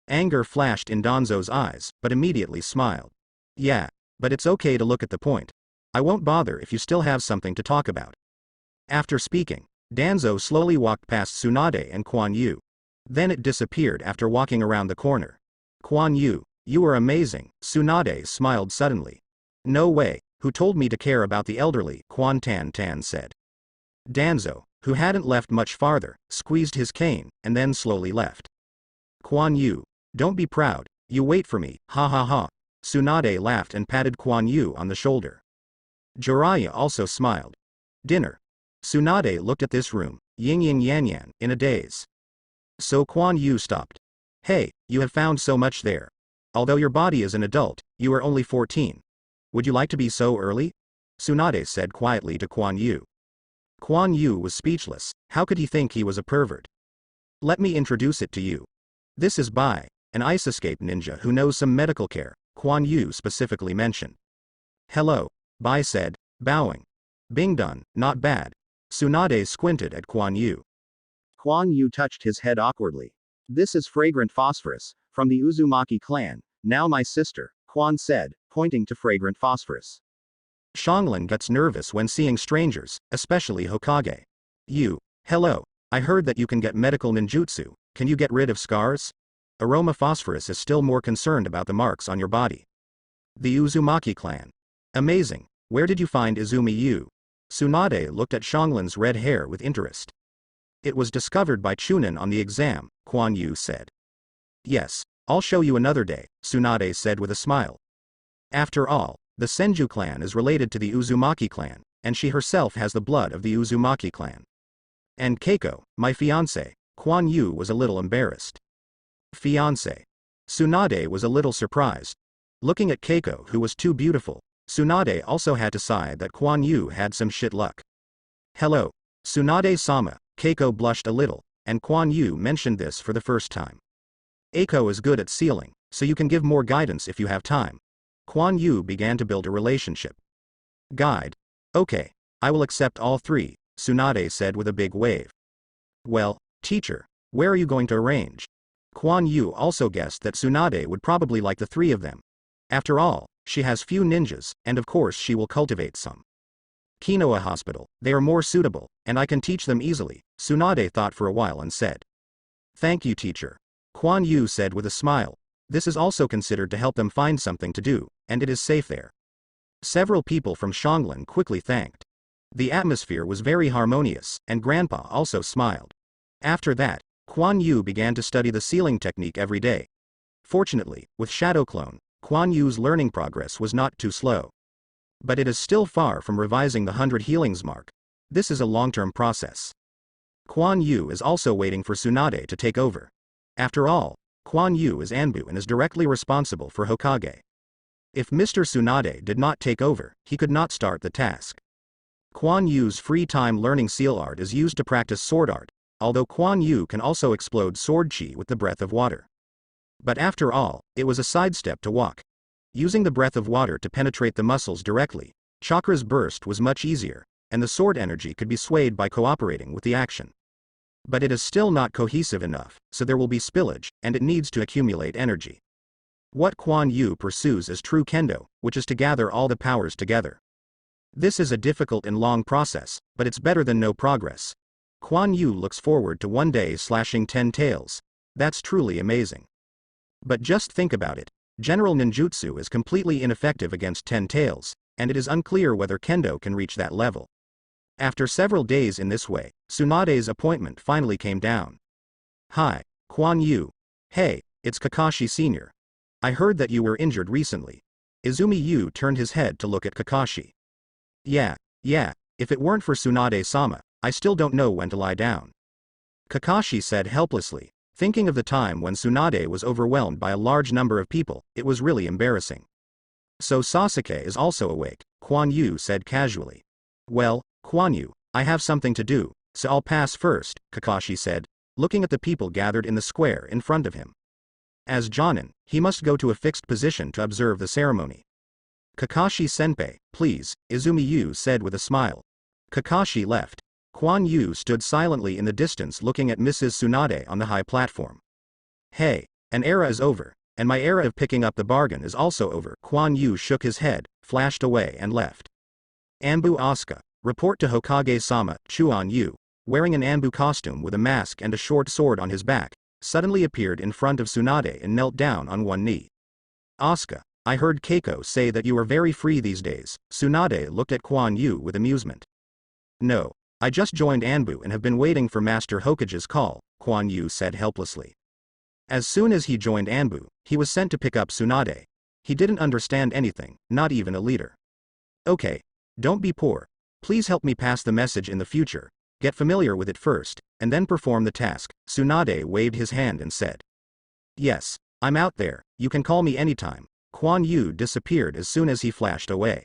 Anger flashed in Danzo's eyes, but immediately smiled. Yeah, but it's okay to look at the point. I won't bother if you still have something to talk about. After speaking, Danzo slowly walked past Tsunade and Kuan Yu. Then it disappeared after walking around the corner. Kuan Yu, you are amazing, Tsunade smiled suddenly. No way, who told me to care about the elderly, Kuan Tan Tan said. Danzo, who hadn't left much farther, squeezed his cane, and then slowly left. Kuan Yu, don't be proud, you wait for me, ha ha ha. Tsunade laughed and patted Kuan Yu on the shoulder. Jiraiya also smiled. Dinner. Tsunade looked at this room, yin yin yang yang, in a daze. So Kuan Yu stopped. Hey, you have found so much there. Although your body is an adult, you are only 14. Would you like to be so early? Tsunade said quietly to Kuan Yu. Kuan Yu was speechless. How could he think he was a pervert? Let me introduce it to you. This is Bai, an ice escape ninja who knows some medical care, Kuan Yu specifically mentioned. Hello, Bai said, bowing. Bing done, not bad. Tsunade squinted at Kuan Yu. Kuan Yu touched his head awkwardly. This is Fragrant Phosphorus, from the Uzumaki clan, now my sister, Kuan said, pointing to Fragrant Phosphorus. Xianglin gets nervous when seeing strangers, especially Hokage. You, hello, I heard that you can get medical ninjutsu, can you get rid of scars? Aroma Phosphorus is still more concerned about the marks on your body. The Uzumaki clan. Amazing, where did you find Izumi Yu? Tsunade looked at Xianglin's red hair with interest. It was discovered by Chunin on the exam, Kuan Yu said. Yes, I'll show you another day, Tsunade said with a smile. After all, the Senju clan is related to the Uzumaki clan, and she herself has the blood of the Uzumaki clan. And Keiko, my fiancé, Kuan Yu was a little embarrassed. Fiancé. Tsunade was a little surprised. Looking at Keiko, who was too beautiful, Tsunade also had to sigh that Kuan Yu had some shit luck. Hello, Tsunade-sama, Keiko blushed a little, and Kuan Yu mentioned this for the first time. Eiko is good at sealing, so you can give more guidance if you have time. Kuan Yu began to build a relationship. Guide. Okay, I will accept all three, Tsunade said with a big wave. Well, teacher, where are you going to arrange? Kuan Yu also guessed that Tsunade would probably like the three of them. After all, she has few ninjas, and of course she will cultivate some. Quinoa Hospital, they are more suitable, and I can teach them easily, Tsunade thought for a while and said. Thank you, teacher. Kuan Yu said with a smile. This is also considered to help them find something to do, and it is safe there. Several people from Xianglin quickly thanked. The atmosphere was very harmonious, and Grandpa also smiled. After that, Kuan Yu began to study the sealing technique every day. Fortunately, with Shadow Clone, Kuan Yu's learning progress was not too slow. But it is still far from revising the 100 healings mark. This is a long-term process. Kuan Yu is also waiting for Tsunade to take over. After all, Kuan Yu is Anbu and is directly responsible for Hokage. If Mr. Tsunade did not take over, he could not start the task. Kuan Yu's free time learning seal art is used to practice sword art, although Kuan Yu can also explode sword chi with the breath of water. But after all, it was a sidestep to walk. Using the breath of water to penetrate the muscles directly, chakra's burst was much easier, and the sword energy could be swayed by cooperating with the action. But it is still not cohesive enough, so there will be spillage, and it needs to accumulate energy. What Kuan Yu pursues is true kendo, which is to gather all the powers together. This is a difficult and long process, but it's better than no progress. Kuan Yu looks forward to one day slashing 10 tails. That's truly amazing. But just think about it. General ninjutsu is completely ineffective against 10 tails, and it is unclear whether kendo can reach that level. After several days in this way, Tsunade's appointment finally came down. Hi, Kuan Yu. Hey, it's Kakashi Sr. I heard that you were injured recently. Izumi Yu turned his head to look at Kakashi. Yeah, if it weren't for Tsunade-sama, I still don't know when to lie down. Kakashi said helplessly, thinking of the time when Tsunade was overwhelmed by a large number of people. It was really embarrassing. So Sasuke is also awake, Kuan Yu said casually. Well, Kuan Yu, I have something to do, so I'll pass first, Kakashi said, looking at the people gathered in the square in front of him. As Jonin, he must go to a fixed position to observe the ceremony. Kakashi-senpai, please, Izumi Yu said with a smile. Kakashi left. Kuan Yu stood silently in the distance looking at Mrs. Tsunade on the high platform. Hey, An era is over, and my era of picking up the bargain is also over. Kuan Yu shook his head, flashed away and left. Anbu Asuka, report to Hokage-sama. Chuan Yu, wearing an Anbu costume with a mask and a short sword on his back, suddenly appeared in front of Tsunade and knelt down on one knee. Asuka, I heard Keiko say that you are very free these days. Tsunade looked at Kuan Yu with amusement. No, I just joined Anbu and have been waiting for Master Hokage's call, Kuan Yu said helplessly. As soon as he joined Anbu, he was sent to pick up Tsunade. He didn't understand anything, not even a leader. Okay, don't be poor. Please help me pass the message in the future. Get familiar with it first, and then perform the task. Tsunade waved his hand and said. Yes, I'm out there, you can call me anytime. Kuan Yu disappeared as soon as he flashed away.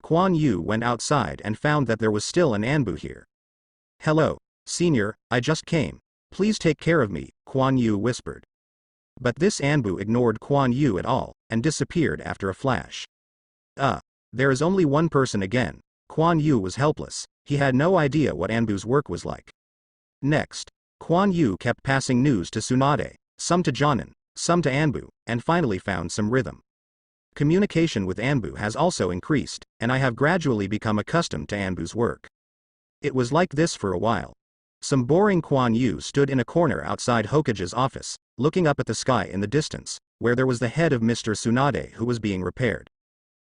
Kuan Yu went outside and found that there was still an Anbu here. Hello, senior, I just came. Please take care of me, Kuan Yu whispered. But this Anbu ignored Kuan Yu at all, and disappeared after a flash. There is only one person again. Kuan Yu was helpless, he had no idea what Anbu's work was like. Next, Kuan Yu kept passing news to Tsunade, some to Jonin, some to Anbu, and finally found some rhythm. Communication with Anbu has also increased, and I have gradually become accustomed to Anbu's work. It was like this for a while. Some boring Kuan Yu stood in a corner outside Hokage's office, looking up at the sky in the distance, where there was the head of Mr. Tsunade who was being repaired.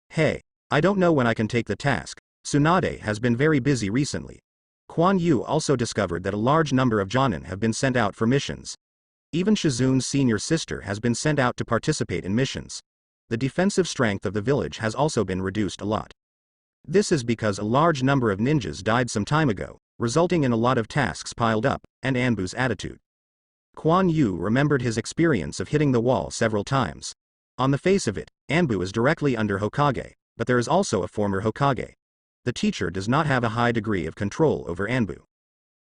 Hey, I don't know when I can take the task. Tsunade has been very busy recently. Kuan Yu also discovered that a large number of Jonin have been sent out for missions. Even Shizun's senior sister has been sent out to participate in missions. The defensive strength of the village has also been reduced a lot. This is because a large number of ninjas died some time ago, resulting in a lot of tasks piled up, and Anbu's attitude. Kuan Yu remembered his experience of hitting the wall several times. On the face of it, Anbu is directly under Hokage, but there is also a former Hokage. The teacher does not have a high degree of control over Anbu.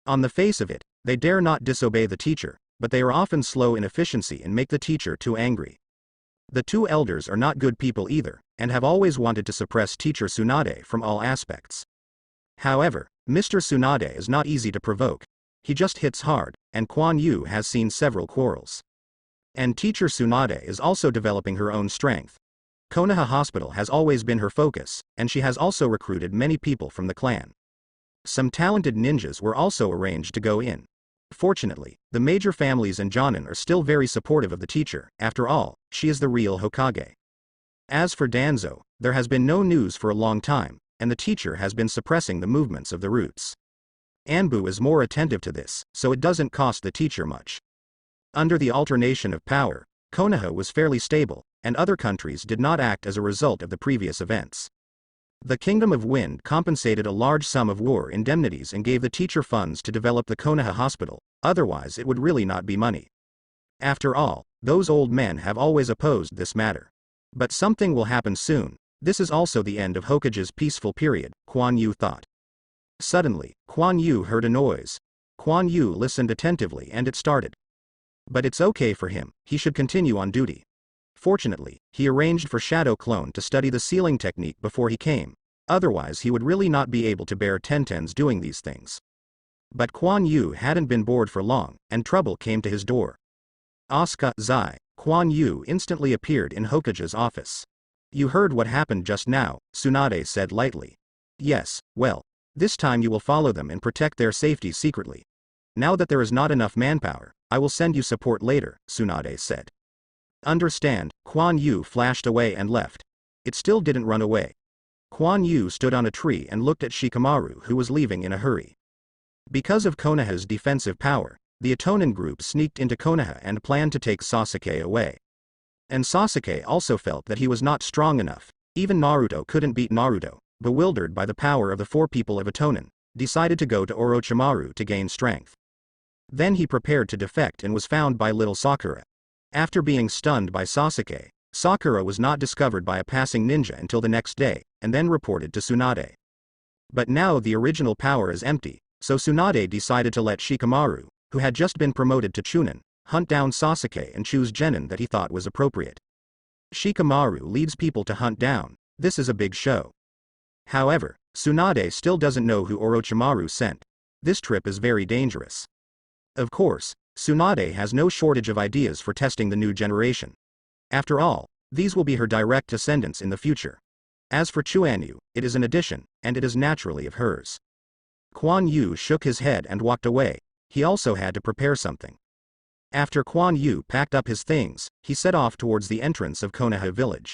On the face of it, they dare not disobey the teacher, but they are often slow in efficiency and make the teacher too angry. The two elders are not good people either, and have always wanted to suppress teacher Tsunade from all aspects. However, Mr. Tsunade is not easy to provoke. He just hits hard, and Kuan Yu has seen several quarrels. And teacher Tsunade is also developing her own strength. Konoha Hospital has always been her focus, and she has also recruited many people from the clan. Some talented ninjas were also arranged to go in. Fortunately, the major families in Jonin are still very supportive of the teacher. After all, she is the real Hokage. As for Danzo, there has been no news for a long time, and the teacher has been suppressing the movements of the roots. Anbu is more attentive to this, so it doesn't cost the teacher much. Under the alternation of power, Konoha was fairly stable, and other countries did not act as a result of the previous events. The Kingdom of Wind compensated a large sum of war indemnities and gave the teacher funds to develop the Konoha Hospital, otherwise it would really not be money. After all, those old men have always opposed this matter. But something will happen soon. This is also the end of Hokage's peaceful period, Kuan Yu thought. Suddenly, Kuan Yu heard a noise. Kuan Yu listened attentively and it started. But it's okay for him, he should continue on duty. Fortunately, he arranged for Shadow Clone to study the sealing technique before he came, otherwise he would really not be able to bear Tentens doing these things. But Kuan Yu hadn't been bored for long, and trouble came to his door. Asuka, Zai, Kuan Yu instantly appeared in Hokage's office. You heard what happened just now, Tsunade said lightly. Yes, well, this time you will follow them and protect their safety secretly. Now that there is not enough manpower, I will send you support later, Tsunade said. Understand, Kuan Yu flashed away and left. It still didn't run away. Kuan Yu stood on a tree and looked at Shikamaru who was leaving in a hurry. Because of Konoha's defensive power, the Atonin group sneaked into Konoha and planned to take Sasuke away. And Sasuke also felt that he was not strong enough. Even Naruto couldn't beat Naruto, bewildered by the power of the four people of Atonin, decided to go to Orochimaru to gain strength. Then he prepared to defect and was found by little Sakura. After being stunned by Sasuke, Sakura was not discovered by a passing ninja until the next day, and then reported to Tsunade. But now the original power is empty, so Tsunade decided to let Shikamaru, who had just been promoted to Chunin, hunt down Sasuke and choose genin that he thought was appropriate. Shikamaru leads people to hunt down. This is a big show. However, Tsunade still doesn't know who Orochimaru sent. This trip is very dangerous. Of course, Tsunade has no shortage of ideas for testing the new generation. After all, these will be her direct descendants in the future. As for Chuanyu, it is an addition, and it is naturally of hers. Quan Yu shook his head and walked away. He also had to prepare something. After Quan Yu packed up his things, he set off towards the entrance of Konoha village.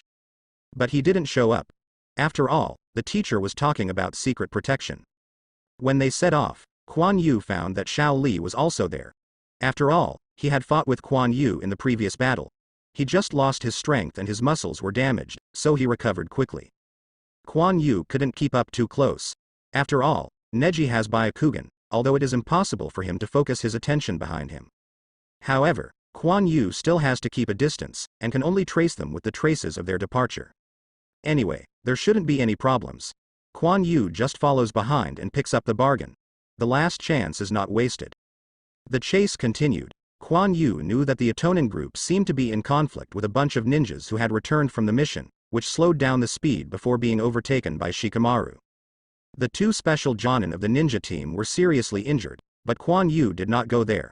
But he didn't show up. After all, the teacher was talking about secret protection. When they set off, Quan Yu found that Xiao Li was also there. After all, he had fought with Quan Yu in the previous battle. He just lost his strength and his muscles were damaged, so he recovered quickly. Quan Yu couldn't keep up too close. After all, Neji has Byakugan, although it is impossible for him to focus his attention behind him. However, Quan Yu still has to keep a distance, and can only trace them with the traces of their departure. Anyway, there shouldn't be any problems. Quan Yu just follows behind and picks up the bargain. The last chance is not wasted. The chase continued. Quan Yu knew that the Atonin group seemed to be in conflict with a bunch of ninjas who had returned from the mission, which slowed down the speed before being overtaken by Shikamaru. The two special Jonin of the ninja team were seriously injured, but Quan Yu did not go there.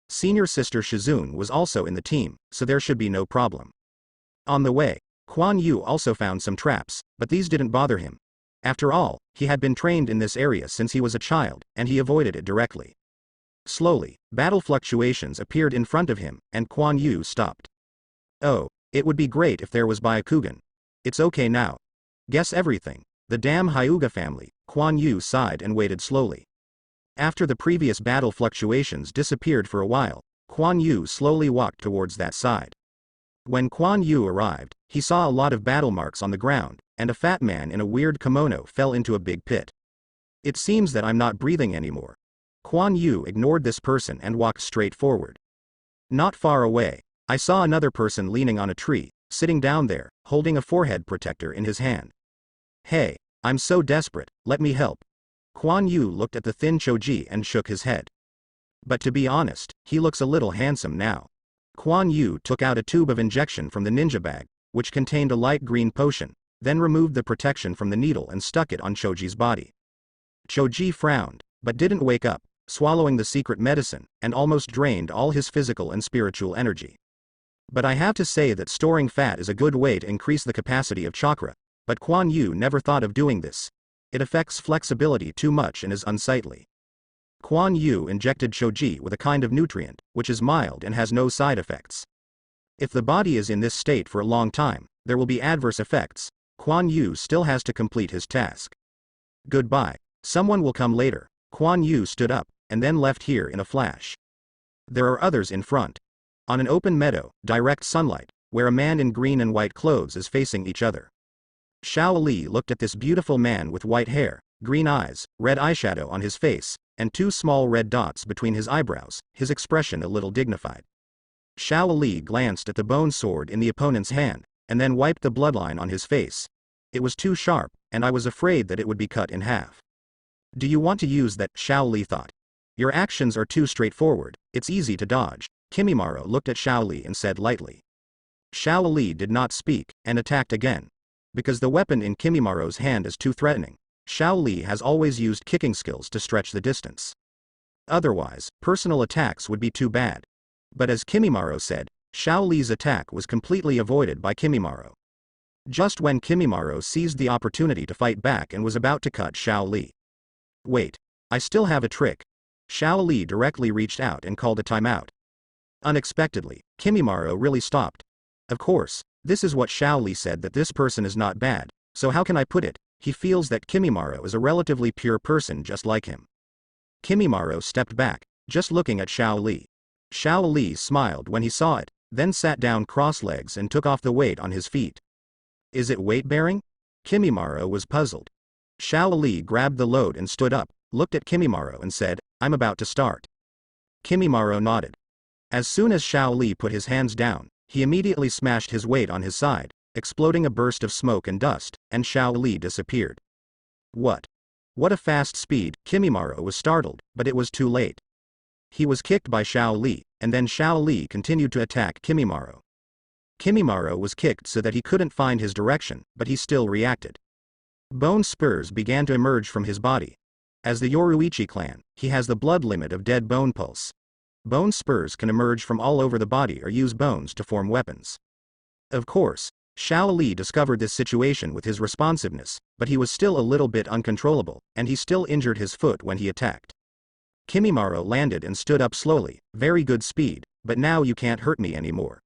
Senior sister Shizune was also in the team, so there should be no problem. On the way, Quan Yu also found some traps, but these didn't bother him. After all, he had been trained in this area since he was a child, and he avoided it directly. Slowly, battle fluctuations appeared in front of him, and Quan Yu stopped. Oh, it would be great if there was Byakugan. It's okay now. Guess everything. The damn Hyuga family. Quan Yu sighed and waited slowly. After the previous battle fluctuations disappeared for a while, Quan Yu slowly walked towards that side. When Quan Yu arrived, he saw a lot of battle marks on the ground, and a fat man in a weird kimono fell into a big pit. It seems that I'm not breathing anymore. Quan Yu ignored this person and walked straight forward. Not far away, I saw another person leaning on a tree, sitting down there, holding a forehead protector in his hand. Hey, I'm so desperate, let me help. Quan Yu looked at the thin Choji and shook his head. But to be honest, he looks a little handsome now. Quan Yu took out a tube of injection from the ninja bag, which contained a light green potion, then removed the protection from the needle and stuck it on Choji's body. Choji frowned, but didn't wake up, swallowing the secret medicine, and almost drained all his physical and spiritual energy. But I have to say that storing fat is a good way to increase the capacity of chakra, but Quan Yu never thought of doing this. It affects flexibility too much and is unsightly. Quan Yu injected Choji with a kind of nutrient, which is mild and has no side effects. If the body is in this state for a long time, there will be adverse effects. Quan Yu still has to complete his task. Goodbye. Someone will come later. Quan Yu stood up, and then left here in a flash. There are others in front. On an open meadow, direct sunlight, where a man in green and white clothes is facing each other. Xiao Li looked at this beautiful man with white hair, green eyes, red eyeshadow on his face, and two small red dots between his eyebrows, his expression a little dignified. Xiao Li glanced at the bone sword in the opponent's hand, and then wiped the bloodline on his face. It was too sharp, and I was afraid that it would be cut in half. Do you want to use that? Xiao Li thought. Your actions are too straightforward, it's easy to dodge. Kimimaro looked at Xiao Li and said lightly. Xiao Li did not speak, and attacked again. Because the weapon in Kimimaro's hand is too threatening, Xiao Li has always used kicking skills to stretch the distance. Otherwise, personal attacks would be too bad. But as Kimimaro said, Xiao Li's attack was completely avoided by Kimimaro. Just when Kimimaro seized the opportunity to fight back and was about to cut Xiao Li. Wait, I still have a trick. Xiao Li directly reached out and called a timeout. Unexpectedly, Kimimaro really stopped. Of course, this is what Xiao Li said, that this person is not bad, so how can I put it? He feels that Kimimaro is a relatively pure person just like him. Kimimaro stepped back, just looking at Xiao Li. Xiao Li smiled when he saw it, then sat down cross-legs and took off the weight on his feet. Is it weight-bearing? Kimimaro was puzzled. Xiao Li grabbed the load and stood up, looked at Kimimaro and said, I'm about to start. Kimimaro nodded. As soon as Xiao Li put his hands down, he immediately smashed his weight on his side, exploding a burst of smoke and dust, and Xiao Li disappeared. What? What a fast speed! Kimimaro was startled, but it was too late. He was kicked by Xiao Li, and then Xiao Li continued to attack Kimimaro. Kimimaro was kicked so that he couldn't find his direction, but he still reacted. Bone spurs began to emerge from his body. As the Yoruichi clan, he has the blood limit of dead bone pulse. bone spurs can emerge from all over the body or use bones to form weapons. Of course, Xiao Li discovered this situation with his responsiveness, but he was still a little bit uncontrollable, and he still injured his foot when he attacked. Kimimaro landed and stood up slowly, very good speed, but now you can't hurt me anymore.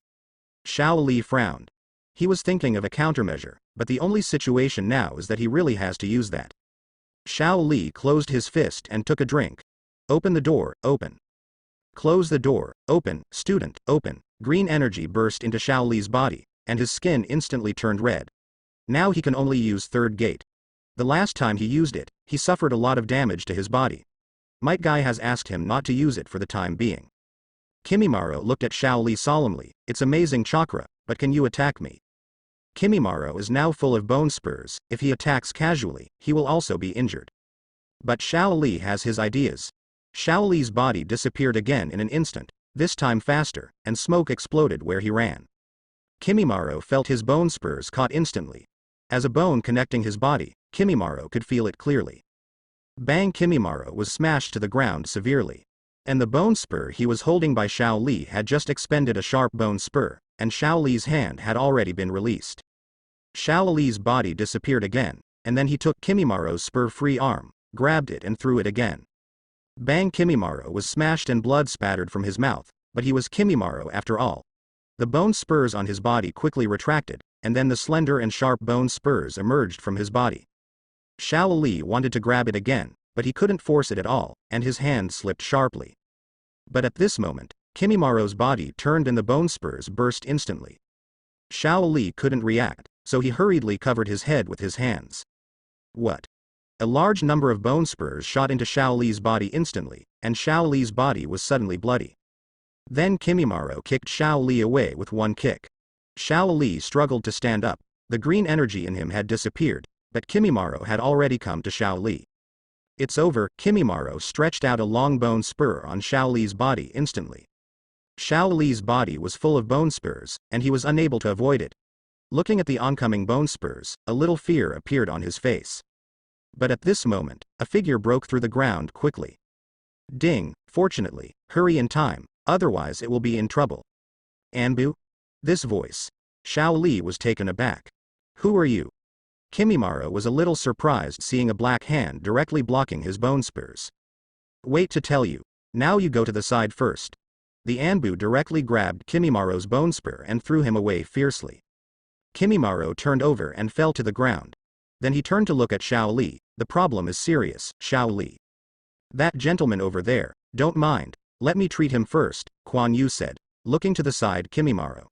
Xiao Li frowned. He was thinking of a countermeasure, but the only situation now is that he really has to use that. Xiao Li closed his fist and took a drink. Open the door, open. Close the door, open, student, open. Green energy burst into Xiao Li's body, and his skin instantly turned red. Now he can only use third gate. The last time he used it, he suffered a lot of damage to his body. Might Guy has asked him not to use it for the time being. Kimimaro looked at Xiao Li solemnly. It's amazing chakra, but can you attack me? Kimimaro is now full of bone spurs. If he attacks casually, he will also be injured. But Xiao Li has his ideas. Xiao Li's body disappeared again in an instant, this time faster, and smoke exploded where he ran. Kimimaro felt his bone spurs caught instantly. As a bone connecting his body, Kimimaro could feel it clearly. Bang! Kimimaro was smashed to the ground severely. And the bone spur he was holding by Xiao Li had just expended a sharp bone spur, and Xiao Li's hand had already been released. Xiao Li's body disappeared again, and then he took Kimimaro's spur-free arm, grabbed it and threw it again. Bang! Kimimaro was smashed and blood spattered from his mouth, but he was Kimimaro after all. The bone spurs on his body quickly retracted, and then the slender and sharp bone spurs emerged from his body. Xiao Li wanted to grab it again, but he couldn't force it at all, and his hand slipped sharply. But at this moment, Kimimaro's body turned and the bone spurs burst instantly. Xiao Li couldn't react, so he hurriedly covered his head with his hands. What? A large number of bone spurs shot into Xiao Li's body instantly, and Xiao Li's body was suddenly bloody. Then Kimimaro kicked Xiao Li away with one kick. Xiao Li struggled to stand up. The green energy in him had disappeared, but Kimimaro had already come to Xiao Li. It's over. Kimimaro stretched out a long bone spur on Xiao Li's body instantly. Xiao Li's body was full of bone spurs, and he was unable to avoid it. Looking at the oncoming bone spurs, a little fear appeared on his face. But at this moment, a figure broke through the ground quickly. Ding! Fortunately, hurry in time, otherwise it will be in trouble. Anbu? This voice. Xiao Li was taken aback. Who are you? Kimimaro was a little surprised seeing a black hand directly blocking his bone spurs. Wait to tell you. Now you go to the side first. The Anbu directly grabbed Kimimaro's bone spur and threw him away fiercely. Kimimaro turned over and fell to the ground. Then he turned to look at Xiao Li. The problem is serious, Xiao Li. That gentleman over there, don't mind, let me treat him first, Quan Yu said, looking to the side Kimimaro.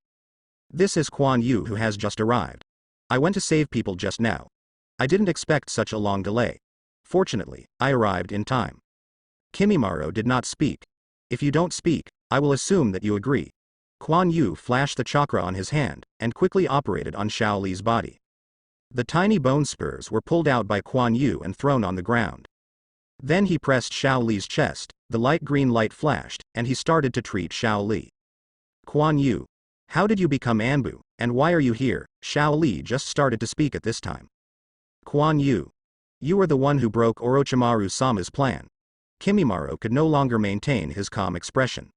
This is Quan Yu who has just arrived. I went to save people just now. I didn't expect such a long delay. Fortunately, I arrived in time. Kimimaro did not speak. If you don't speak, I will assume that you agree. Quan Yu flashed the chakra on his hand, and quickly operated on Xiao Li's body. The tiny bone spurs were pulled out by Quan Yu and thrown on the ground. Then he pressed Xiao Li's chest, the light green light flashed, and he started to treat Xiao Li. Quan Yu. How did you become Anbu, and why are you here? Xiao Li just started to speak at this time. Quan Yu. You are the one who broke Orochimaru-sama's plan. Kimimaro could no longer maintain his calm expression.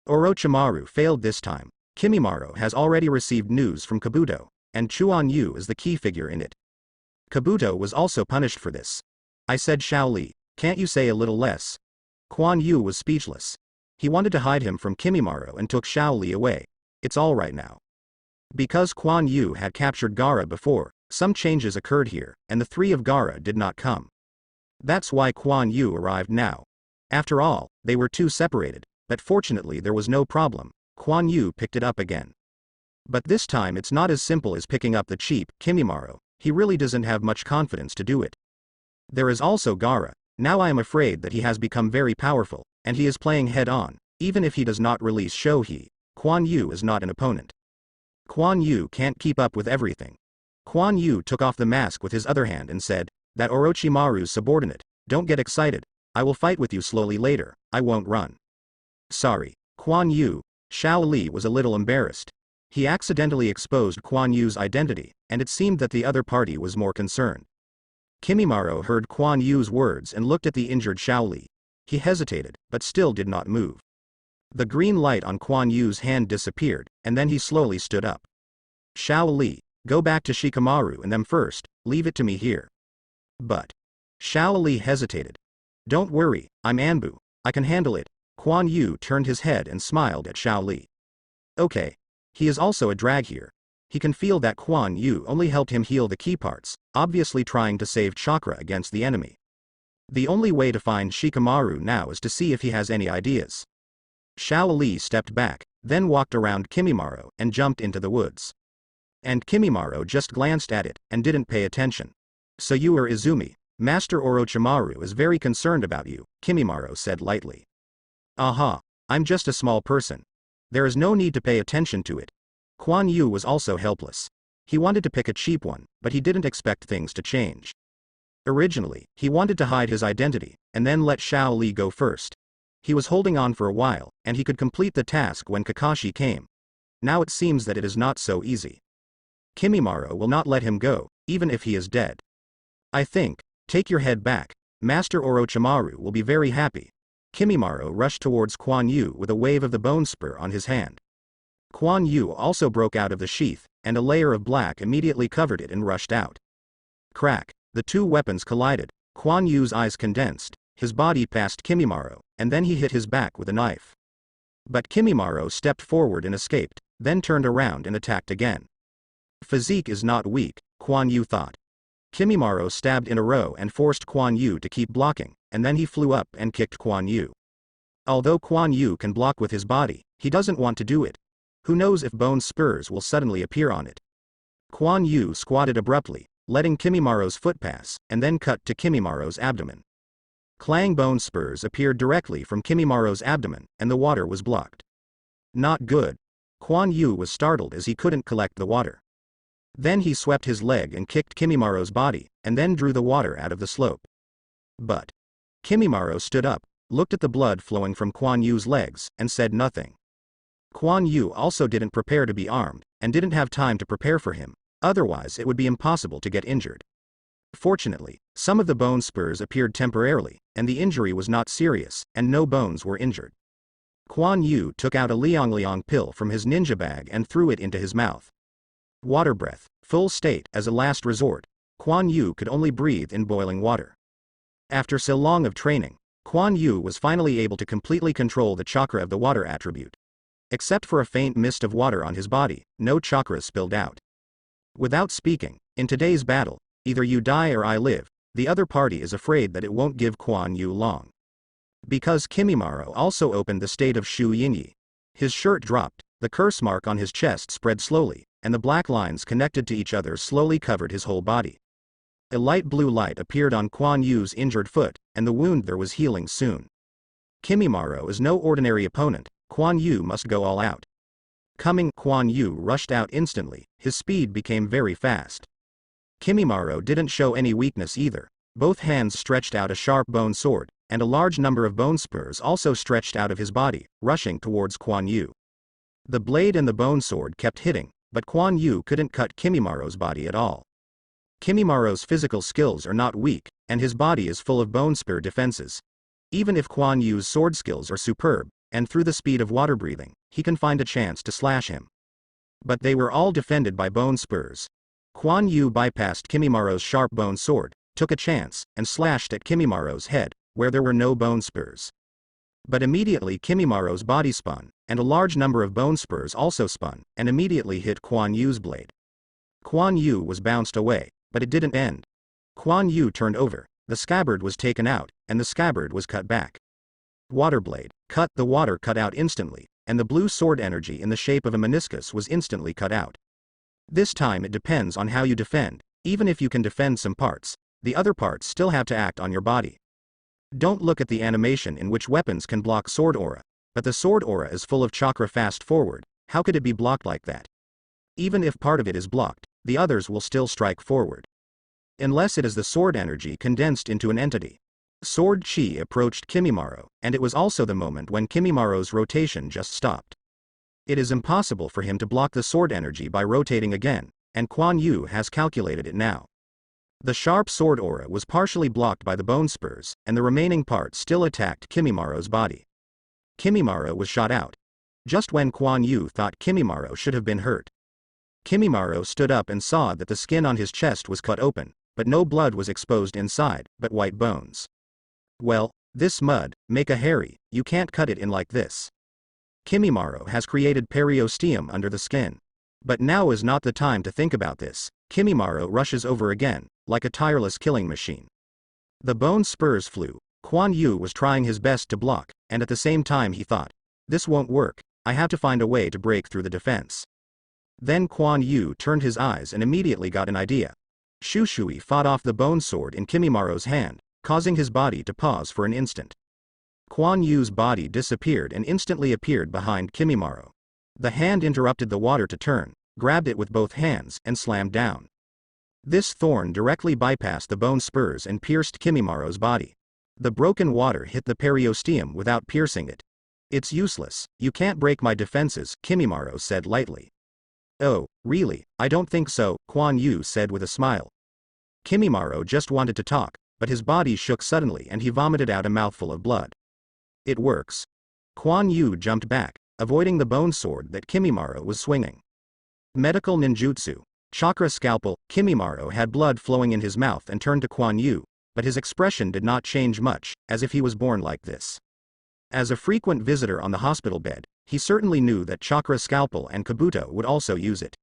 Orochimaru failed this time. Kimimaro has already received news from Kabuto, and Chuan Yu is the key figure in it. Kabuto was also punished for this. I said Xiao Li, can't you say a little less? Quan Yu was speechless. He wanted to hide him from Kimimaro and took Xiao Li away. It's all right now. Because Quan Yu had captured Gaara before, some changes occurred here, and the three of Gaara did not come. That's why Quan Yu arrived now. After all, they were too separated, but fortunately there was no problem. Quan Yu picked it up again. But this time it's not as simple as picking up the cheap Kimimaro. He really doesn't have much confidence to do it. There is also Gaara. Now I am afraid that he has become very powerful, and he is playing head-on. Even if he does not release Shohei, Quan Yu is not an opponent. Quan Yu can't keep up with everything. Quan Yu took off the mask with his other hand and said, that Orochimaru's subordinate, don't get excited, I will fight with you slowly later, I won't run. Sorry, Quan Yu. Xiao Li was a little embarrassed. He accidentally exposed Quan Yu's identity, and it seemed that the other party was more concerned. Kimimaro heard Quan Yu's words and looked at the injured Xiao Li. He hesitated, but still did not move. The green light on Quan Yu's hand disappeared, and then he slowly stood up. Xiao Li, go back to Shikamaru and them first, leave it to me here. But. Xiao Li hesitated. Don't worry, I'm Anbu, I can handle it. Quan Yu turned his head and smiled at Xiao Li. Okay. He is also a drag here. He can feel that Quan Yu only helped him heal the key parts, obviously trying to save chakra against the enemy. The only way to find Shikamaru now is to see if he has any ideas. Xiao Li stepped back, then walked around Kimimaro and jumped into the woods. And Kimimaro just glanced at it and didn't pay attention. So you are Izumi. Master Orochimaru is very concerned about you, Kimimaro said lightly. Aha, I'm just a small person. There is no need to pay attention to it. Quan Yu was also helpless. He wanted to pick a cheap one, but he didn't expect things to change. Originally, he wanted to hide his identity, and then let Xiao Li go first. He was holding on for a while, and he could complete the task when Kakashi came. Now it seems that it is not so easy. Kimimaro will not let him go, even if he is dead. I think, take your head back, Master Orochimaru will be very happy. Kimimaro rushed towards Quan Yu with a wave of the bone spur on his hand. Quan Yu also broke out of the sheath, and a layer of black immediately covered it and rushed out. Crack, the two weapons collided, Quan Yu's eyes condensed, his body passed Kimimaro, and then he hit his back with a knife. But Kimimaro stepped forward and escaped, then turned around and attacked again. Physique is not weak, Quan Yu thought. Kimimaro stabbed in a row and forced Quan Yu to keep blocking, and then he flew up and kicked Quan Yu. Although Quan Yu can block with his body, he doesn't want to do it. Who knows if bone spurs will suddenly appear on it. Quan Yu squatted abruptly, letting Kimimaro's foot pass, and then cut to Kimimaro's abdomen. Clang bone spurs appeared directly from Kimimaro's abdomen, and the water was blocked. Not good. Quan Yu was startled as he couldn't collect the water. Then he swept his leg and kicked Kimimaro's body, and then drew the water out of the slope. But. Kimimaro stood up, looked at the blood flowing from Quan Yu's legs, and said nothing. Quan Yu also didn't prepare to be armed, and didn't have time to prepare for him, otherwise it would be impossible to get injured. Fortunately, some of the bone spurs appeared temporarily, and the injury was not serious, and no bones were injured. Quan Yu took out a Liang pill from his ninja bag and threw it into his mouth. Water breath, full state, as a last resort, Quan Yu could only breathe in boiling water. After so long of training, Quan Yu was finally able to completely control the chakra of the water attribute. Except for a faint mist of water on his body, no chakra spilled out. Without speaking, in today's battle, either you die or I live, the other party is afraid that it won't give Quan Yu long. Because Kimimaro also opened the state of Shu Yinyi. His shirt dropped, the curse mark on his chest spread slowly, and the black lines connected to each other slowly covered his whole body. A light blue light appeared on Quan Yu's injured foot, and the wound there was healing soon. Kimimaro is no ordinary opponent, Quan Yu must go all out. Quan Yu rushed out instantly, his speed became very fast. Kimimaro didn't show any weakness either, both hands stretched out a sharp bone sword, and a large number of bone spurs also stretched out of his body, rushing towards Quan Yu. The blade and the bone sword kept hitting, but Quan Yu couldn't cut Kimimaro's body at all. Kimimaro's physical skills are not weak, and his body is full of bone spur defenses. Even if Quan Yu's sword skills are superb, and through the speed of water breathing, he can find a chance to slash him. But they were all defended by bone spurs. Quan Yu bypassed Kimimaro's sharp bone sword, took a chance, and slashed at Kimimaro's head, where there were no bone spurs. But immediately Kimimaro's body spun, and a large number of bone spurs also spun, and immediately hit Quan Yu's blade. Quan Yu was bounced away, but it didn't end. Quan Yu turned over, the scabbard was taken out, and the scabbard was cut back. Water blade, cut, the water cut out instantly, and the blue sword energy in the shape of a meniscus was instantly cut out. This time it depends on how you defend, even if you can defend some parts, the other parts still have to act on your body. Don't look at the animation in which weapons can block sword aura, but the sword aura is full of chakra fast forward, how could it be blocked like that? Even if part of it is blocked, the others will still strike forward. Unless it is the sword energy condensed into an entity. Sword chi approached Kimimaro, and it was also the moment when Kimimaro's rotation just stopped. It is impossible for him to block the sword energy by rotating again, and Quan Yu has calculated it now. The sharp sword aura was partially blocked by the bone spurs, and the remaining part still attacked Kimimaro's body. Kimimaro was shot out. Just when Kuan Yu thought Kimimaro should have been hurt. Kimimaro stood up and saw that the skin on his chest was cut open, but no blood was exposed inside, but white bones. Well, this mud, make a hairy, you can't cut it in like this. Kimimaro has created periosteum under the skin. But now is not the time to think about this. Kimimaro rushes over again, like a tireless killing machine. The bone spurs flew. Kuan Yu was trying his best to block, and at the same time he thought, this won't work, I have to find a way to break through the defense. Then Kuan Yu turned his eyes and immediately got an idea. Shushui fought off the bone sword in Kimimaro's hand, causing his body to pause for an instant. Kuan Yu's body disappeared and instantly appeared behind Kimimaro. The hand interrupted the water to turn, grabbed it with both hands and slammed down. This thorn directly bypassed the bone spurs and pierced Kimimaro's body. The broken water hit the periosteum without piercing it. It's useless, you can't break my defenses, Kimimaro said lightly. Oh, really, I don't think so, Kuan Yu said with a smile. Kimimaro just wanted to talk, but his body shook suddenly and he vomited out a mouthful of blood. It works. Kuan Yu jumped back, avoiding the bone sword that Kimimaro was swinging. Medical ninjutsu. Chakra scalpel. Kimimaro had blood flowing in his mouth and turned to Kuan Yu, but his expression did not change much, as if he was born like this. As a frequent visitor on the hospital bed, he certainly knew that Chakra Scalpel and Kabuto would also use it.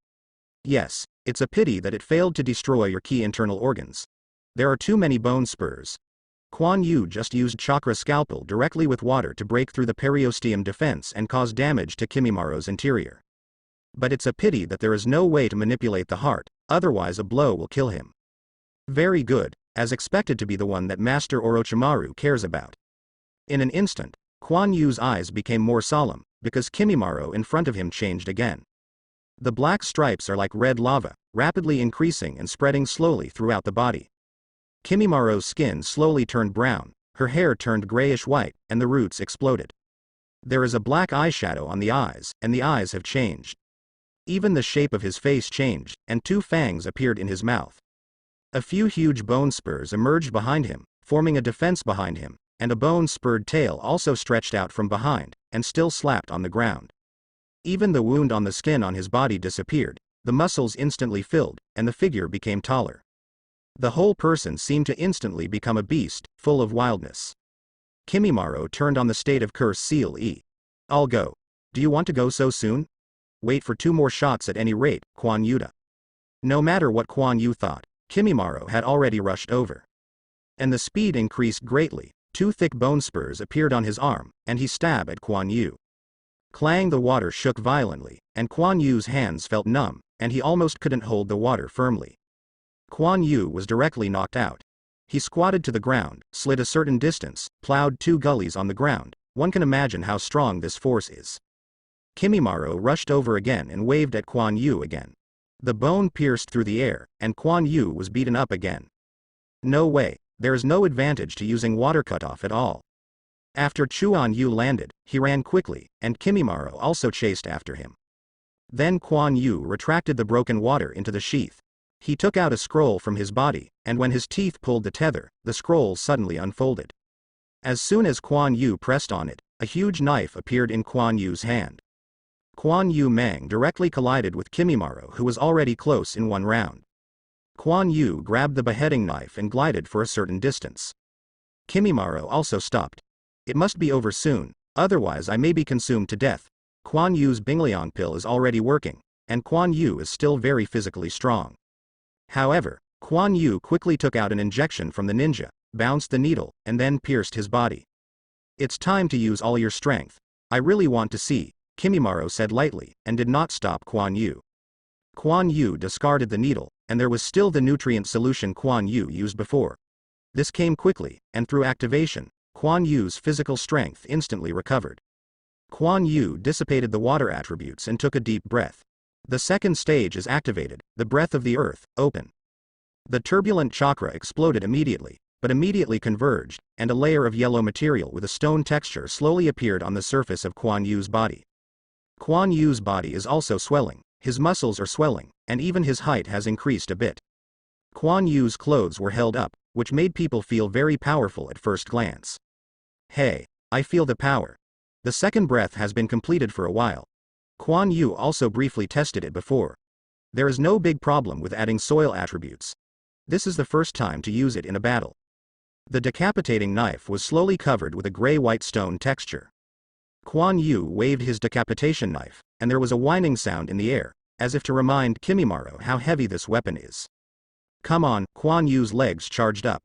Yes, it's a pity that it failed to destroy your key internal organs. There are too many bone spurs. Kuan Yu just used Chakra Scalpel directly with water to break through the periosteum defense and cause damage to Kimimaro's interior. But it's a pity that there is no way to manipulate the heart, otherwise a blow will kill him. Very good, as expected to be the one that Master Orochimaru cares about. In an instant, Kuan Yu's eyes became more solemn, because Kimimaro in front of him changed again. The black stripes are like red lava, rapidly increasing and spreading slowly throughout the body. Kimimaro's skin slowly turned brown, her hair turned grayish-white, and the roots exploded. There is a black eyeshadow on the eyes, and the eyes have changed. Even the shape of his face changed, and two fangs appeared in his mouth. A few huge bone spurs emerged behind him, forming a defense behind him, and a bone-spurred tail also stretched out from behind, and still slapped on the ground. Even the wound on the skin on his body disappeared, the muscles instantly filled, and the figure became taller. The whole person seemed to instantly become a beast, full of wildness. Kimimaro turned on the state of curse seal E. I'll go. Do you want to go so soon? Wait for 2 more shots at any rate, Kuan Yuta. No matter what Kuan Yu thought, Kimimaro had already rushed over. And the speed increased greatly. 2 thick bone spurs appeared on his arm, and he stabbed at Kuan Yu. Clang, the water shook violently, and Kuan Yu's hands felt numb, and he almost couldn't hold the water firmly. Kuan Yu was directly knocked out. He squatted to the ground, slid a certain distance, plowed 2 gullies on the ground. One can imagine how strong this force is. Kimimaro rushed over again and waved at Kuan Yu again. The bone pierced through the air, and Kuan Yu was beaten up again. No way. There is no advantage to using water cutoff at all. After Chuan Yu landed, he ran quickly, and Kimimaro also chased after him. Then Kuan Yu retracted the broken water into the sheath. He took out a scroll from his body, and when his teeth pulled the tether, the scroll suddenly unfolded. As soon as Kuan Yu pressed on it, a huge knife appeared in Kuan Yu's hand. Kuan Yu Mang directly collided with Kimimaro, who was already close in 1 round. Kuan Yu grabbed the beheading knife and glided for a certain distance. Kimimaro also stopped. It must be over soon, otherwise I may be consumed to death. Kuan Yu's Bingliang pill is already working, and Kuan Yu is still very physically strong. However, Kuan Yu quickly took out an injection from the ninja, bounced the needle, and then pierced his body. It's time to use all your strength. I really want to see, Kimimaro said lightly, and did not stop Kuan Yu. Kuan Yu discarded the needle, and there was still the nutrient solution Kuan Yu used before. This came quickly, and through activation, Kuan Yu's physical strength instantly recovered. Kuan Yu dissipated the water attributes and took a deep breath. The second stage is activated, the breath of the earth, open. The turbulent chakra exploded immediately, but immediately converged, and a layer of yellow material with a stone texture slowly appeared on the surface of Kuan Yu's body. Kuan Yu's body is also swelling, his muscles are swelling, and even his height has increased a bit. Kuan Yu's clothes were held up, which made people feel very powerful at first glance. Hey, I feel the power. The second breath has been completed for a while. Quan Yu also briefly tested it before. There is no big problem with adding soil attributes. This is the first time to use it in a battle. The decapitating knife was slowly covered with a gray-white stone texture. Quan Yu waved his decapitation knife, and there was a whining sound in the air, as if to remind Kimimaro how heavy this weapon is. Come on, Quan Yu's legs charged up.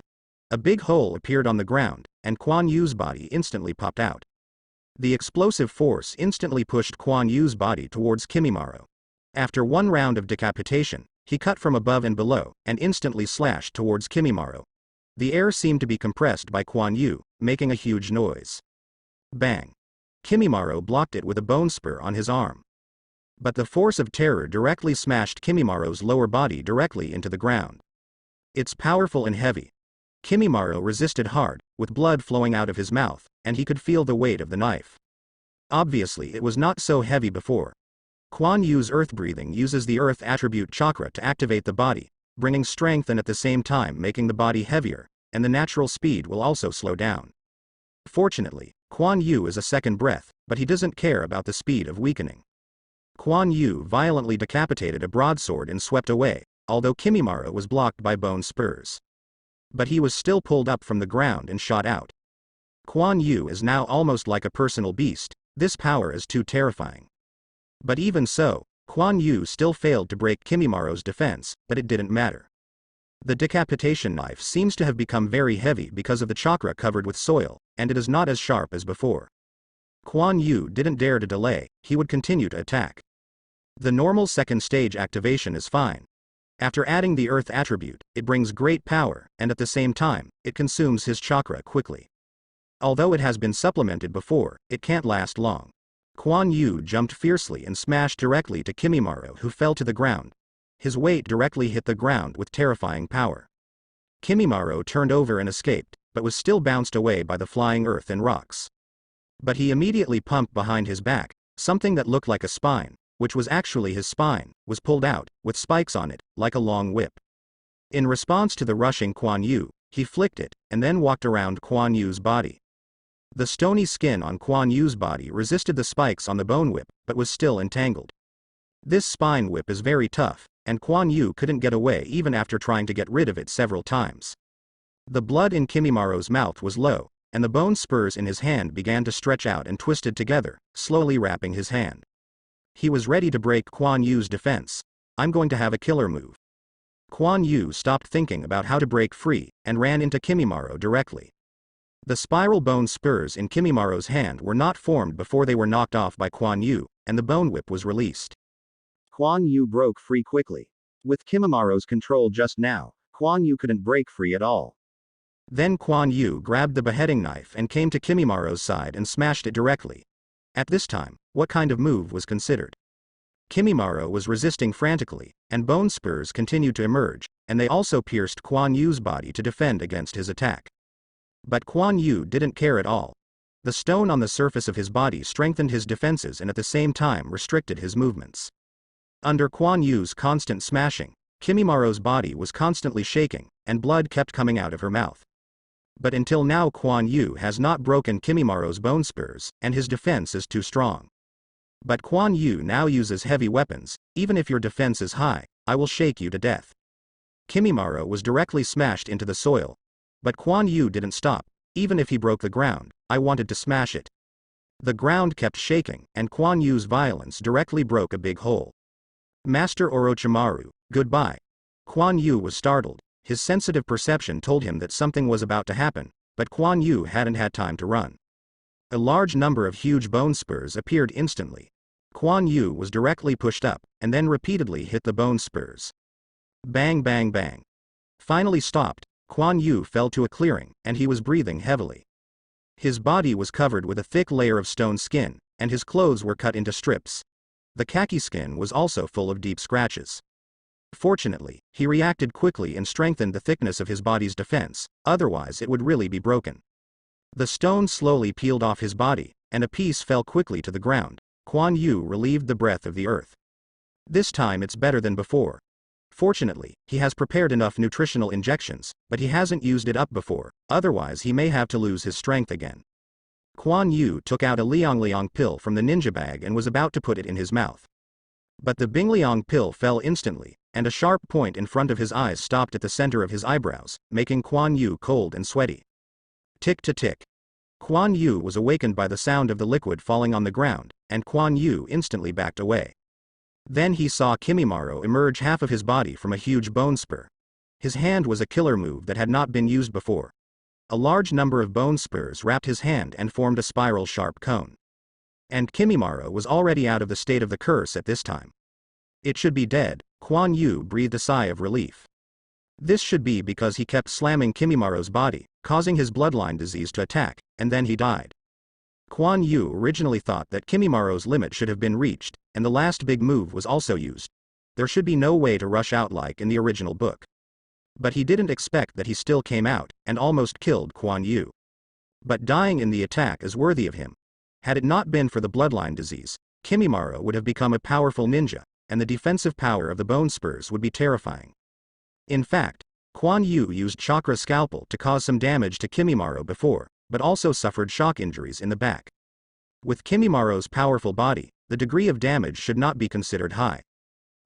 A big hole appeared on the ground, and Quan Yu's body instantly popped out. The explosive force instantly pushed Quan Yu's body towards Kimimaro. After one round of decapitation, he cut from above and below, and instantly slashed towards Kimimaro. The air seemed to be compressed by Quan Yu, making a huge noise. Bang! Kimimaro blocked it with a bone spur on his arm. But the force of terror directly smashed Kimimaro's lower body directly into the ground. It's powerful and heavy. Kimimaro resisted hard, with blood flowing out of his mouth, and he could feel the weight of the knife. Obviously it was not so heavy before. Quan Yu's earth breathing uses the earth attribute chakra to activate the body, bringing strength and at the same time making the body heavier, and the natural speed will also slow down. Fortunately, Quan Yu is a second breath, but he doesn't care about the speed of weakening. Quan Yu violently decapitated a broadsword and swept away, although Kimimaro was blocked by bone spurs. But he was still pulled up from the ground and shot out. Quan Yu is now almost like a personal beast. This power is too terrifying. But even so, Quan Yu still failed to break Kimimaro's defense, but it didn't matter. The decapitation knife seems to have become very heavy because of the chakra covered with soil, and it is not as sharp as before. Quan Yu didn't dare to delay, he would continue to attack. The normal second stage activation is fine. After adding the earth attribute, it brings great power, and at the same time, it consumes his chakra quickly. Although it has been supplemented before, it can't last long. Quan Yu jumped fiercely and smashed directly to Kimimaro, who fell to the ground. His weight directly hit the ground with terrifying power. Kimimaro turned over and escaped, but was still bounced away by the flying earth and rocks. But he immediately pumped behind his back, something that looked like a spine, which was actually his spine, was pulled out, with spikes on it, like a long whip. In response to the rushing Quan Yu, he flicked it, and then walked around Quan Yu's body. The stony skin on Quan Yu's body resisted the spikes on the bone whip, but was still entangled. This spine whip is very tough, and Quan Yu couldn't get away even after trying to get rid of it several times. The blood in Kimimaro's mouth was low, and the bone spurs in his hand began to stretch out and twisted together, slowly wrapping his hand. He was ready to break Quan Yu's defense. I'm going to have a killer move. Quan Yu stopped thinking about how to break free, and ran into Kimimaro directly. The spiral bone spurs in Kimimaro's hand were not formed before they were knocked off by Quan Yu, and the bone whip was released. Quan Yu broke free quickly. With Kimimaro's control just now, Quan Yu couldn't break free at all. Then Quan Yu grabbed the beheading knife and came to Kimimaro's side and smashed it directly. At this time, what kind of move was considered? Kimimaro was resisting frantically, and bone spurs continued to emerge, and they also pierced Quan Yu's body to defend against his attack. But Quan Yu didn't care at all. The stone on the surface of his body strengthened his defenses and at the same time restricted his movements. Under Quan Yu's constant smashing, Kimimaro's body was constantly shaking, and blood kept coming out of her mouth. But until now Quan Yu has not broken Kimimaro's bone spurs, and his defense is too strong. But Quan Yu now uses heavy weapons. Even if your defense is high, I will shake you to death. Kimimaro was directly smashed into the soil. But Quan Yu didn't stop. Even if he broke the ground, I wanted to smash it. The ground kept shaking, and Quan Yu's violence directly broke a big hole. Master Orochimaru, goodbye. Quan Yu was startled. His sensitive perception told him that something was about to happen, but Quan Yu hadn't had time to run. A large number of huge bone spurs appeared instantly. Quan Yu was directly pushed up, and then repeatedly hit the bone spurs. Bang bang bang. Finally stopped, Quan Yu fell to a clearing, and he was breathing heavily. His body was covered with a thick layer of stone skin, and his clothes were cut into strips. The khaki skin was also full of deep scratches. Fortunately, he reacted quickly and strengthened the thickness of his body's defense, otherwise it would really be broken. The stone slowly peeled off his body, and a piece fell quickly to the ground. Quan Yu relieved the breath of the earth. This time it's better than before. Fortunately, he has prepared enough nutritional injections, but he hasn't used it up before, otherwise he may have to lose his strength again. Kuan Yu took out a Liang pill from the ninja bag and was about to put it in his mouth. But the Bingliang pill fell instantly, and a sharp point in front of his eyes stopped at the center of his eyebrows, making Kuan Yu cold and sweaty. Tick-to-tick. Kuan Yu was awakened by the sound of the liquid falling on the ground, and Kuan Yu instantly backed away. Then he saw Kimimaro emerge half of his body from a huge bone spur. His hand was a killer move that had not been used before. A large number of bone spurs wrapped his hand and formed a spiral sharp cone. And Kimimaro was already out of the state of the curse at this time. It should be dead, Kuan Yu breathed a sigh of relief. This should be because he kept slamming Kimimaro's body, causing his bloodline disease to attack, and then he died. Kuan Yu originally thought that Kimimaro's limit should have been reached, and the last big move was also used. There should be no way to rush out like in the original book. But he didn't expect that he still came out, and almost killed Kuan Yu. But dying in the attack is worthy of him. Had it not been for the bloodline disease, Kimimaro would have become a powerful ninja, and the defensive power of the bone spurs would be terrifying. In fact, Kuan Yu used chakra scalpel to cause some damage to Kimimaro before, but also suffered shock injuries in the back. With Kimimaro's powerful body, the degree of damage should not be considered high.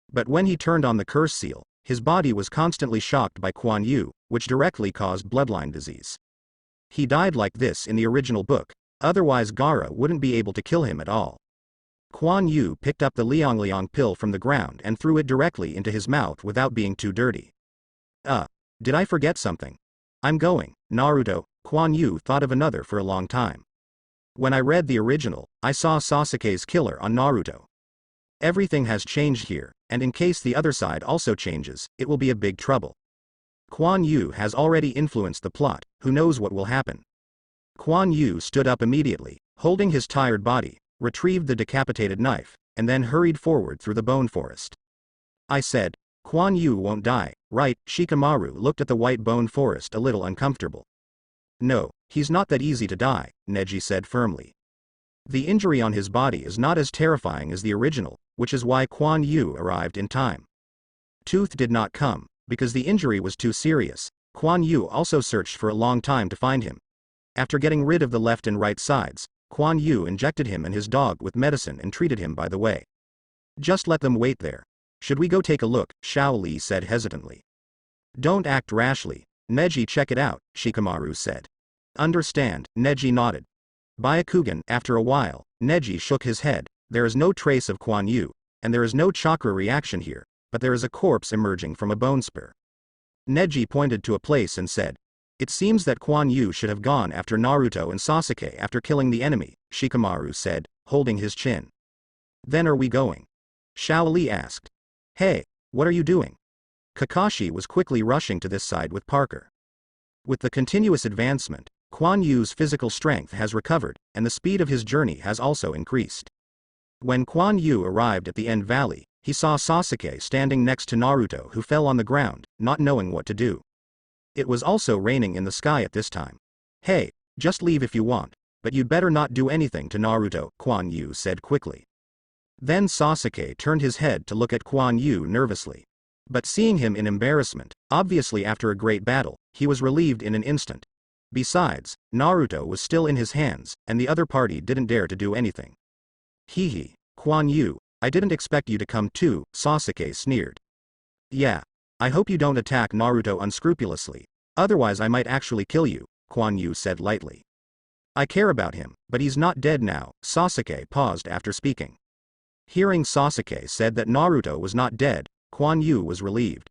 But when he turned on the curse seal, his body was constantly shocked by Kuan Yu, which directly caused bloodline disease. He died like this in the original book, otherwise Gaara wouldn't be able to kill him at all. Kuan Yu picked up the Liang pill from the ground and threw it directly into his mouth without being too dirty. Did I forget something? I'm going, Naruto. Kuan Yu thought of another for a long time. When I read the original, I saw Sasuke's killer on Naruto. Everything has changed here, and in case the other side also changes, it will be a big trouble. Kuan Yu has already influenced the plot, who knows what will happen. Kuan Yu stood up immediately, holding his tired body, retrieved the decapitated knife, and then hurried forward through the bone forest. I said, Kuan Yu won't die, right? Shikamaru looked at the white bone forest a little uncomfortable. No, he's not that easy to die, Neji said firmly. The injury on his body is not as terrifying as the original, which is why Kuan Yu arrived in time. Tooth did not come, because the injury was too serious. Kuan Yu also searched for a long time to find him. After getting rid of the left and right sides, Kuan Yu injected him and his dog with medicine and treated him by the way. Just let them wait there. Should we go take a look? Xiao Li said hesitantly. Don't act rashly, Neji. Check it out, Shikamaru said. Understand, Neji nodded. Byakugan. After a while, Neji shook his head. There is no trace of Kuan Yu, and there is no chakra reaction here, but there is a corpse emerging from a bone spur. Neji pointed to a place and said, it seems that Kuan Yu should have gone after Naruto and Sasuke after killing the enemy, Shikamaru said, holding his chin. Then are we going? Xiao Li asked. Hey, what are you doing? Kakashi was quickly rushing to this side with Parker. With the continuous advancement, Kuan Yu's physical strength has recovered, and the speed of his journey has also increased. When Kuan Yu arrived at the End Valley, he saw Sasuke standing next to Naruto, who fell on the ground, not knowing what to do. It was also raining in the sky at this time. Hey, just leave if you want, but you'd better not do anything to Naruto, Kuan Yu said quickly. Then Sasuke turned his head to look at Kuan Yu nervously. But seeing him in embarrassment, obviously after a great battle, he was relieved in an instant. Besides, Naruto was still in his hands, and the other party didn't dare to do anything. Hee, Kuan Yu, I didn't expect you to come too, Sasuke sneered. Yeah. I hope you don't attack Naruto unscrupulously, otherwise I might actually kill you, Kuan Yu said lightly. I care about him, but he's not dead now, Sasuke paused after speaking. Hearing Sasuke said that Naruto was not dead, Kuan Yu was relieved.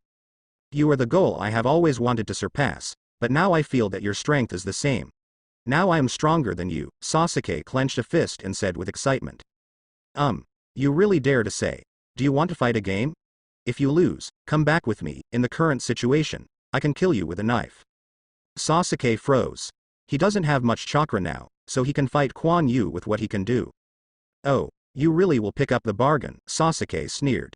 You are the goal I have always wanted to surpass, but now I feel that your strength is the same. Now I am stronger than you, Sasuke clenched a fist and said with excitement. You really dare to say. Do you want to fight a game? If you lose, come back with me. In the current situation, I can kill you with a knife. Sasuke froze. He doesn't have much chakra now, so he can fight Kuan Yu with what he can do. Oh, you really will pick up the bargain, Sasuke sneered.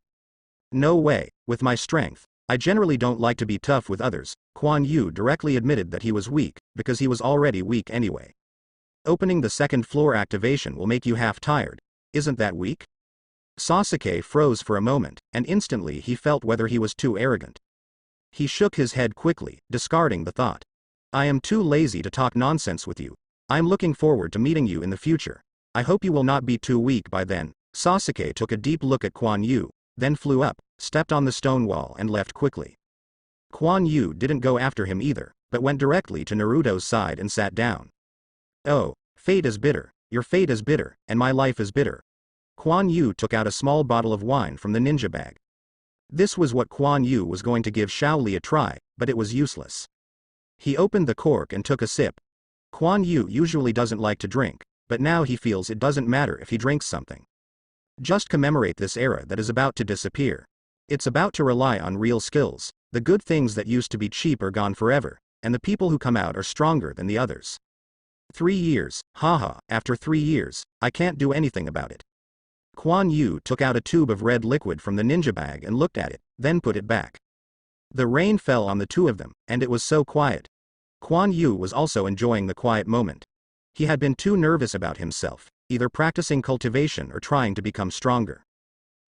No way, with my strength, I generally don't like to be tough with others. Kuan Yu directly admitted that he was weak, because he was already weak anyway. Opening the second floor activation will make you half tired, isn't that weak? Sasuke froze for a moment, and instantly he felt whether he was too arrogant. He shook his head quickly, discarding the thought. I am too lazy to talk nonsense with you. I'm looking forward to meeting you in the future. I hope you will not be too weak by then. Sasuke took a deep look at Kuan Yu, then flew up, stepped on the stone wall and left quickly. Kuan Yu didn't go after him either, but went directly to Naruto's side and sat down. Oh, fate is bitter, your fate is bitter, and my life is bitter. Kuan Yu took out a small bottle of wine from the ninja bag. This was what Kuan Yu was going to give Shaoli a try, but it was useless. He opened the cork and took a sip. Kuan Yu usually doesn't like to drink, but now he feels it doesn't matter if he drinks something. Just commemorate this era that is about to disappear. It's about to rely on real skills. The good things that used to be cheap are gone forever, and the people who come out are stronger than the others. 3 years, haha, after 3 years, I can't do anything about it. Kuan Yu took out a tube of red liquid from the ninja bag and looked at it, then put it back. The rain fell on the two of them, and it was so quiet. Kuan Yu was also enjoying the quiet moment. He had been too nervous about himself, either practicing cultivation or trying to become stronger.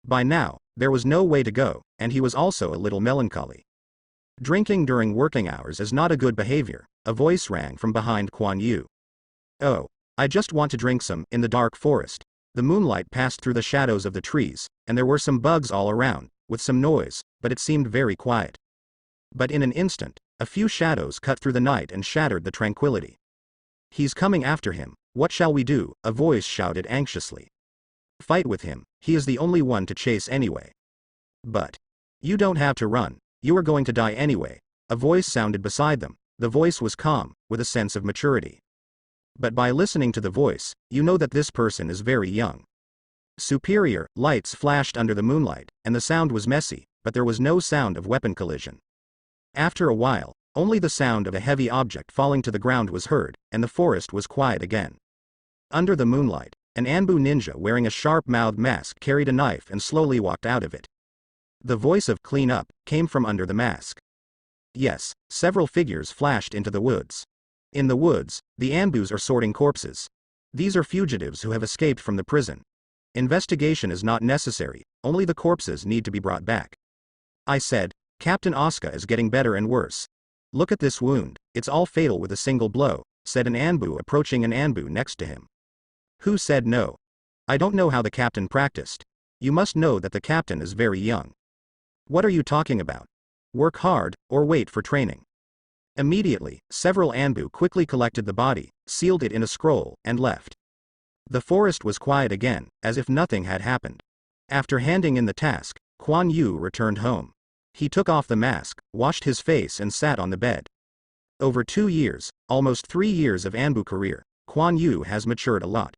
By now, there was no way to go, and he was also a little melancholy. Drinking during working hours is not a good behavior, a voice rang from behind Kuan Yu. Oh, I just want to drink some. In the dark forest, the moonlight passed through the shadows of the trees, and there were some bugs all around, with some noise, but it seemed very quiet. But in an instant, a few shadows cut through the night and shattered the tranquility. He's coming after him, what shall we do? A voice shouted anxiously. Fight with him, he is the only one to chase anyway. But you don't have to run, you are going to die anyway. A voice sounded beside them. The voice was calm, with a sense of maturity. But by listening to the voice, you know that this person is very young. Superior lights flashed under the moonlight, and the sound was messy, but there was no sound of weapon collision. After a while, only the sound of a heavy object falling to the ground was heard, and the forest was quiet again. Under the moonlight, an Anbu ninja wearing a sharp-mouthed mask carried a knife and slowly walked out of it. The voice of "clean up" came from under the mask. Yes, several figures flashed into the woods. In the woods, the Anbus are sorting corpses. These are fugitives who have escaped from the prison. Investigation is not necessary, only the corpses need to be brought back. I said, Captain Asuka is getting better and worse. Look at this wound, it's all fatal with a single blow, said an Anbu approaching an Anbu next to him. Who said no? I don't know how the captain practiced. You must know that the captain is very young. What are you talking about? Work hard, or wait for training. Immediately, several Anbu quickly collected the body, sealed it in a scroll, and left. The forest was quiet again, as if nothing had happened. After handing in the task, Kuan Yu returned home. He took off the mask, washed his face and sat on the bed. Over 2 years, almost 3 years of Anbu career, Kuan Yu has matured a lot.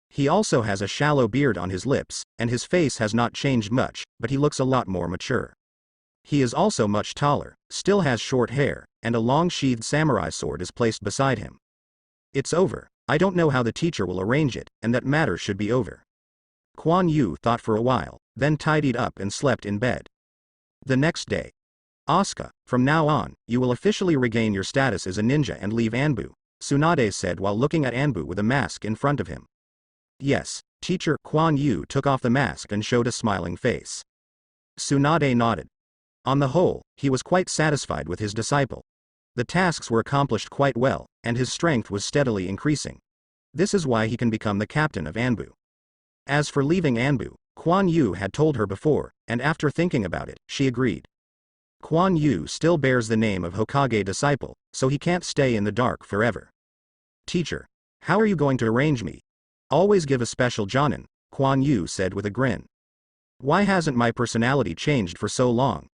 He also has a shallow beard on his lips, and his face has not changed much, but he looks a lot more mature. He is also much taller, still has short hair, and a long sheathed samurai sword is placed beside him. It's over, I don't know how the teacher will arrange it, and that matter should be over. Kuan Yu thought for a while, then tidied up and slept in bed. The next day. Asuka, from now on, you will officially regain your status as a ninja and leave Anbu, Tsunade said while looking at Anbu with a mask in front of him. Yes, teacher. Kuan Yu took off the mask and showed a smiling face. Tsunade nodded. On the whole, he was quite satisfied with his disciple. The tasks were accomplished quite well, and his strength was steadily increasing. This is why he can become the captain of Anbu. As for leaving Anbu, Kuan Yu had told her before, and after thinking about it, she agreed. Kuan Yu still bears the name of Hokage disciple, so he can't stay in the dark forever. Teacher, how are you going to arrange me? Always give a special jonin, Kuan Yu said with a grin. Why hasn't my personality changed for so long?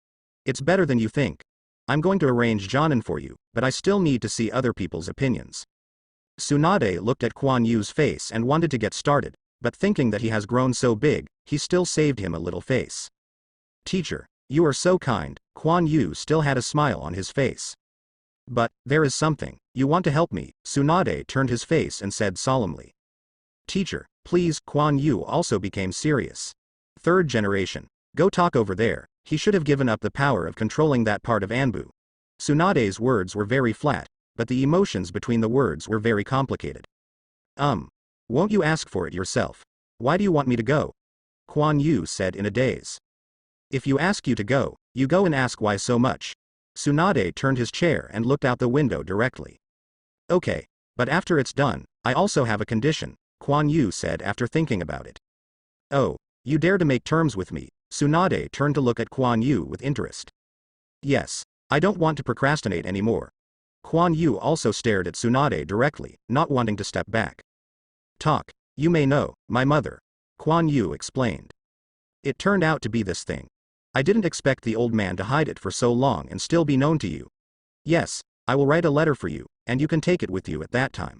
It's better than you think. I'm going to arrange jonin for you, but I still need to see other people's opinions. Tsunade looked at Kuan Yu's face and wanted to get started, but thinking that he has grown so big, he still saved him a little face. Teacher, you are so kind. Kuan Yu still had a smile on his face. But, there is something, you want to help me, Tsunade turned his face and said solemnly. Teacher, please. Kuan Yu also became serious. 3rd generation. Go talk over there, he should have given up the power of controlling that part of Anbu. Tsunade's words were very flat, but the emotions between the words were very complicated. Won't you ask for it yourself? Why do you want me to go? Kuan Yu said in a daze. If you ask you to go, you go and ask why so much. Tsunade turned his chair and looked out the window directly. Okay, But after it's done, I also have a condition, Kuan Yu said after thinking about it. Oh, you dare to make terms with me? Tsunade turned to look at Kuan Yu with interest. Yes, I don't want to procrastinate anymore. Kuan Yu also stared at Tsunade directly, not wanting to step back. Talk, you may know, my mother. Kuan Yu explained. It turned out to be this thing. I didn't expect the old man to hide it for so long and still be known to you. Yes, I will write a letter for you, and you can take it with you at that time.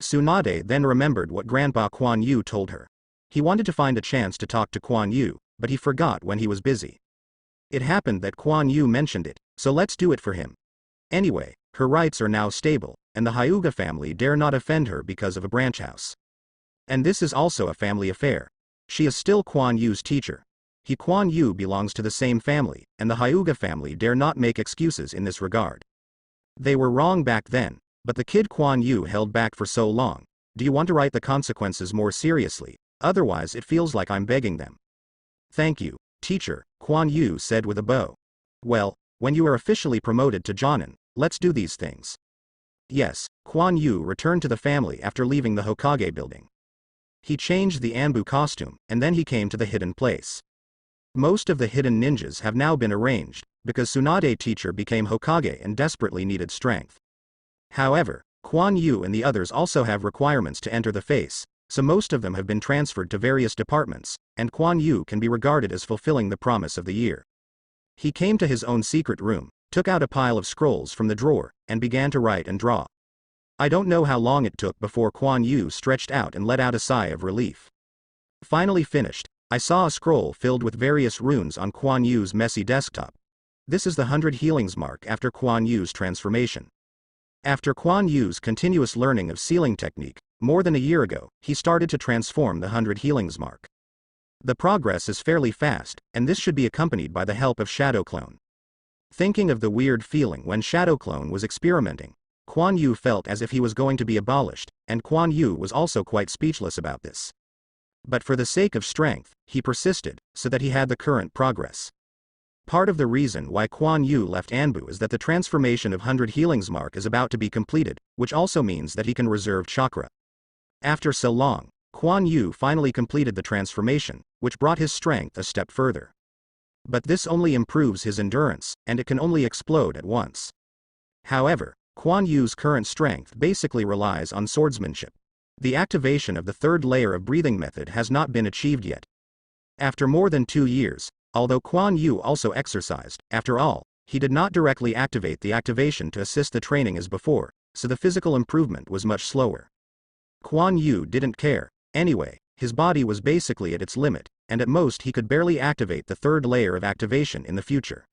Tsunade then remembered what Grandpa Kuan Yu told her. He wanted to find a chance to talk to Kuan Yu, but he forgot when he was busy. It happened that Kuan Yu mentioned it, so let's do it for him. Anyway, her rights are now stable, and the Hyuga family dare not offend her because of a branch house. And this is also a family affair. She is still Kuan Yu's teacher. Kuan Yu belongs to the same family, and the Hyuga family dare not make excuses in this regard. They were wrong back then, but the kid Kuan Yu held back for so long. Do you want to write the consequences more seriously? Otherwise it feels like I'm begging them. Thank you, teacher, Kuan Yu said with a bow. Well, when you are officially promoted to Jonin, let's do these things. Yes, Kuan Yu returned to the family after leaving the Hokage building. He changed the Anbu costume, and then he came to the hidden place. Most of the hidden ninjas have now been arranged, because Tsunade teacher became Hokage and desperately needed strength. However, Kuan Yu and the others also have requirements to enter the face, so most of them have been transferred to various departments, and Kuan Yu can be regarded as fulfilling the promise of the year. He came to his own secret room, took out a pile of scrolls from the drawer, and began to write and draw. I don't know how long it took before Kuan Yu stretched out and let out a sigh of relief. Finally finished, I saw a scroll filled with various runes on Kuan Yu's messy desktop. This is the 100 healings mark after Kuan Yu's transformation. After Kuan Yu's continuous learning of sealing technique, more than a year ago, he started to transform the 100 healings mark. The progress is fairly fast, and this should be accompanied by the help of Shadow Clone. Thinking of the weird feeling when Shadow Clone was experimenting, Kuan Yu felt as if he was going to be abolished, and Kuan Yu was also quite speechless about this. But for the sake of strength, he persisted, so that he had the current progress. Part of the reason why Kuan Yu left Anbu is that the transformation of 100 healings mark is about to be completed, which also means that he can reserve chakra. After so long, Kuan Yu finally completed the transformation, which brought his strength a step further. But this only improves his endurance, and it can only explode at once. However, Kuan Yu's current strength basically relies on swordsmanship. The activation of the third layer of breathing method has not been achieved yet. After more than 2 years, although Kuan Yu also exercised, after all, he did not directly activate the activation to assist the training as before, so the physical improvement was much slower. Kuan Yu didn't care. Anyway, his body was basically at its limit, and at most he could barely activate the third layer of activation in the future.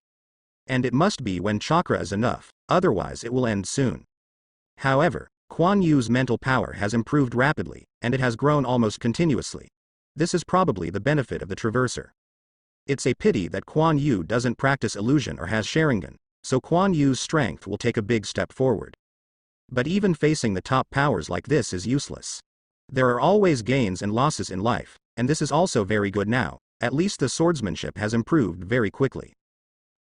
And it must be when chakra is enough, otherwise it will end soon. However, Kuan Yu's mental power has improved rapidly, and it has grown almost continuously. This is probably the benefit of the Traverser. It's a pity that Kuan Yu doesn't practice illusion or has Sharingan, so Kuan Yu's strength will take a big step forward. But even facing the top powers like this is useless. There are always gains and losses in life, and this is also very good now. At least the swordsmanship has improved very quickly.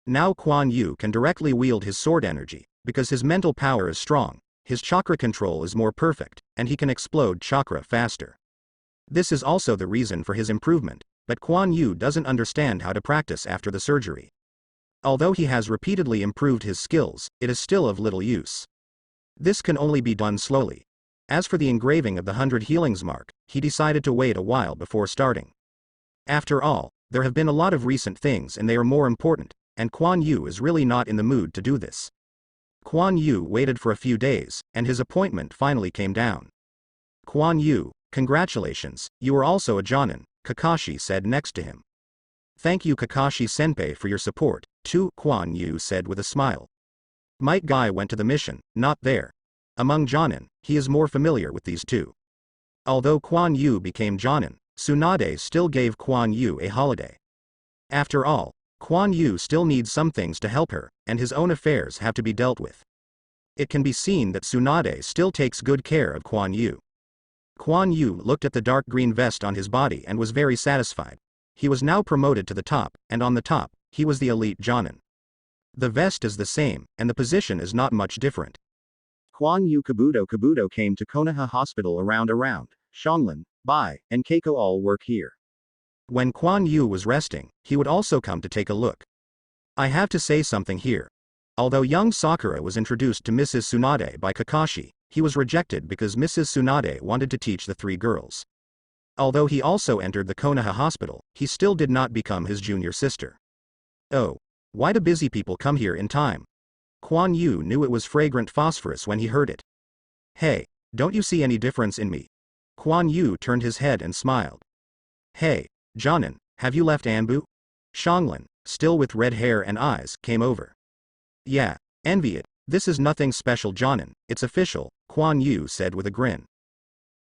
Now Kuan Yu can directly wield his sword energy, because his mental power is strong, his chakra control is more perfect, and he can explode chakra faster. This is also the reason for his improvement, but Kuan Yu doesn't understand how to practice after the surgery. Although he has repeatedly improved his skills, it is still of little use. This can only be done slowly. As for the engraving of the 100 healings mark, he decided to wait a while before starting. After all, there have been a lot of recent things and they are more important, and Kuan Yu is really not in the mood to do this. Kuan Yu waited for a few days, and his appointment finally came down. Kuan Yu, congratulations, you are also a Jonin, Kakashi said next to him. Thank you Kakashi-senpai for your support, too, Kuan Yu said with a smile. Might Guy went to the mission, not there. Among Jonin, he is more familiar with these two. Although Kuan Yu became Jonin, Tsunade still gave Kuan Yu a holiday. After all, Kuan Yu still needs some things to help her, and his own affairs have to be dealt with. It can be seen that Tsunade still takes good care of Kuan Yu. Kuan Yu looked at the dark green vest on his body and was very satisfied. He was now promoted to the top, and on the top, he was the elite Jonin. The vest is the same, and the position is not much different. Kuan Yu Kabuto came to Konoha Hospital around. Xianglin, Bai, and Keiko all work here. When Kuan Yu was resting, he would also come to take a look. I have to say something here. Although young Sakura was introduced to Mrs. Tsunade by Kakashi, he was rejected because Mrs. Tsunade wanted to teach the three girls. Although he also entered the Konoha hospital, he still did not become his junior sister. Oh. Why do busy people come here in time? Kuan Yu knew it was fragrant phosphorus when he heard it. Hey, don't you see any difference in me? Kuan Yu turned his head and smiled. Hey, Jonin, have you left Anbu? Xianglin, still with red hair and eyes, came over. Yeah, envy it, this is nothing special Jonin, it's official, Kuan Yu said with a grin.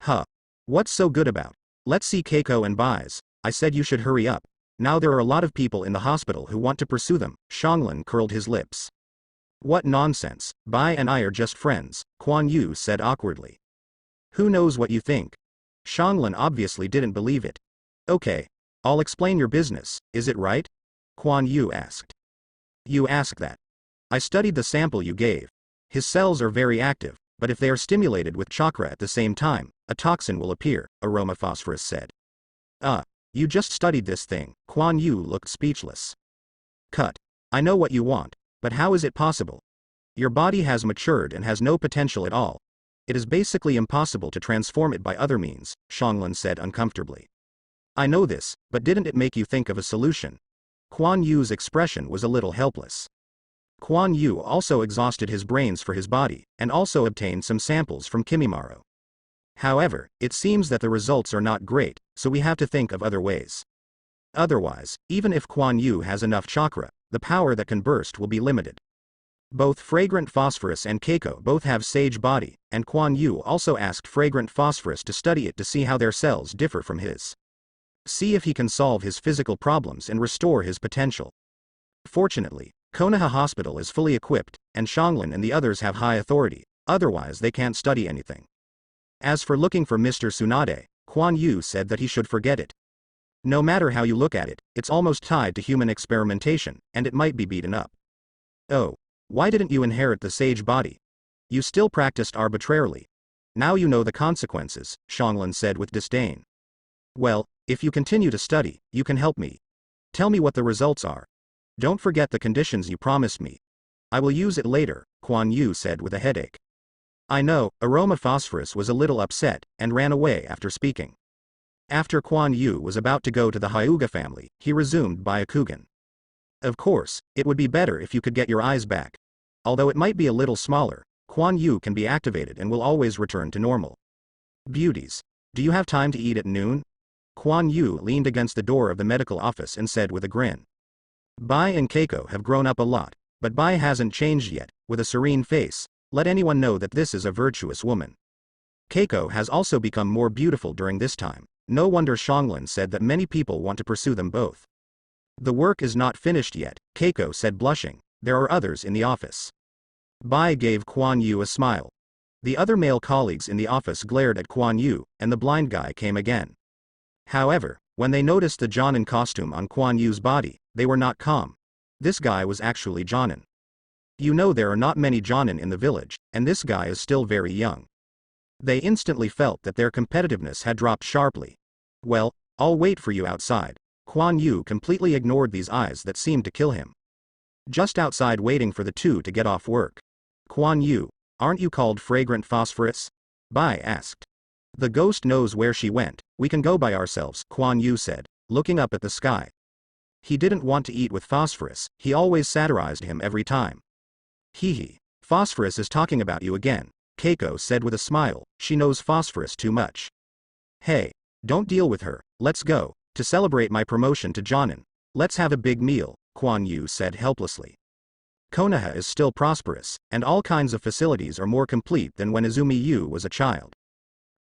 Huh. What's so good about? Let's see Keiko and Bai's, I said you should hurry up. Now there are a lot of people in the hospital who want to pursue them, Xianglin curled his lips. What nonsense, Bai and I are just friends, Kuan Yu said awkwardly. Who knows what you think? Xianglin obviously didn't believe it. Okay. I'll explain your business, is it right? Kuan Yu asked. You ask that. I studied the sample you gave. His cells are very active, but if they are stimulated with chakra at the same time, a toxin will appear, Aroma Phosphorus said. You just studied this thing, Kuan Yu looked speechless. Cut. I know what you want, but how is it possible? Your body has matured and has no potential at all. It is basically impossible to transform it by other means, Xianglin said uncomfortably. I know this, but didn't it make you think of a solution? Kuan Yu's expression was a little helpless. Kuan Yu also exhausted his brains for his body, and also obtained some samples from Kimimaro. However, it seems that the results are not great, so we have to think of other ways. Otherwise, even if Kuan Yu has enough chakra, the power that can burst will be limited. Both Fragrant Phosphorus and Keiko both have sage body, and Kuan Yu also asked Fragrant Phosphorus to study it to see how their cells differ from his. See if he can solve his physical problems and restore his potential. Fortunately, Konoha Hospital is fully equipped, and Xianglin and the others have high authority, otherwise they can't study anything. As for looking for Mr. Tsunade, Kuan Yu said that he should forget it. No matter how you look at it, it's almost tied to human experimentation, and it might be beaten up. Oh. Why didn't you inherit the sage body? You still practiced arbitrarily. Now you know the consequences, Xianglin said with disdain. Well, if you continue to study, you can help me. Tell me what the results are. Don't forget the conditions you promised me. I will use it later, Kuan Yu said with a headache. I know, Aroma Phosphorus was a little upset, and ran away after speaking. After Kuan Yu was about to go to the Hyuga family, he resumed Byakugan. Of course, it would be better if you could get your eyes back. Although it might be a little smaller, Kuan Yu can be activated and will always return to normal. Beauties. Do you have time to eat at noon? Kuan Yu leaned against the door of the medical office and said with a grin. Bai and Keiko have grown up a lot, but Bai hasn't changed yet, with a serene face. Let anyone know that this is a virtuous woman. Keiko has also become more beautiful during this time. No wonder Xianglin said that many people want to pursue them both. The work is not finished yet, Keiko said blushing. There are others in the office. Bai gave Kuan Yu a smile. The other male colleagues in the office glared at Kuan Yu, and the blind guy came again. However, when they noticed the Jonin costume on Kuan Yu's body, they were not calm. This guy was actually Jonin. You know there are not many Jonin in the village, and this guy is still very young. They instantly felt that their competitiveness had dropped sharply. Well, I'll wait for you outside. Kuan Yu completely ignored these eyes that seemed to kill him. Just outside waiting for the two to get off work. Kuan Yu, aren't you called Fragrant Phosphorus? Bai asked. The ghost knows where she went, we can go by ourselves, Kuan Yu said, looking up at the sky. He didn't want to eat with Phosphorus, he always satirized him every time. Hee. Phosphorus is talking about you again, Keiko said with a smile, she knows Phosphorus too much. Hey, don't deal with her, let's go, to celebrate my promotion to Jonin. Let's have a big meal, Kuan Yu said helplessly. Konoha is still prosperous, and all kinds of facilities are more complete than when Izumi Yu was a child.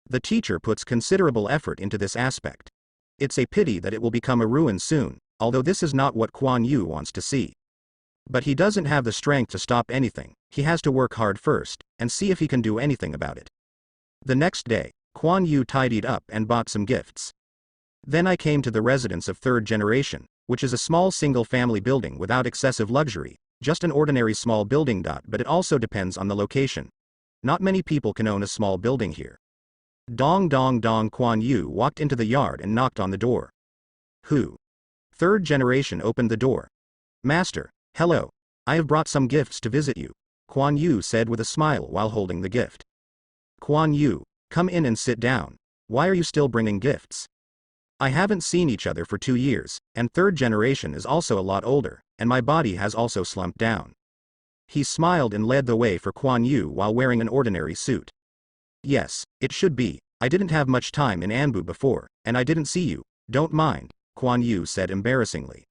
The teacher puts considerable effort into this aspect. It's a pity that it will become a ruin soon, although this is not what Kuan Yu wants to see. But he doesn't have the strength to stop anything, he has to work hard first, and see if he can do anything about it. The next day, Kuan Yu tidied up and bought some gifts. Then I came to the residence of third generation, which is a small single-family building without excessive luxury, just an ordinary small building. But it also depends on the location. Not many people can own a small building here. Dong dong dong. Kuan Yu walked into the yard and knocked on the door. Who? Third generation opened the door. Master, hello. I have brought some gifts to visit you, Kuan Yu said with a smile while holding the gift. Kuan Yu, come in and sit down. Why are you still bringing gifts? I haven't seen each other for 2 years, and third generation is also a lot older, and my body has also slumped down. He smiled and led the way for Kuan Yu while wearing an ordinary suit. Yes, it should be. I didn't have much time in Anbu before, and I didn't see you. Don't mind, Kuan Yu said embarrassingly.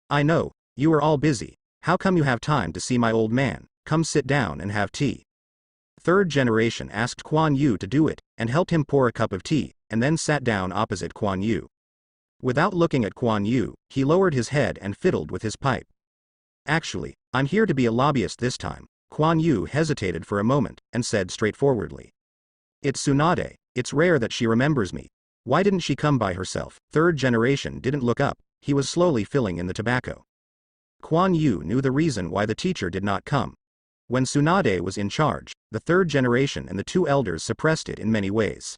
I know, you are all busy. How come you have time to see my old man? Come sit down and have tea. Third generation asked Kuan Yu to do it, and helped him pour a cup of tea, and then sat down opposite Kuan Yu. Without looking at Kuan Yu, he lowered his head and fiddled with his pipe. Actually, I'm here to be a lobbyist this time. Kuan Yu hesitated for a moment, and said straightforwardly. It's Tsunade. It's rare that she remembers me. Why didn't she come by herself? Third generation didn't look up. He was slowly filling in the tobacco. Kuan Yu knew the reason why the teacher did not come. When Tsunade was in charge, the third generation and the 2 elders suppressed it in many ways.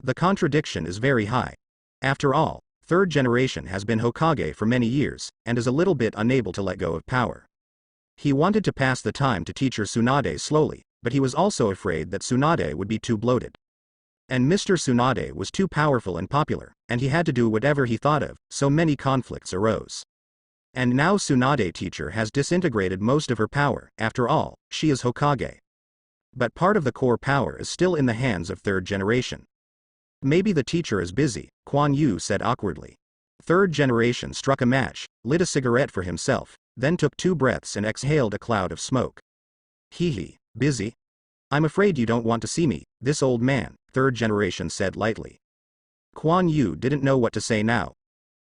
The contradiction is very high. After all, third generation has been Hokage for many years, and is a little bit unable to let go of power. He wanted to pass the time to teacher Tsunade slowly, but he was also afraid that Tsunade would be too bloated. And Mr. Tsunade was too powerful and popular, and he had to do whatever he thought of, so many conflicts arose. And now Tsunade teacher has disintegrated most of her power. After all, she is Hokage. But part of the core power is still in the hands of third generation. Maybe the teacher is busy, Kuan Yu said awkwardly. Third generation struck a match, lit a cigarette for himself, then took 2 breaths and exhaled a cloud of smoke. Hee, busy? I'm afraid you don't want to see me, this old man, third generation said lightly. Kuan Yu didn't know what to say now.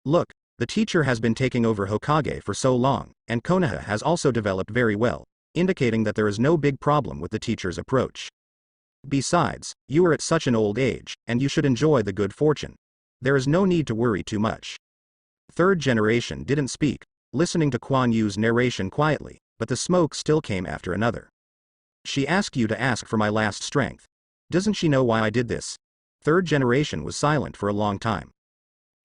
Look, the teacher has been taking over Hokage for so long, and Konoha has also developed very well, indicating that there is no big problem with the teacher's approach. Besides, you are at such an old age, and you should enjoy the good fortune. There is no need to worry too much. Third generation didn't speak, listening to Kuan Yu's narration quietly, but the smoke still came after another. She asked you to ask for my last strength. Doesn't she know why I did this? Third generation was silent for a long time.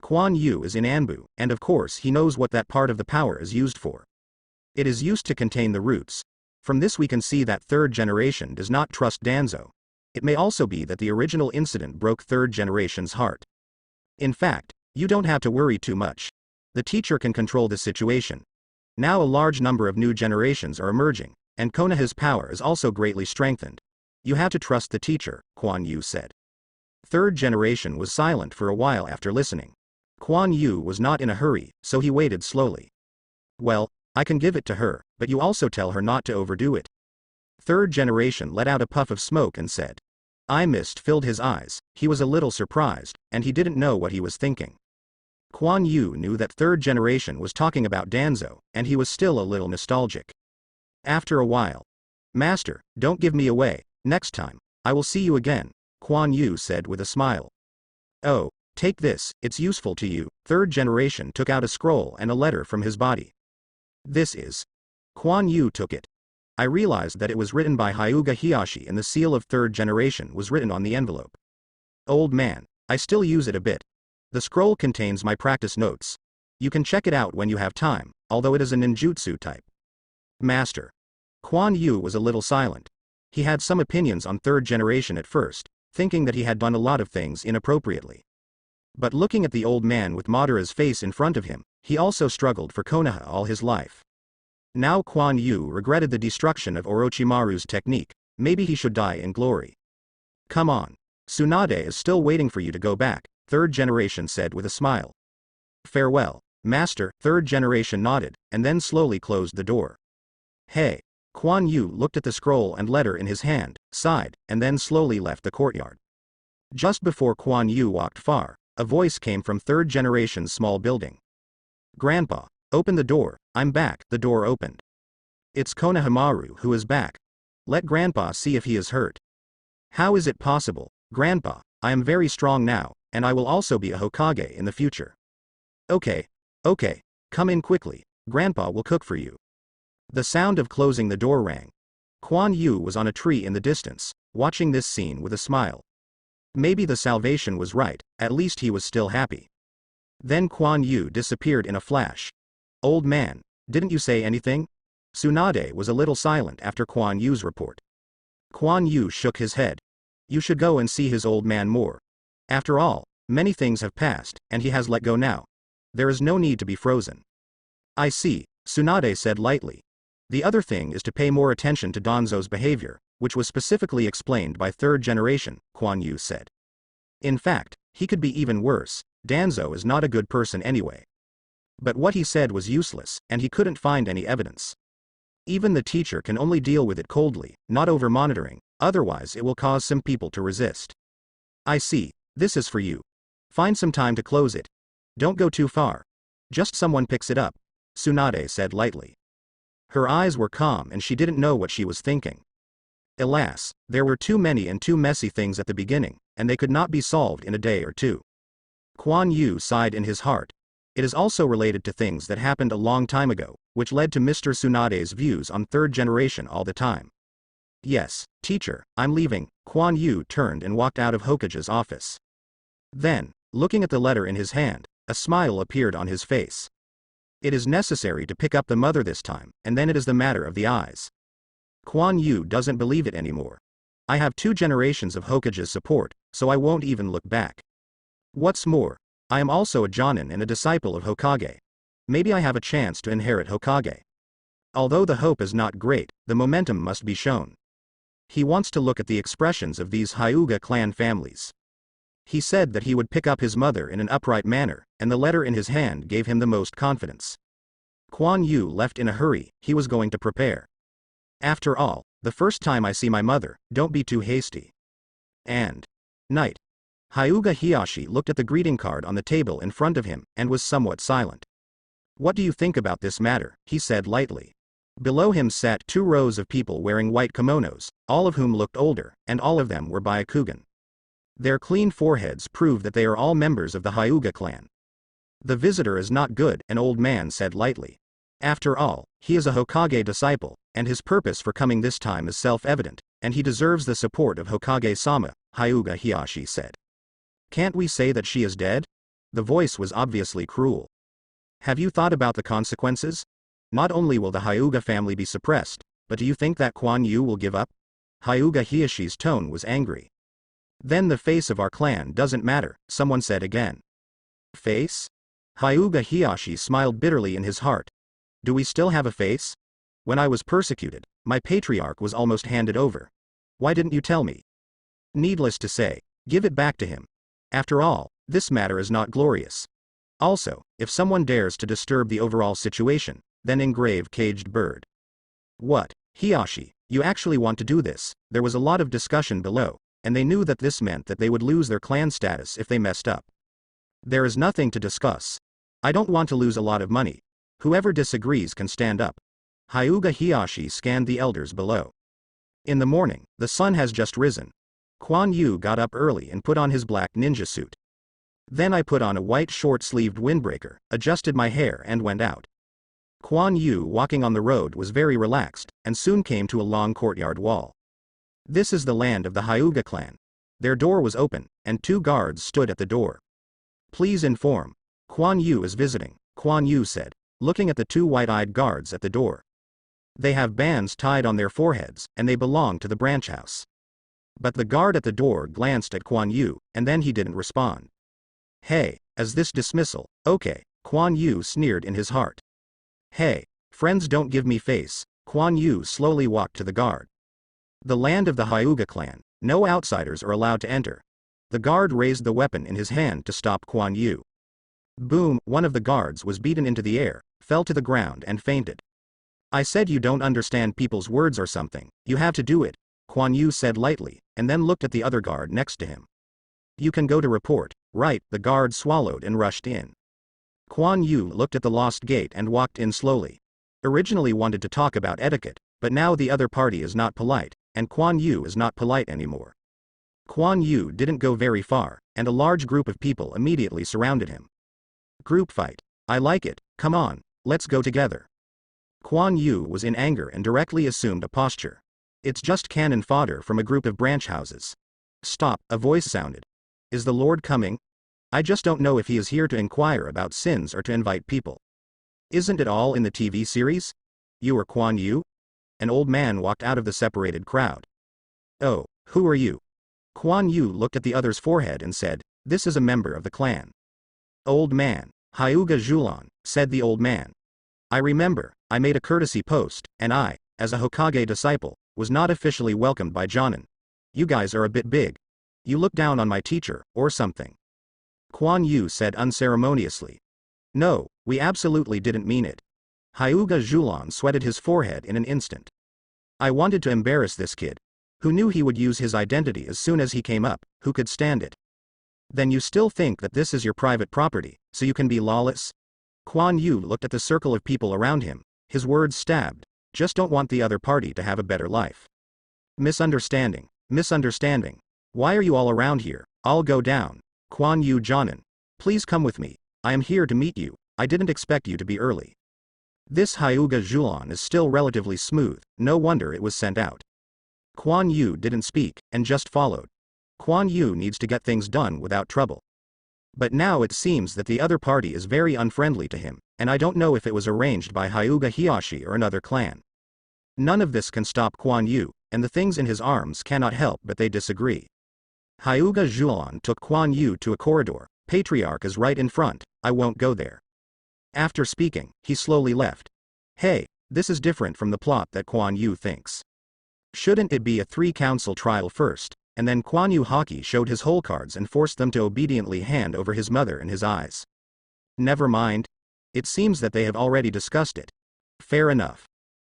Kuan Yu is in Anbu, and of course he knows what that part of the power is used for. It is used to contain the roots. From this we can see that third generation does not trust Danzo. It may also be that the original incident broke third generation's heart. In fact, you don't have to worry too much. The teacher can control the situation. Now a large number of new generations are emerging, and Konoha's power is also greatly strengthened. You have to trust the teacher, Kuan Yu said. Third generation was silent for a while after listening. Kuan Yu was not in a hurry, so he waited slowly. Well, I can give it to her, but you also tell her not to overdo it. Third generation let out a puff of smoke and said. Eye mist filled his eyes. He was a little surprised, and he didn't know what he was thinking. Kuan Yu knew that third generation was talking about Danzo, and he was still a little nostalgic. After a while. Master, don't give me away. Next time, I will see you again, Kuan Yu said with a smile. Oh, take this, it's useful to you. Third generation took out a scroll and a letter from his body. This is. Kuan Yu took it. I realized that it was written by Hyuga Hiyashi and the seal of third generation was written on the envelope. Old man, I still use it a bit. The scroll contains my practice notes. You can check it out when you have time, although it is a ninjutsu type. Master. Kuan Yu was a little silent. He had some opinions on third generation at first, thinking that he had done a lot of things inappropriately. But looking at the old man with Madara's face in front of him, he also struggled for Konoha all his life. Now Kuan Yu regretted the destruction of Orochimaru's technique. Maybe he should die in glory. Come on. Tsunade is still waiting for you to go back, third generation said with a smile. Farewell, master. Third generation nodded, and then slowly closed the door. Hey. Kuan Yu looked at the scroll and letter in his hand, sighed, and then slowly left the courtyard. Just before Kuan Yu walked far, a voice came from third generation's small building. Grandpa, open the door. I'm back. The door opened. It's Konohamaru who is back. Let Grandpa see if he is hurt. How is it possible, Grandpa? I am very strong now, and I will also be a Hokage in the future. Okay. Come in quickly. Grandpa will cook for you. The sound of closing the door rang. Kuan Yu was on a tree in the distance, watching this scene with a smile. Maybe the salvation was right, at least he was still happy. Then Kuan Yu disappeared in a flash. Old man, didn't you say anything? Tsunade was a little silent after Kuan Yu's report. Kuan Yu shook his head. You should go and see his old man more. After all, many things have passed, and he has let go now. There is no need to be frozen. I see, Tsunade said lightly. The other thing is to pay more attention to Danzo's behavior, which was specifically explained by third generation, Kuan Yu said. In fact, he could be even worse. Danzo is not a good person anyway. But what he said was useless, and he couldn't find any evidence. Even the teacher can only deal with it coldly, not over-monitoring, otherwise it will cause some people to resist. I see, this is for you. Find some time to close it. Don't go too far. Just someone picks it up, Tsunade said lightly. Her eyes were calm and she didn't know what she was thinking. Alas, there were too many and too messy things at the beginning, and they could not be solved in a day or two. Kuan Yu sighed in his heart. It is also related to things that happened a long time ago, which led to Mr. Tsunade's views on third generation all the time. Yes, teacher, I'm leaving. Kuan Yu turned and walked out of Hokage's office. Then, looking at the letter in his hand, a smile appeared on his face. It is necessary to pick up the mother this time, and then it is the matter of the eyes. Kuan Yu doesn't believe it anymore. I have 2 generations of Hokage's support, so I won't even look back. What's more, I am also a Jonin and a disciple of Hokage. Maybe I have a chance to inherit Hokage. Although the hope is not great, the momentum must be shown. He wants to look at the expressions of these Hyuga clan families. He said that he would pick up his mother in an upright manner, and the letter in his hand gave him the most confidence. Kuan Yu left in a hurry, he was going to prepare. After all, the first time I see my mother, don't be too hasty. And night. Hyuga Hiyashi looked at the greeting card on the table in front of him, and was somewhat silent. What do you think about this matter? He said lightly. Below him sat 2 rows of people wearing white kimonos, all of whom looked older, and all of them were Byakugan. Their clean foreheads prove that they are all members of the Hyuga clan. The visitor is not good, an old man said lightly. After all, he is a Hokage disciple, and his purpose for coming this time is self-evident, and he deserves the support of Hokage-sama, Hyuga Hiyashi said. Can't we say that she is dead? The voice was obviously cruel. Have you thought about the consequences? Not only will the Hyuga family be suppressed, but do you think that Kuan Yu will give up? Hyuga Hiyashi's tone was angry. Then the face of our clan doesn't matter, someone said again. Face? Hyuga Hiyashi smiled bitterly in his heart. Do we still have a face? When I was persecuted, my patriarch was almost handed over. Why didn't you tell me? Needless to say, give it back to him. After all, this matter is not glorious. Also, if someone dares to disturb the overall situation, then engrave caged bird. What, Hiyashi, you actually want to do this? There was a lot of discussion below, and they knew that this meant that they would lose their clan status if they messed up. There is nothing to discuss. I don't want to lose a lot of money. Whoever disagrees can stand up. Hyuga Hiyashi scanned the elders below. In the morning, the sun has just risen. Kuan Yu got up early and put on his black ninja suit. Then I put on a white short-sleeved windbreaker, adjusted my hair and went out. Kuan Yu walking on the road was very relaxed, and soon came to a long courtyard wall. This is the land of the Hyuga clan. Their door was open, and 2 guards stood at the door. Please inform. Kuan Yu is visiting, Kuan Yu said, looking at the 2 white-eyed guards at the door. They have bands tied on their foreheads, and they belong to the branch house. But the guard at the door glanced at Kuan Yu, and then he didn't respond. Hey, is this dismissal? Okay, Kuan Yu sneered in his heart. Hey, friends don't give me face. Kuan Yu slowly walked to the guard. The land of the Hyuga clan, no outsiders are allowed to enter. The guard raised the weapon in his hand to stop Kuan Yu. Boom, one of the guards was beaten into the air, fell to the ground and fainted. I said you don't understand people's words or something, you have to do it, Kuan Yu said lightly, and then looked at the other guard next to him. You can go to report, right? The guard swallowed and rushed in. Kuan Yu looked at the lost gate and walked in slowly. Originally wanted to talk about etiquette, but now the other party is not polite, and Kuan Yu is not polite anymore. Kuan Yu didn't go very far, and a large group of people immediately surrounded him. Group fight. I like it, come on, let's go together. Kuan Yu was in anger and directly assumed a posture. It's just cannon fodder from a group of branch houses. Stop, a voice sounded. Is the Lord coming? I just don't know if he is here to inquire about sins or to invite people. Isn't it all in the TV series? You are Kuan Yu? An old man walked out of the separated crowd. Oh, who are you? Kuan Yu looked at the other's forehead and said, this is a member of the clan. Old man, Hyuga Julan, said the old man. I remember, I made a courtesy post, and I, as a Hokage disciple, was not officially welcomed by Jonin. You guys are a bit big. You look down on my teacher, or something. Kuan Yu said unceremoniously. No, we absolutely didn't mean it. Hyuga Julan sweated his forehead in an instant. I wanted to embarrass this kid. Who knew he would use his identity as soon as he came up, who could stand it? Then you still think that this is your private property, so you can be lawless? Kuan Yu looked at the circle of people around him, his words stabbed, just don't want the other party to have a better life. Misunderstanding. Why are you all around here? I'll go down. Kuan Yu Jonin. Please come with me. I am here to meet you. I didn't expect you to be early. This Hyuga Julan is still relatively smooth, no wonder it was sent out. Kuan Yu didn't speak, and just followed. Kuan Yu needs to get things done without trouble. But now it seems that the other party is very unfriendly to him, and I don't know if it was arranged by Hyuga Hiyashi or another clan. None of this can stop Kuan Yu, and the things in his arms cannot help but they disagree. Hyuga Julan took Kuan Yu to a corridor. Patriarch is right in front, I won't go there. After speaking, he slowly left. Hey, this is different from the plot that Kuan Yu thinks. Shouldn't it be a 3-council trial first, and then Kuan Yu Haki showed his whole cards and forced them to obediently hand over his mother and his eyes? Never mind. It seems that they have already discussed it. Fair enough.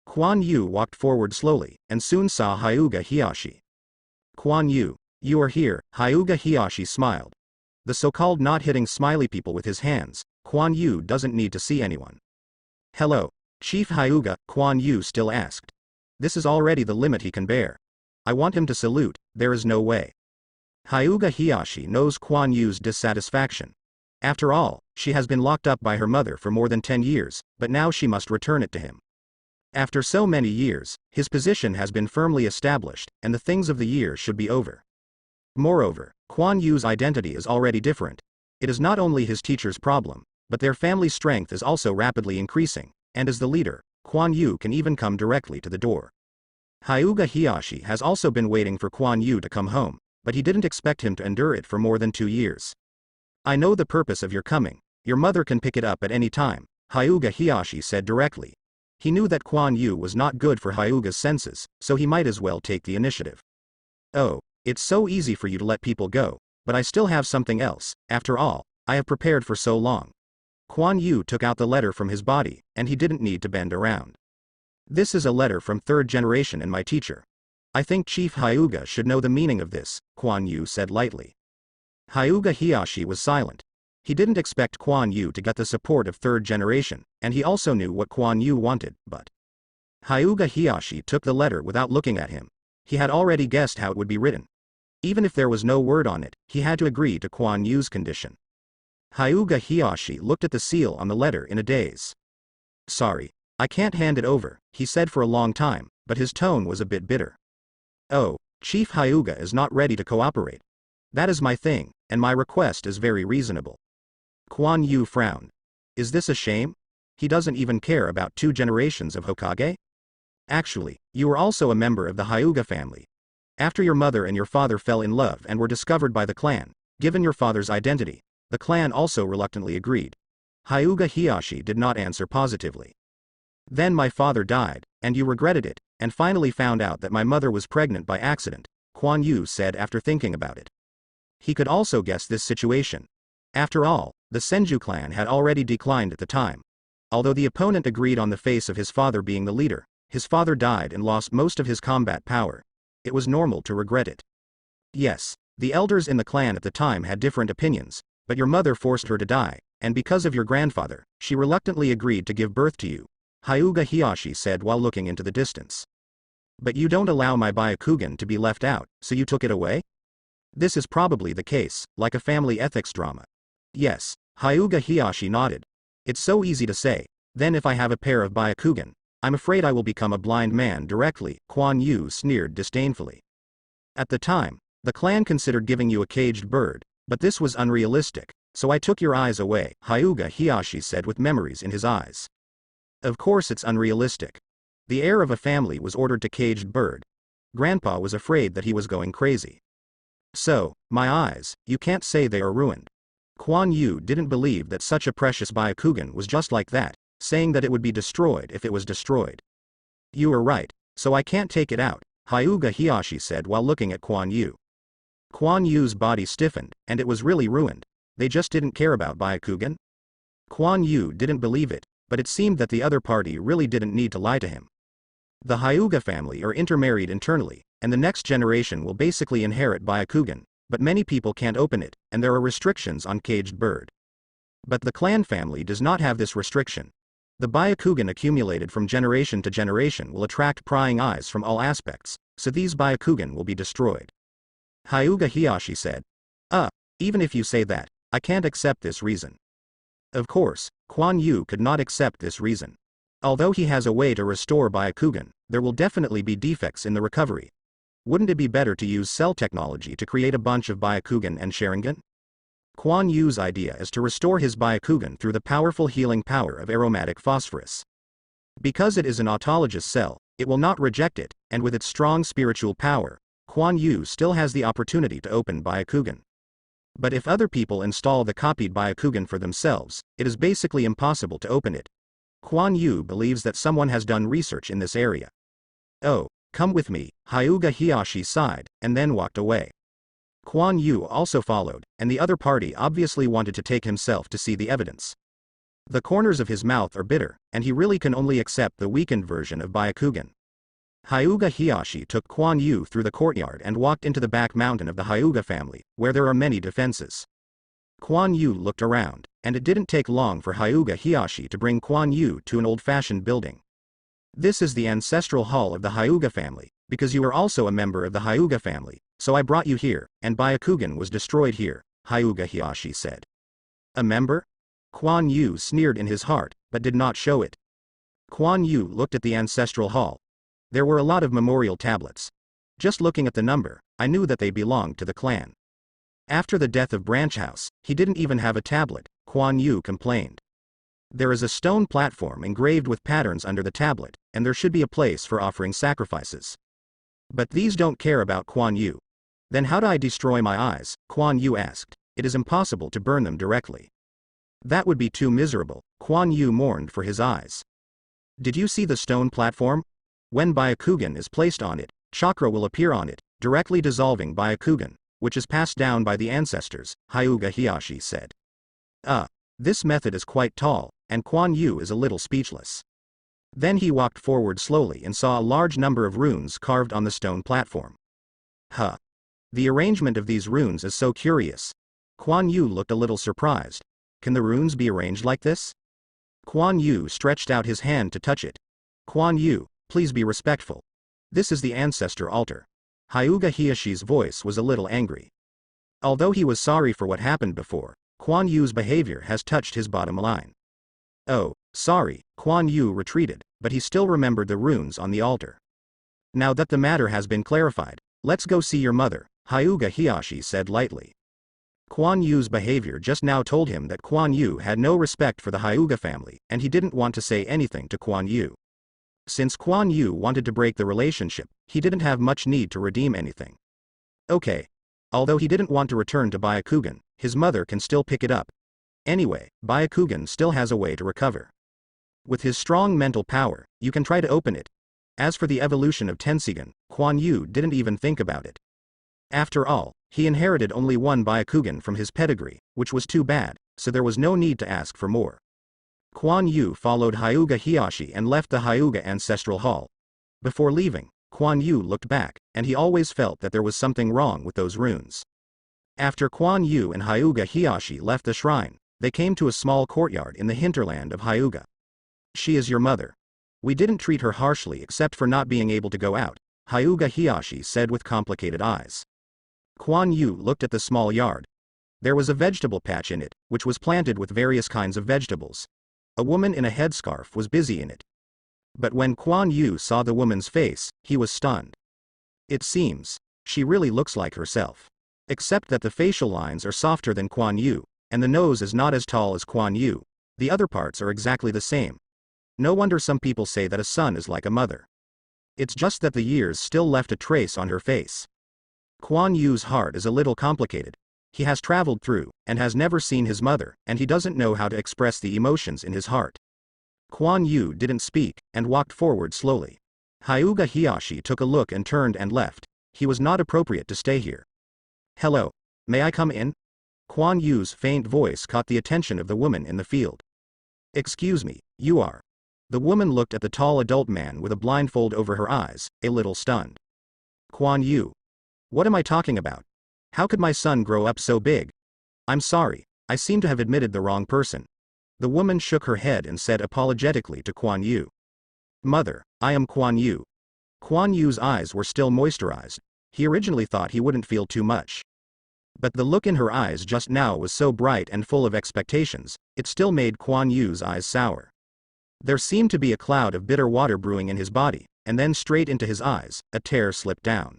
Kuan Yu walked forward slowly, and soon saw Hyuga Hiyashi. Kuan Yu, you are here, Hyuga Hiyashi smiled. The so-called not-hitting smiley people with his hands, Kuan Yu doesn't need to see anyone. Hello, Chief Hyuga, Kuan Yu still asked. This is already the limit he can bear. I want him to salute, there is no way. Hyuga Hiyashi knows Kuan Yu's dissatisfaction. After all, she has been locked up by her mother for more than 10 years, but now she must return it to him. After so many years, his position has been firmly established, and the things of the years should be over. Moreover, Kuan Yu's identity is already different. It is not only his teacher's problem, but their family strength is also rapidly increasing, and as the leader, Kuan Yu can even come directly to the door. Hyuga Hiyashi has also been waiting for Kuan Yu to come home, but he didn't expect him to endure it for more than 2 years. I know the purpose of your coming. Your mother can pick it up at any time, Hyuga Hiyashi said directly. He knew that Kuan Yu was not good for Hyuga's senses, so he might as well take the initiative. Oh, it's so easy for you to let people go, but I still have something else. After all, I have prepared for so long. Kuan Yu took out the letter from his body, and he didn't need to bend around. This is a letter from 3rd generation and my teacher. I think Chief Hyuga should know the meaning of this, Kuan Yu said lightly. Hyuga Hiyashi was silent. He didn't expect Kuan Yu to get the support of 3rd generation, and he also knew what Kuan Yu wanted, but Hyuga Hiyashi took the letter without looking at him. He had already guessed how it would be written. Even if there was no word on it, he had to agree to Kuan Yu's condition. Hyuga Hiyashi looked at the seal on the letter in a daze. Sorry, I can't hand it over, he said for a long time, but his tone was a bit bitter. Oh, Chief Hyuga is not ready to cooperate. That is my thing, and my request is very reasonable. Kuan Yu frowned. Is this a shame? He doesn't even care about 2 generations of Hokage? Actually, you were also a member of the Hyuga family. After your mother and your father fell in love and were discovered by the clan, given your father's identity, the clan also reluctantly agreed. Hyuga Hiyashi did not answer positively. Then my father died, and you regretted it, and finally found out that my mother was pregnant by accident, Kuan Yu said after thinking about it. He could also guess this situation. After all, the Senju clan had already declined at the time. Although the opponent agreed on the face of his father being the leader, his father died and lost most of his combat power. It was normal to regret it. Yes, the elders in the clan at the time had different opinions, but your mother forced her to die, and because of your grandfather, she reluctantly agreed to give birth to you, Hyuga Hiyashi said while looking into the distance. But you don't allow my Byakugan to be left out, so you took it away? This is probably the case, like a family ethics drama. Yes, Hyuga Hiyashi nodded. It's so easy to say, then if I have a pair of Byakugan, I'm afraid I will become a blind man directly, Kuan Yu sneered disdainfully. At the time, the clan considered giving you a caged bird, but this was unrealistic, so I took your eyes away, Hyuga Hiyashi said with memories in his eyes. Of course it's unrealistic. The heir of a family was ordered to caged bird. Grandpa was afraid that he was going crazy. So, my eyes, you can't say they are ruined. Kuan Yu didn't believe that such a precious Byakugan was just like that, saying that it would be destroyed if it was destroyed. You are right, so I can't take it out, Hyuga Hiyashi said while looking at Kuan Yu. Kuan Yu's body stiffened, and it was really ruined. They just didn't care about Byakugan? Kuan Yu didn't believe it, but it seemed that the other party really didn't need to lie to him. The Hyuga family are intermarried internally, and the next generation will basically inherit Byakugan, but many people can't open it, and there are restrictions on caged bird. But the clan family does not have this restriction. The Byakugan accumulated from generation to generation will attract prying eyes from all aspects, so these Byakugan will be destroyed. Hyuga Hiyashi said. Even if you say that, I can't accept this reason. Of course, Kuan Yu could not accept this reason. Although he has a way to restore Byakugan, there will definitely be defects in the recovery. Wouldn't it be better to use cell technology to create a bunch of Byakugan and Sharingan? Kuan Yu's idea is to restore his Byakugan through the powerful healing power of aromatic phosphorus. Because it is an autologous cell, it will not reject it, and with its strong spiritual power, Kuan Yu still has the opportunity to open Byakugan. But if other people install the copied Byakugan for themselves, it is basically impossible to open it. Kuan Yu believes that someone has done research in this area. Oh, come with me, Hyuga Hiyashi sighed, and then walked away. Kuan Yu also followed, and the other party obviously wanted to take himself to see the evidence. The corners of his mouth are bitter, and he really can only accept the weakened version of Byakugan. Hyuga Hiyashi took Kuan Yu through the courtyard and walked into the back mountain of the Hyuga family, where there are many defenses. Kuan Yu looked around, and it didn't take long for Hyuga Hiyashi to bring Kuan Yu to an old-fashioned building. This is the ancestral hall of the Hyuga family, because you are also a member of the Hyuga family, so I brought you here, and Byakugan was destroyed here, Hyuga Hiyashi said. A member? Kuan Yu sneered in his heart, but did not show it. Kuan Yu looked at the ancestral hall. There were a lot of memorial tablets. Just looking at the number, I knew that they belonged to the clan. After the death of Branch House, he didn't even have a tablet, Kuan Yu complained. There is a stone platform engraved with patterns under the tablet, and there should be a place for offering sacrifices. But these don't care about Kuan Yu. Then how do I destroy my eyes? Kuan Yu asked. It is impossible to burn them directly. That would be too miserable, Kuan Yu mourned for his eyes. Did you see the stone platform? When Byakugan is placed on it, chakra will appear on it, directly dissolving Byakugan, which is passed down by the ancestors, Hyuga Hiyashi said. This method is quite tall, and Kuan Yu is a little speechless. Then he walked forward slowly and saw a large number of runes carved on the stone platform. The arrangement of these runes is so curious. Kuan Yu looked a little surprised. Can the runes be arranged like this? Kuan Yu stretched out his hand to touch it. Kuan Yu, please be respectful. This is the ancestor altar. Hyuga Hiyashi's voice was a little angry. Although he was sorry for what happened before, Kuan Yu's behavior has touched his bottom line. Oh, sorry, Kuan Yu retreated, but he still remembered the runes on the altar. Now that the matter has been clarified, let's go see your mother, Hyuga Hiyashi said lightly. Kuan Yu's behavior just now told him that Kuan Yu had no respect for the Hyuga family, and he didn't want to say anything to Kuan Yu. Since Kuan Yu wanted to break the relationship, he didn't have much need to redeem anything. Okay. Although he didn't want to return to Byakugan, his mother can still pick it up. Anyway, Byakugan still has a way to recover. With his strong mental power, you can try to open it. As for the evolution of Tensigan, Kuan Yu didn't even think about it. After all, he inherited only one Byakugan from his pedigree, which was too bad, so there was no need to ask for more. Kuan Yu followed Hyuga Hiyashi and left the Hyuga ancestral hall. Before leaving, Kuan Yu looked back, and he always felt that there was something wrong with those runes. After Kuan Yu and Hyuga Hiyashi left the shrine, they came to a small courtyard in the hinterland of Hyuga. She is your mother. We didn't treat her harshly except for not being able to go out, Hyuga Hiyashi said with complicated eyes. Kuan Yu looked at the small yard. There was a vegetable patch in it, which was planted with various kinds of vegetables. A woman in a headscarf was busy in it. But when Kuan Yu saw the woman's face, he was stunned. It seems, she really looks like herself. Except that the facial lines are softer than Kuan Yu, and the nose is not as tall as Kuan Yu. The other parts are exactly the same. No wonder some people say that a son is like a mother. It's just that the years still left a trace on her face. Kuan Yu's heart is a little complicated. He has traveled through, and has never seen his mother, and he doesn't know how to express the emotions in his heart. Kuan Yu didn't speak, and walked forward slowly. Hyuga Hiyashi took a look and turned and left. He was not appropriate to stay here. Hello. May I come in? Kuan Yu's faint voice caught the attention of the woman in the field. Excuse me, you are. The woman looked at the tall adult man with a blindfold over her eyes, a little stunned. Kuan Yu. What am I talking about? How could my son grow up so big? I'm sorry, I seem to have admitted the wrong person. The woman shook her head and said apologetically to Kuan Yu. Mother, I am Kuan Yu. Kuan Yu's eyes were still moisturized. He originally thought he wouldn't feel too much. But the look in her eyes just now was so bright and full of expectations, it still made Kuan Yu's eyes sour. There seemed to be a cloud of bitter water brewing in his body, and then straight into his eyes, a tear slipped down.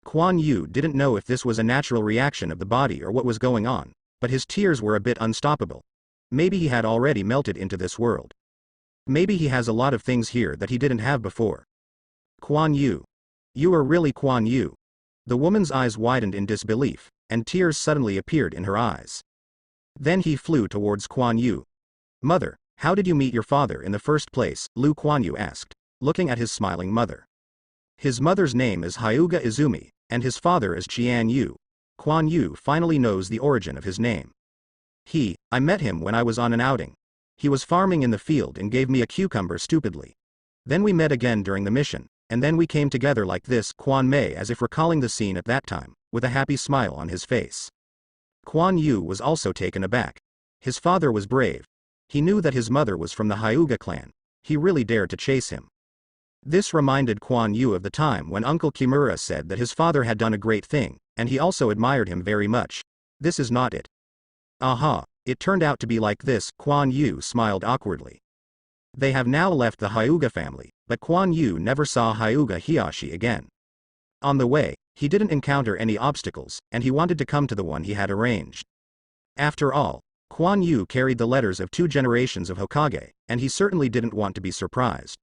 Kuan Yu didn't know if this was a natural reaction of the body or what was going on, but his tears were a bit unstoppable. Maybe he had already melted into this world. Maybe he has a lot of things here that he didn't have before. Kuan Yu. You are really Kuan Yu. The woman's eyes widened in disbelief, and tears suddenly appeared in her eyes. Then he flew towards Kuan Yu. Mother, how did you meet your father in the first place? Lu Kuan Yu asked, looking at his smiling mother. His mother's name is Hyuga Izumi, and his father is Qian Yu. Kuan Yu finally knows the origin of his name. I met him when I was on an outing. He was farming in the field and gave me a cucumber stupidly. Then we met again during the mission, and then we came together like this. Kuan Mei, as if recalling the scene at that time, with a happy smile on his face. Kuan Yu was also taken aback. His father was brave. He knew that his mother was from the Hyuga clan. He really dared to chase him. This reminded Kuan Yu of the time when Uncle Kimura said that his father had done a great thing, and he also admired him very much. This is not it. Aha, it turned out to be like this. Kuan Yu smiled awkwardly. They have now left the Hyuga family, but Kuan Yu never saw Hyuga Hiyashi again. On the way, he didn't encounter any obstacles, and he wanted to come to the one he had arranged. After all, Kuan Yu carried the letters of 2 generations of Hokage, and he certainly didn't want to be surprised.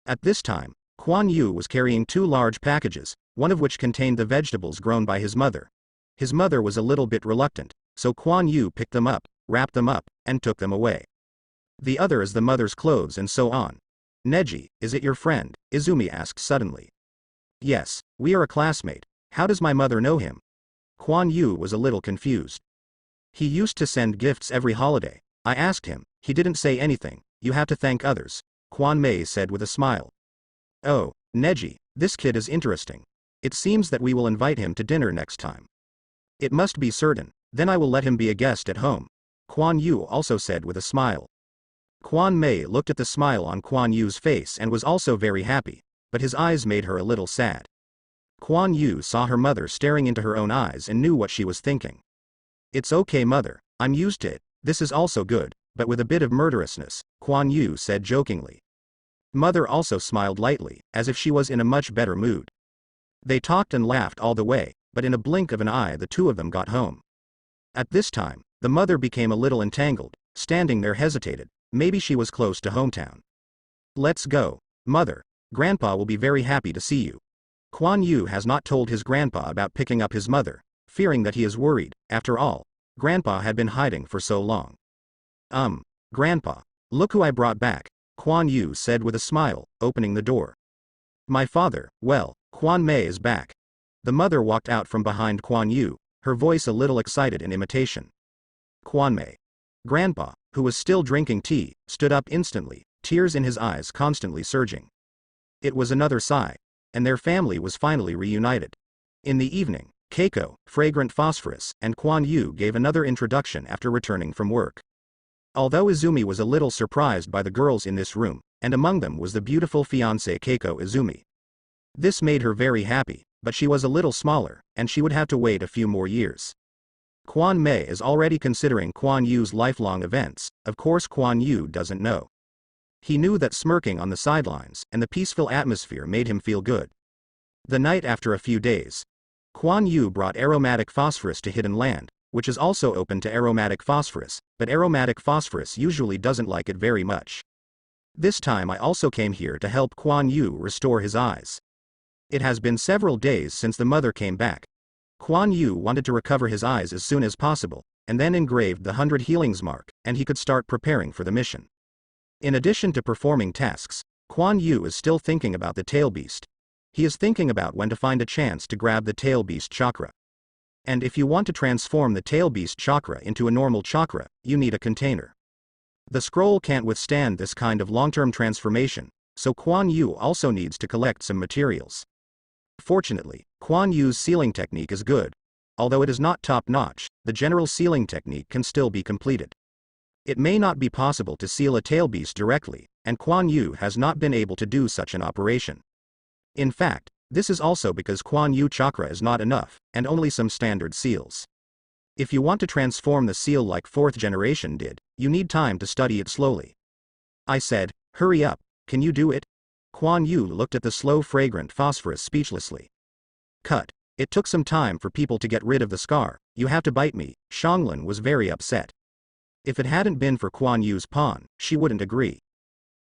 At this time, Kuan Yu was carrying 2 large packages, one of which contained the vegetables grown by his mother. His mother was a little bit reluctant, so Kuan Yu picked them up, wrapped them up, and took them away. The other is the mother's clothes and so on. Neji, is it your friend? Izumi asked suddenly. Yes, we are a classmate. How does my mother know him? Kuan Yu was a little confused. He used to send gifts every holiday. I asked him, he didn't say anything. You have to thank others, Kuan Mei said with a smile. Oh, Neji, this kid is interesting. It seems that we will invite him to dinner next time. It must be certain, then I will let him be a guest at home, Kuan Yu also said with a smile. Kuan Mei looked at the smile on Kuan Yu's face and was also very happy, but his eyes made her a little sad. Kuan Yu saw her mother staring into her own eyes and knew what she was thinking. It's okay mother, I'm used to it, this is also good, but with a bit of murderousness, Kuan Yu said jokingly. Mother also smiled lightly, as if she was in a much better mood. They talked and laughed all the way, but in a blink of an eye the 2 of them got home. At this time, the mother became a little entangled, standing there hesitated, maybe she was close to hometown. Let's go, mother, grandpa will be very happy to see you. Kuan Yu has not told his grandpa about picking up his mother, fearing that he is worried. After all, grandpa had been hiding for so long. Grandpa, look who I brought back, Kuan Yu said with a smile, opening the door. My father, well, Kuan Mei is back. The mother walked out from behind Kuan Yu, her voice a little excited in imitation. Kuan Mei. Grandpa, who was still drinking tea, stood up instantly, tears in his eyes constantly surging. It was another sigh, and their family was finally reunited. In the evening, Keiko, Fragrant Phosphorus, and Kuan Yu gave another introduction after returning from work. Although Izumi was a little surprised by the girls in this room, and among them was the beautiful fiancée Keiko Izumi. This made her very happy, but she was a little smaller, and she would have to wait a few more years. Kuan Mei is already considering Kuan Yu's lifelong events. Of course Kuan Yu doesn't know. He knew that smirking on the sidelines and the peaceful atmosphere made him feel good. The night after a few days, Kuan Yu brought aromatic phosphorus to Hidden Land, which is also open to aromatic phosphorus, but aromatic phosphorus usually doesn't like it very much. This time I also came here to help Kuan Yu restore his eyes. It has been several days since the mother came back. Kuan Yu wanted to recover his eyes as soon as possible, and then engraved the 100 healings mark, and he could start preparing for the mission. In addition to performing tasks, Kuan Yu is still thinking about the tail beast. He is thinking about when to find a chance to grab the tail beast chakra. And if you want to transform the tail beast chakra into a normal chakra, you need a container. The scroll can't withstand this kind of long-term transformation, so Kuan Yu also needs to collect some materials. Fortunately, Kuan Yu's sealing technique is good. Although it is not top-notch, the general sealing technique can still be completed. It may not be possible to seal a tail beast directly, and Kuan Yu has not been able to do such an operation. In fact, this is also because Kuan Yu chakra is not enough, and only some standard seals. If you want to transform the seal like 4th generation did, you need time to study it slowly. I said, hurry up, can you do it? Kuan Yu looked at the slow fragrant phosphorus speechlessly. Cut. It took some time for people to get rid of the scar, you have to bite me. Xianglin was very upset. If it hadn't been for Kuan Yu's pawn, she wouldn't agree.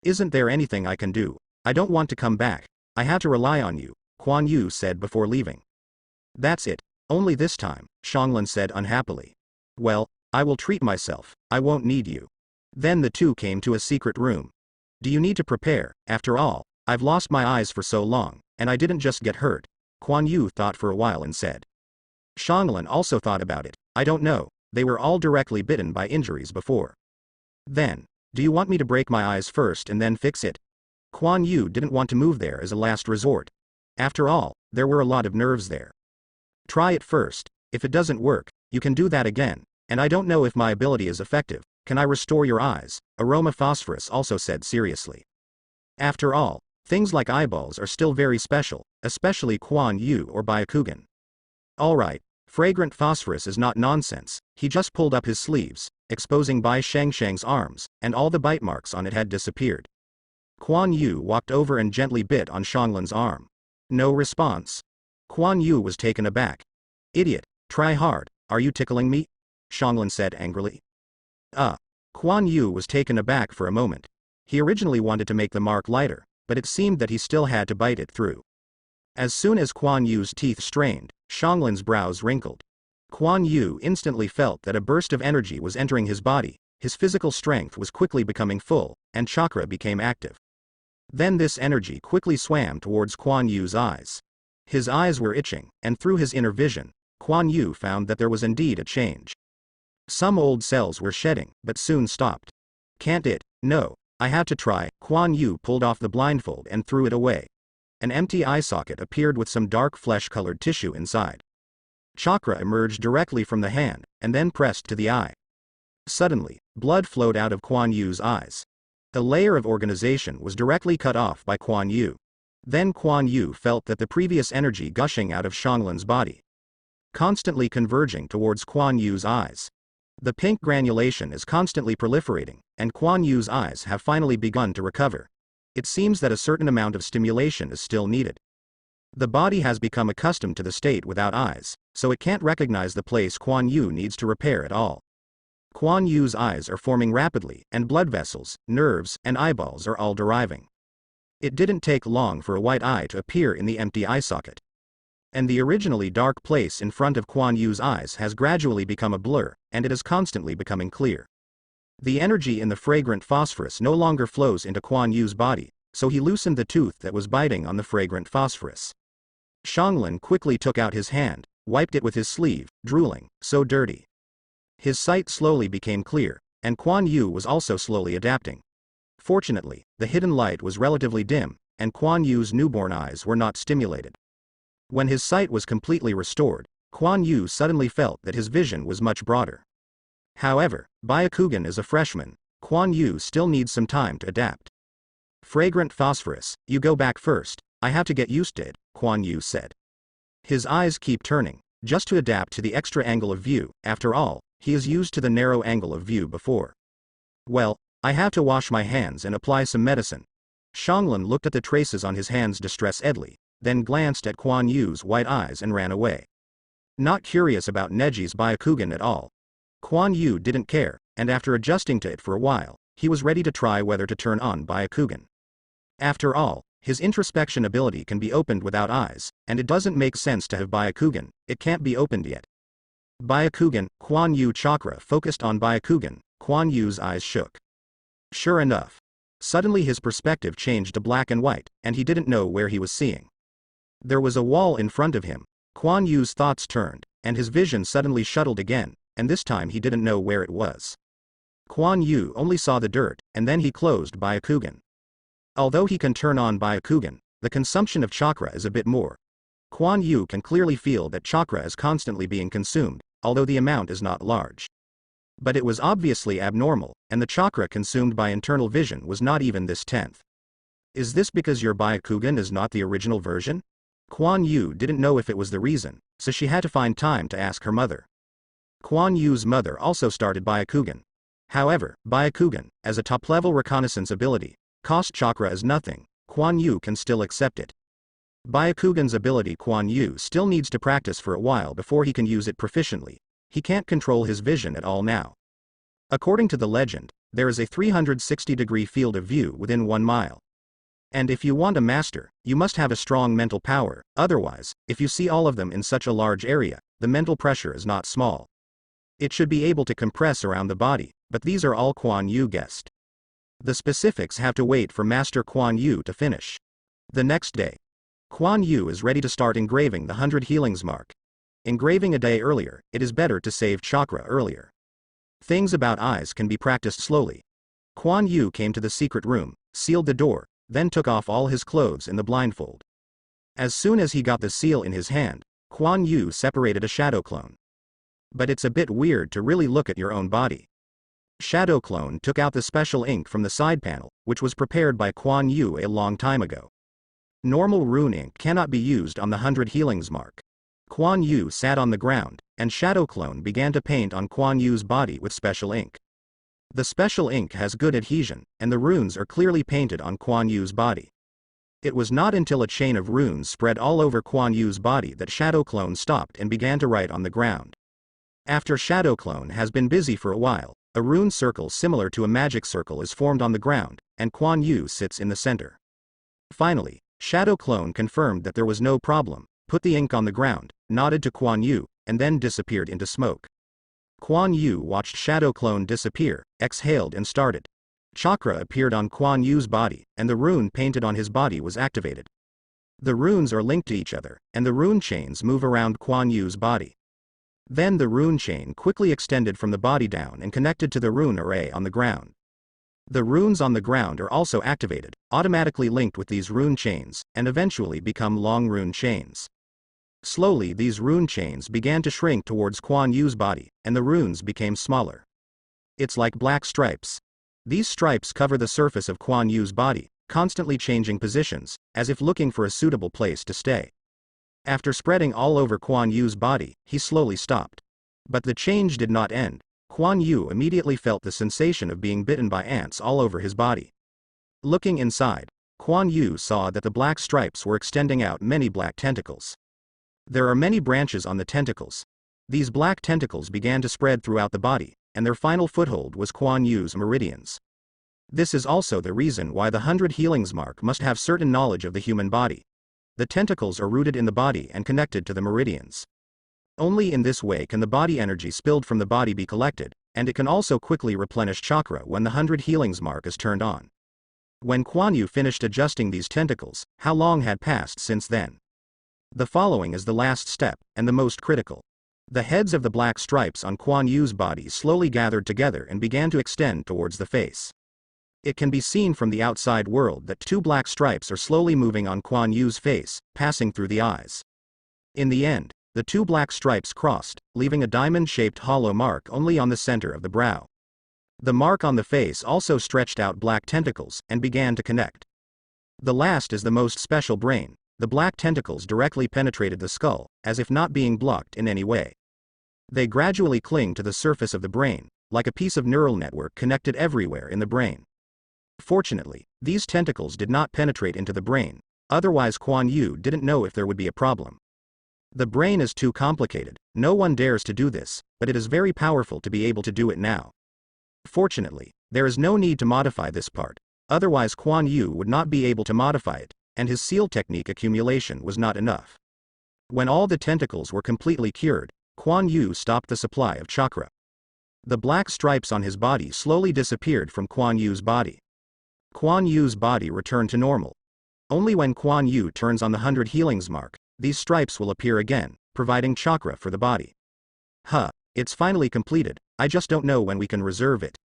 Isn't there anything I can do? I don't want to come back, I have to rely on you, Kuan Yu said before leaving. That's it, only this time, Xianglin said unhappily. Well, I will treat myself, I won't need you. Then the two came to a secret room. Do you need to prepare? After all, I've lost my eyes for so long, and I didn't just get hurt. Kuan Yu thought for a while and said. Xianglin also thought about it. I don't know, they were all directly bitten by injuries before. Then, do you want me to break my eyes first and then fix it? Kuan Yu didn't want to move there as a last resort. After all, there were a lot of nerves there. Try it first, if it doesn't work, you can do that again, and I don't know if my ability is effective, can I restore your eyes? Aroma Phosphorus also said seriously. After all, things like eyeballs are still very special, especially Kuan Yu or Byakugan. Alright, fragrant phosphorus is not nonsense, he just pulled up his sleeves, exposing Bai Shengsheng's arms, and all the bite marks on it had disappeared. Kuan Yu walked over and gently bit on Xianglin's arm. No response. Kuan Yu was taken aback. Idiot, try hard, are you tickling me? Xianglin said angrily. Kuan Yu was taken aback for a moment. He originally wanted to make the mark lighter, but it seemed that he still had to bite it through. As soon as Kuan Yu's teeth strained, Xianglin's brows wrinkled. Kuan Yu instantly felt that a burst of energy was entering his body, his physical strength was quickly becoming full, and chakra became active. Then this energy quickly swam towards Kuan Yu's eyes. His eyes were itching, and through his inner vision, Kuan Yu found that there was indeed a change. Some old cells were shedding, but soon stopped. Can't it? No, I have to try. Kuan Yu pulled off the blindfold and threw it away. An empty eye socket appeared with some dark flesh-colored tissue inside. Chakra emerged directly from the hand, and then pressed to the eye. Suddenly, blood flowed out of Kuan Yu's eyes. The layer of organization was directly cut off by Kuan Yu. Then Kuan Yu felt that the previous energy gushing out of Xianglin's body, constantly converging towards Kuan Yu's eyes. The pink granulation is constantly proliferating, and Kuan Yu's eyes have finally begun to recover. It seems that a certain amount of stimulation is still needed. The body has become accustomed to the state without eyes, so it can't recognize the place Kuan Yu needs to repair at all. Kuan Yu's eyes are forming rapidly, and blood vessels, nerves, and eyeballs are all deriving. It didn't take long for a white eye to appear in the empty eye socket. And the originally dark place in front of Kuan Yu's eyes has gradually become a blur, and it is constantly becoming clear. The energy in the fragrant phosphorus no longer flows into Kuan Yu's body, so he loosened the tooth that was biting on the fragrant phosphorus. Xianglin quickly took out his hand, wiped it with his sleeve, drooling, so dirty. His sight slowly became clear, and Kuan Yu was also slowly adapting. Fortunately, the hidden light was relatively dim, and Kuan Yu's newborn eyes were not stimulated. When his sight was completely restored, Kuan Yu suddenly felt that his vision was much broader. However, Byakugan is a freshman, Kuan Yu still needs some time to adapt. Fragrant phosphorus, you go back first, I have to get used to it, Kuan Yu said. His eyes keep turning, just to adapt to the extra angle of view, after all, he is used to the narrow angle of view before. Well, I have to wash my hands and apply some medicine. Xianglin looked at the traces on his hands distressed-edly, then glanced at Kuan Yu's white eyes and ran away. Not curious about Neji's Byakugan at all. Kuan Yu didn't care, and after adjusting to it for a while, he was ready to try whether to turn on Byakugan. After all, his introspection ability can be opened without eyes, and it doesn't make sense to have Byakugan, it can't be opened yet. Byakugan, Kuan Yu chakra focused on Byakugan, Kuan Yu's eyes shook. Sure enough. Suddenly his perspective changed to black and white, and he didn't know where he was seeing. There was a wall in front of him. Kuan Yu's thoughts turned, and his vision suddenly shuttled again, and this time he didn't know where it was. Kuan Yu only saw the dirt, and then he closed Byakugan. Although he can turn on Byakugan, the consumption of chakra is a bit more. Kuan Yu can clearly feel that chakra is constantly being consumed, although the amount is not large. But it was obviously abnormal, and the chakra consumed by internal vision was not even this tenth. Is this because your Byakugan is not the original version? Kuan Yu didn't know if it was the reason, so she had to find time to ask her mother. Kuan Yu's mother also started Byakugan. However, Byakugan, as a top-level reconnaissance ability, cost chakra as nothing. Kuan Yu can still accept it. Byakugan's ability Kuan Yu still needs to practice for a while before he can use it proficiently. He can't control his vision at all now. According to the legend, there is a 360-degree field of view within 1 mile. And if you want a master, you must have a strong mental power, otherwise, if you see all of them in such a large area, the mental pressure is not small. It should be able to compress around the body, but these are all Kuan Yu guessed. The specifics have to wait for Master Kuan Yu to finish. The next day, Kuan Yu is ready to start engraving the 100 healings mark. Engraving a day earlier, it is better to save chakra earlier. Things about eyes can be practiced slowly. Kuan Yu came to the secret room, sealed the door, then took off all his clothes in the blindfold. As soon as he got the seal in his hand, Kuan Yu separated a shadow clone. But it's a bit weird to really look at your own body. Shadow clone took out the special ink from the side panel, which was prepared by Kuan Yu a long time ago. Normal rune ink cannot be used on the 100 healings mark. Kuan Yu sat on the ground, and Shadow Clone began to paint on Kuan Yu's body with special ink. The special ink has good adhesion, and the runes are clearly painted on Kuan Yu's body. It was not until a chain of runes spread all over Kuan Yu's body that Shadow Clone stopped and began to write on the ground. After Shadow Clone has been busy for a while, a rune circle similar to a magic circle is formed on the ground, and Kuan Yu sits in the center. Finally, Shadow Clone confirmed that there was no problem, put the ink on the ground, nodded to Kuan Yu, and then disappeared into smoke. Kuan Yu watched Shadow Clone disappear, exhaled and started. Chakra appeared on Kuan Yu's body, and the rune painted on his body was activated. The runes are linked to each other, and the rune chains move around Kuan Yu's body. Then the rune chain quickly extended from the body down and connected to the rune array on the ground. The runes on the ground are also activated, automatically linked with these rune chains, and eventually become long rune chains. Slowly these rune chains began to shrink towards Kuan Yu's body, and the runes became smaller. It's like black stripes. These stripes cover the surface of Kuan Yu's body, constantly changing positions, as if looking for a suitable place to stay. After spreading all over Kuan Yu's body, he slowly stopped. But the change did not end. Kuan Yu immediately felt the sensation of being bitten by ants all over his body. Looking inside, Kuan Yu saw that the black stripes were extending out many black tentacles. There are many branches on the tentacles. These black tentacles began to spread throughout the body, and their final foothold was Kuan Yu's meridians. This is also the reason why the 100 healings mark must have certain knowledge of the human body. The tentacles are rooted in the body and connected to the meridians. Only in this way can the body energy spilled from the body be collected, and it can also quickly replenish chakra when the 100 healings mark is turned on. When Kuan Yu finished adjusting these tentacles, how long had passed since then? The following is the last step, and the most critical. The heads of the black stripes on Kuan Yu's body slowly gathered together and began to extend towards the face. It can be seen from the outside world that 2 black stripes are slowly moving on Kuan Yu's face, passing through the eyes. In the end, the 2 black stripes crossed, leaving a diamond-shaped hollow mark only on the center of the brow. The mark on the face also stretched out black tentacles, and began to connect. The last is the most special brain. The black tentacles directly penetrated the skull, as if not being blocked in any way. They gradually cling to the surface of the brain, like a piece of neural network connected everywhere in the brain. Fortunately, these tentacles did not penetrate into the brain, otherwise Kuan Yu didn't know if there would be a problem. The brain is too complicated, no one dares to do this, but it is very powerful to be able to do it now. Fortunately, there is no need to modify this part, otherwise Kuan Yu would not be able to modify it, and his seal technique accumulation was not enough. When all the tentacles were completely cured, Kuan Yu stopped the supply of chakra. The black stripes on his body slowly disappeared from Kuan Yu's body. Kuan Yu's body returned to normal. Only when Kuan Yu turns on the 100 healings mark, these stripes will appear again, providing chakra for the body. It's finally completed, I just don't know when we can reserve it.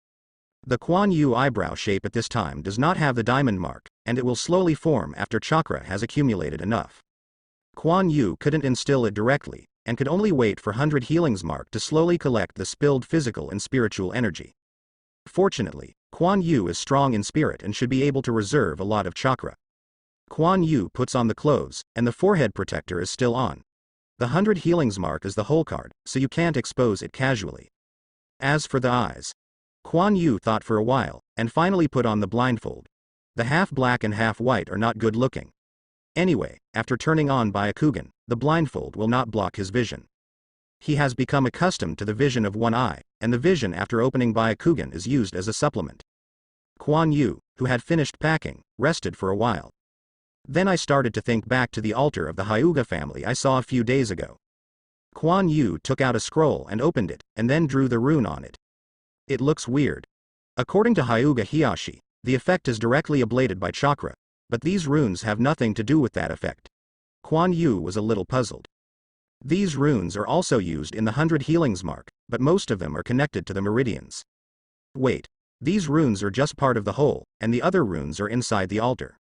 The Kuan Yu eyebrow shape at this time does not have the diamond mark, and it will slowly form after chakra has accumulated enough. Kuan Yu couldn't instill it directly, and could only wait for 100 healings mark to slowly collect the spilled physical and spiritual energy. Fortunately, Kuan Yu is strong in spirit and should be able to reserve a lot of chakra. Kuan Yu puts on the clothes, and the forehead protector is still on. The 100 healings mark is the whole card, so you can't expose it casually. As for the eyes, Kuan Yu thought for a while, and finally put on the blindfold. The half black and half white are not good looking. Anyway, after turning on Byakugan, the blindfold will not block his vision. He has become accustomed to the vision of one eye, and the vision after opening Byakugan is used as a supplement. Kuan Yu, who had finished packing, rested for a while. Then I started to think back to the altar of the Hyuga family I saw a few days ago. Kuan Yu took out a scroll and opened it, and then drew the rune on it. It looks weird. According to Hyuga Hiyashi, the effect is directly ablated by chakra, but these runes have nothing to do with that effect. Kuan Yu was a little puzzled. These runes are also used in the 100 healings mark, but most of them are connected to the meridians. Wait, these runes are just part of the whole, and the other runes are inside the altar.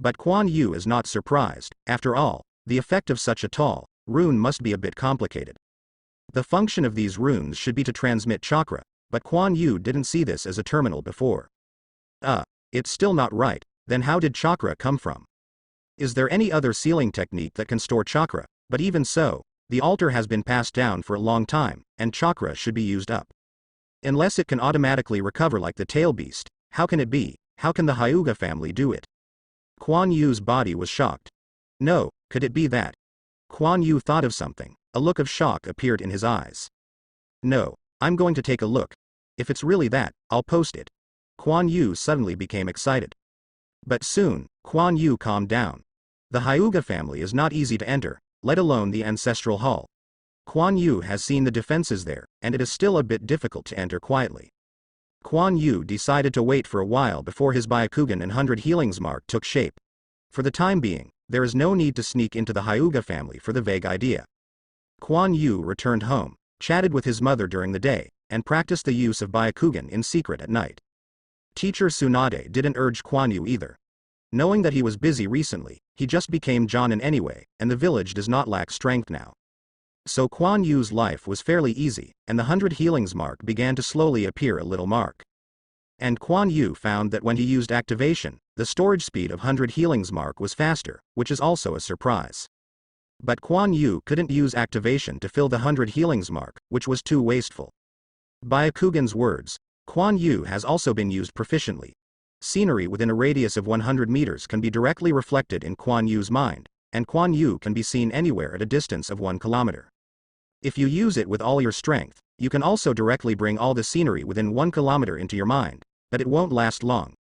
But Kuan Yu is not surprised. After all, the effect of such a tall rune must be a bit complicated. The function of these runes should be to transmit chakra, but Kuan Yu didn't see this as a terminal before. It's still not right, then how did chakra come from? Is there any other sealing technique that can store chakra? But even so, the altar has been passed down for a long time, and chakra should be used up. Unless it can automatically recover like the tail beast, how can it be? How can the Hyuga family do it? Kuan Yu's body was shocked. No, could it be that? Kuan Yu thought of something. A look of shock appeared in his eyes. No, I'm going to take a look. If it's really that, I'll post it. Kuan Yu suddenly became excited. But soon, Kuan Yu calmed down. The Hyuga family is not easy to enter, let alone the ancestral hall. Kuan Yu has seen the defenses there, and it is still a bit difficult to enter quietly. Kuan Yu decided to wait for a while before his Byakugan and 100 healings mark took shape. For the time being, there is no need to sneak into the Hyuga family for the vague idea. Kuan Yu returned home, chatted with his mother during the day, and practiced the use of Byakugan in secret at night. Teacher Tsunade didn't urge Kuan Yu either. Knowing that he was busy recently, he just became Jonin anyway, and the village does not lack strength now. So Kuan Yu's life was fairly easy, and the 100 healings mark began to slowly appear a little mark. And Kuan Yu found that when he used activation, the storage speed of 100 healings mark was faster, which is also a surprise. But Kuan Yu couldn't use activation to fill the 100 healings mark, which was too wasteful. Byakugan's words, Kuan Yu has also been used proficiently. Scenery within a radius of 100 meters can be directly reflected in Kuan Yu's mind, and Kuan Yu can be seen anywhere at a distance of 1 kilometer. If you use it with all your strength, you can also directly bring all the scenery within 1 kilometer into your mind, but it won't last long.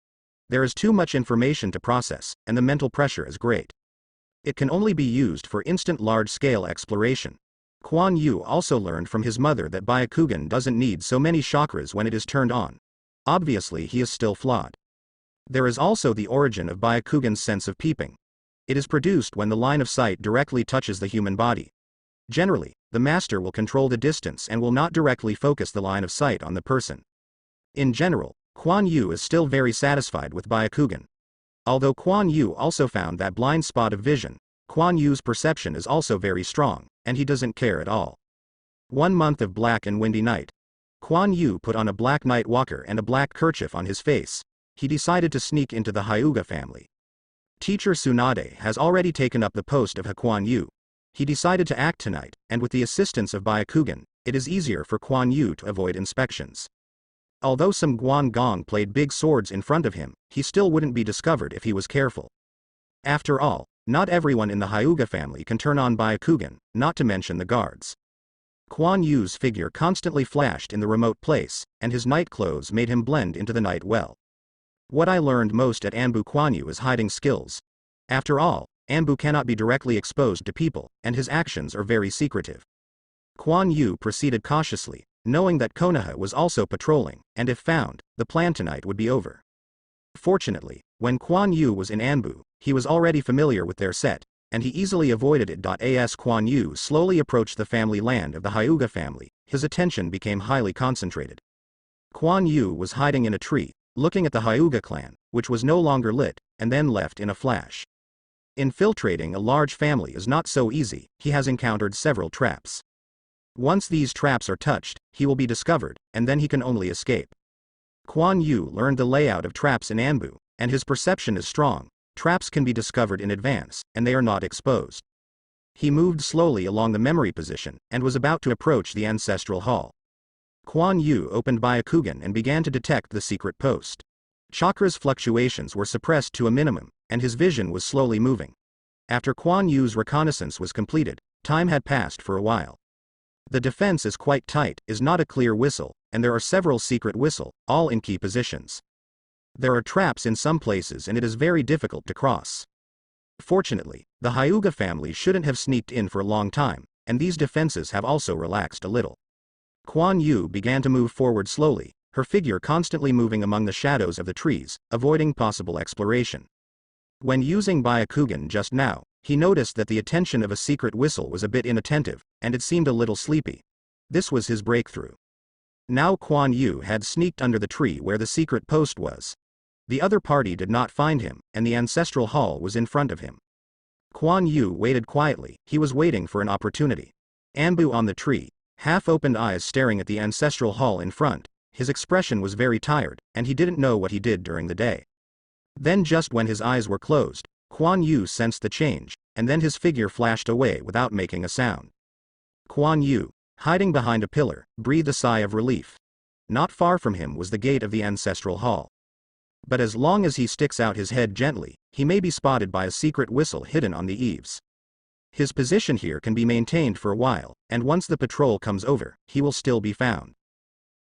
There is too much information to process, and the mental pressure is great. It can only be used for instant large-scale exploration. Kuan Yu also learned from his mother that Byakugan doesn't need so many chakras when it is turned on. Obviously he is still flawed. There is also the origin of Byakugan's sense of peeping. It is produced when the line of sight directly touches the human body. Generally, the master will control the distance and will not directly focus the line of sight on the person. In general, Kuan Yu is still very satisfied with Byakugan. Although Kuan Yu also found that blind spot of vision, Kuan Yu's perception is also very strong, and he doesn't care at all. 1 month of black and windy night. Kuan Yu put on a black night walker and a black kerchief on his face. He decided to sneak into the Hyuga family. Teacher Tsunade has already taken up the post of Kuan Yu. He decided to act tonight, and with the assistance of Byakugan, it is easier for Kuan Yu to avoid inspections. Although some Guan Gong played big swords in front of him, he still wouldn't be discovered if he was careful. After all, not everyone in the Hyuga family can turn on Byakugan, not to mention the guards. Kuan Yu's figure constantly flashed in the remote place, and his night clothes made him blend into the night well. What I learned most at Anbu Kuan Yu is hiding skills. After all, Anbu cannot be directly exposed to people, and his actions are very secretive. Kuan Yu proceeded cautiously, knowing that Konoha was also patrolling, and if found, the plan tonight would be over. Fortunately, when Kuan Yu was in Anbu, he was already familiar with their set, and he easily avoided it. As Kuan Yu slowly approached the family land of the Hyuga family, his attention became highly concentrated. Kuan Yu was hiding in a tree, looking at the Hyuga clan, which was no longer lit, and then left in a flash. Infiltrating a large family is not so easy. He has encountered several traps. Once these traps are touched, he will be discovered, and then he can only escape. Kuan Yu learned the layout of traps in Anbu, and his perception is strong. Traps can be discovered in advance, and they are not exposed. He moved slowly along the memory position, and was about to approach the ancestral hall. Kuan Yu opened Byakugan and began to detect the secret post. Chakra's fluctuations were suppressed to a minimum, and his vision was slowly moving. After Kuan Yu's reconnaissance was completed, time had passed for a while. The defense is quite tight, is not a clear whistle, and there are several secret whistle, all in key positions. There are traps in some places and it is very difficult to cross. Fortunately, the Hyuga family shouldn't have sneaked in for a long time, and these defenses have also relaxed a little. Kuan Yu began to move forward slowly, her figure constantly moving among the shadows of the trees, avoiding possible exploration. When using Byakugan just now, he noticed that the attention of a secret whistle was a bit inattentive, and it seemed a little sleepy. This was his breakthrough. Now Kuan Yu had sneaked under the tree where the secret post was. The other party did not find him, and the ancestral hall was in front of him. Kuan Yu waited quietly, he was waiting for an opportunity. Anbu on the tree, half-opened eyes staring at the ancestral hall in front, his expression was very tired, and he didn't know what he did during the day. Then just when his eyes were closed, Kuan Yu sensed the change, and then his figure flashed away without making a sound. Kuan Yu, hiding behind a pillar, breathed a sigh of relief. Not far from him was the gate of the ancestral hall. But as long as he sticks out his head gently, he may be spotted by a secret whistle hidden on the eaves. His position here can be maintained for a while, and once the patrol comes over, he will still be found.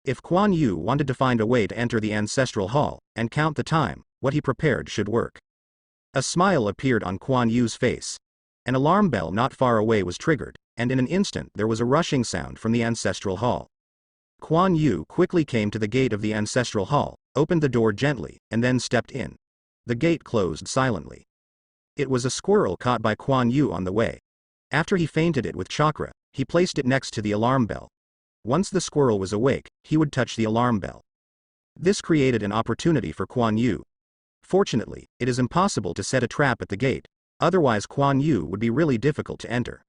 If Kuan Yu wanted to find a way to enter the ancestral hall, and count the time, what he prepared should work. A smile appeared on Kuan Yu's face. An alarm bell not far away was triggered, and in an instant there was a rushing sound from the ancestral hall. Kuan Yu quickly came to the gate of the ancestral hall, opened the door gently, and then stepped in. The gate closed silently. It was a squirrel caught by Kuan Yu on the way. After he fainted it with chakra, he placed it next to the alarm bell. Once the squirrel was awake, he would touch the alarm bell. This created an opportunity for Kuan Yu. Fortunately, it is impossible to set a trap at the gate, otherwise Kuan Yu would be really difficult to enter.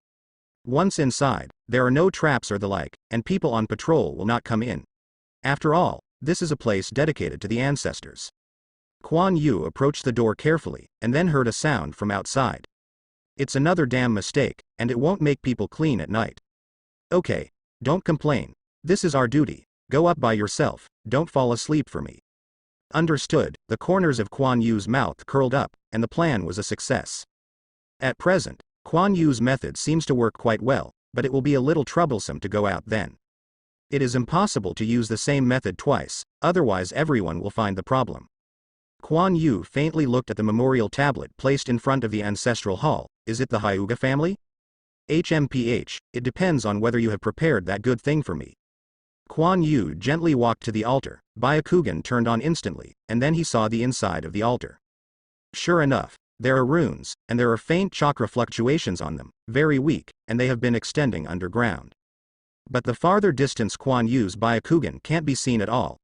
Once inside, there are no traps or the like, and people on patrol will not come in. After all, this is a place dedicated to the ancestors. Kuan Yu approached the door carefully, and then heard a sound from outside. It's another damn mistake, and it won't make people clean at night. Okay, don't complain. This is our duty. Go up by yourself, don't fall asleep for me. Understood. The corners of Kuan Yu's mouth curled up, and the plan was a success. At present, Kuan Yu's method seems to work quite well, but it will be a little troublesome to go out then. It is impossible to use the same method twice, otherwise everyone will find the problem. Kuan Yu faintly looked at the memorial tablet placed in front of the ancestral hall. Is it the Hyuga family? HMPH, it depends on whether you have prepared that good thing for me. Kuan Yu gently walked to the altar. Byakugan turned on instantly, and then he saw the inside of the altar. Sure enough, there are runes, and there are faint chakra fluctuations on them, very weak, and they have been extending underground. But the farther distance Kuan Yu's Byakugan can't be seen at all.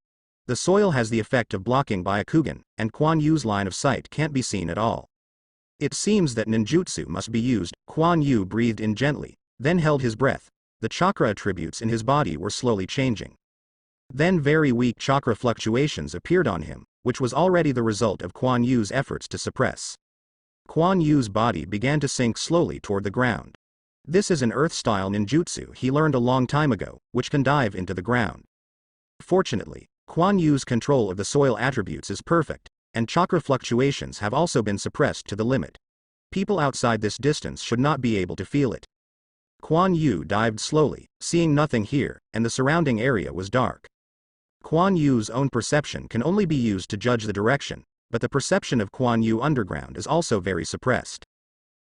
The soil has the effect of blocking Byakugan, and Kuan Yu's line of sight can't be seen at all. It seems that ninjutsu must be used. Kuan Yu breathed in gently, then held his breath. The chakra attributes in his body were slowly changing. Then very weak chakra fluctuations appeared on him, which was already the result of Kuan Yu's efforts to suppress. Kuan Yu's body began to sink slowly toward the ground. This is an earth-style ninjutsu he learned a long time ago, which can dive into the ground. Fortunately, Kuan Yu's control of the soil attributes is perfect, and chakra fluctuations have also been suppressed to the limit. People outside this distance should not be able to feel it. Kuan Yu dived slowly, seeing nothing here, and the surrounding area was dark. Kuan Yu's own perception can only be used to judge the direction, but the perception of Kuan Yu underground is also very suppressed.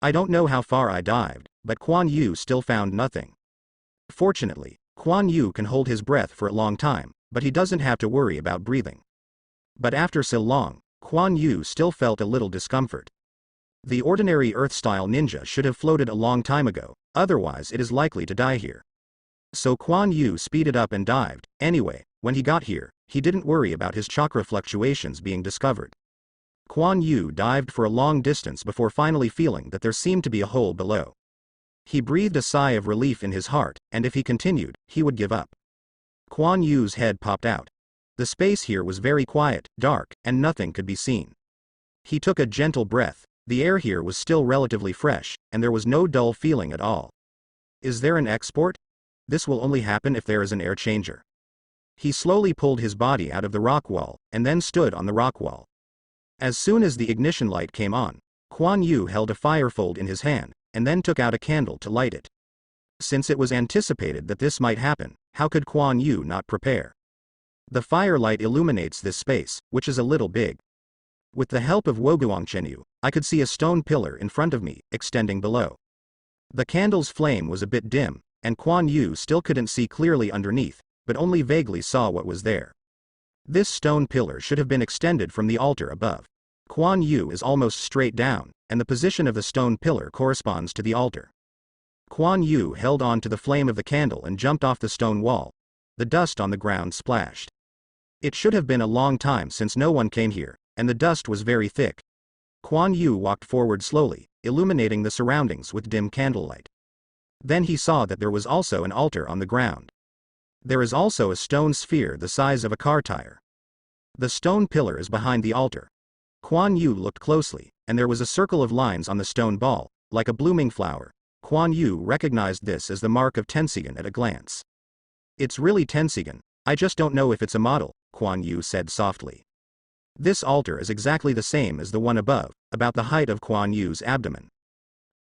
I don't know how far I dived, but Kuan Yu still found nothing. Fortunately, Kuan Yu can hold his breath for a long time, but he doesn't have to worry about breathing. But after so long, Kuan Yu still felt a little discomfort. The ordinary Earth-style ninja should have floated a long time ago, otherwise it is likely to die here. So Kuan Yu speeded up and dived. Anyway, when he got here, he didn't worry about his chakra fluctuations being discovered. Kuan Yu dived for a long distance before finally feeling that there seemed to be a hole below. He breathed a sigh of relief in his heart, and if he continued, he would give up. Kuan Yu's head popped out. The space here was very quiet, dark, and nothing could be seen. He took a gentle breath. The air here was still relatively fresh, and there was no dull feeling at all. Is there an export? This will only happen if there is an air changer. He slowly pulled his body out of the rock wall, and then stood on the rock wall. As soon as the ignition light came on, Kuan Yu held a firefold in his hand, and then took out a candle to light it. Since it was anticipated that this might happen, how could Kuan Yu not prepare? The firelight illuminates this space, which is a little big. With the help of Woguangchenyu, I could see a stone pillar in front of me, extending below. The candle's flame was a bit dim, and Kuan Yu still couldn't see clearly underneath, but only vaguely saw what was there. This stone pillar should have been extended from the altar above. Kuan Yu is almost straight down, and the position of the stone pillar corresponds to the altar. Kuan Yu held on to the flame of the candle and jumped off the stone wall. The dust on the ground splashed. It should have been a long time since no one came here, and the dust was very thick. Kuan Yu walked forward slowly, illuminating the surroundings with dim candlelight. Then he saw that there was also an altar on the ground. There is also a stone sphere the size of a car tire. The stone pillar is behind the altar. Kuan Yu looked closely, and there was a circle of lines on the stone ball, like a blooming flower. Kuan Yu recognized this as the mark of Tensigan at a glance. It's really Tensigan, I just don't know if it's a model, Kuan Yu said softly. This altar is exactly the same as the one above, about the height of Kuan Yu's abdomen.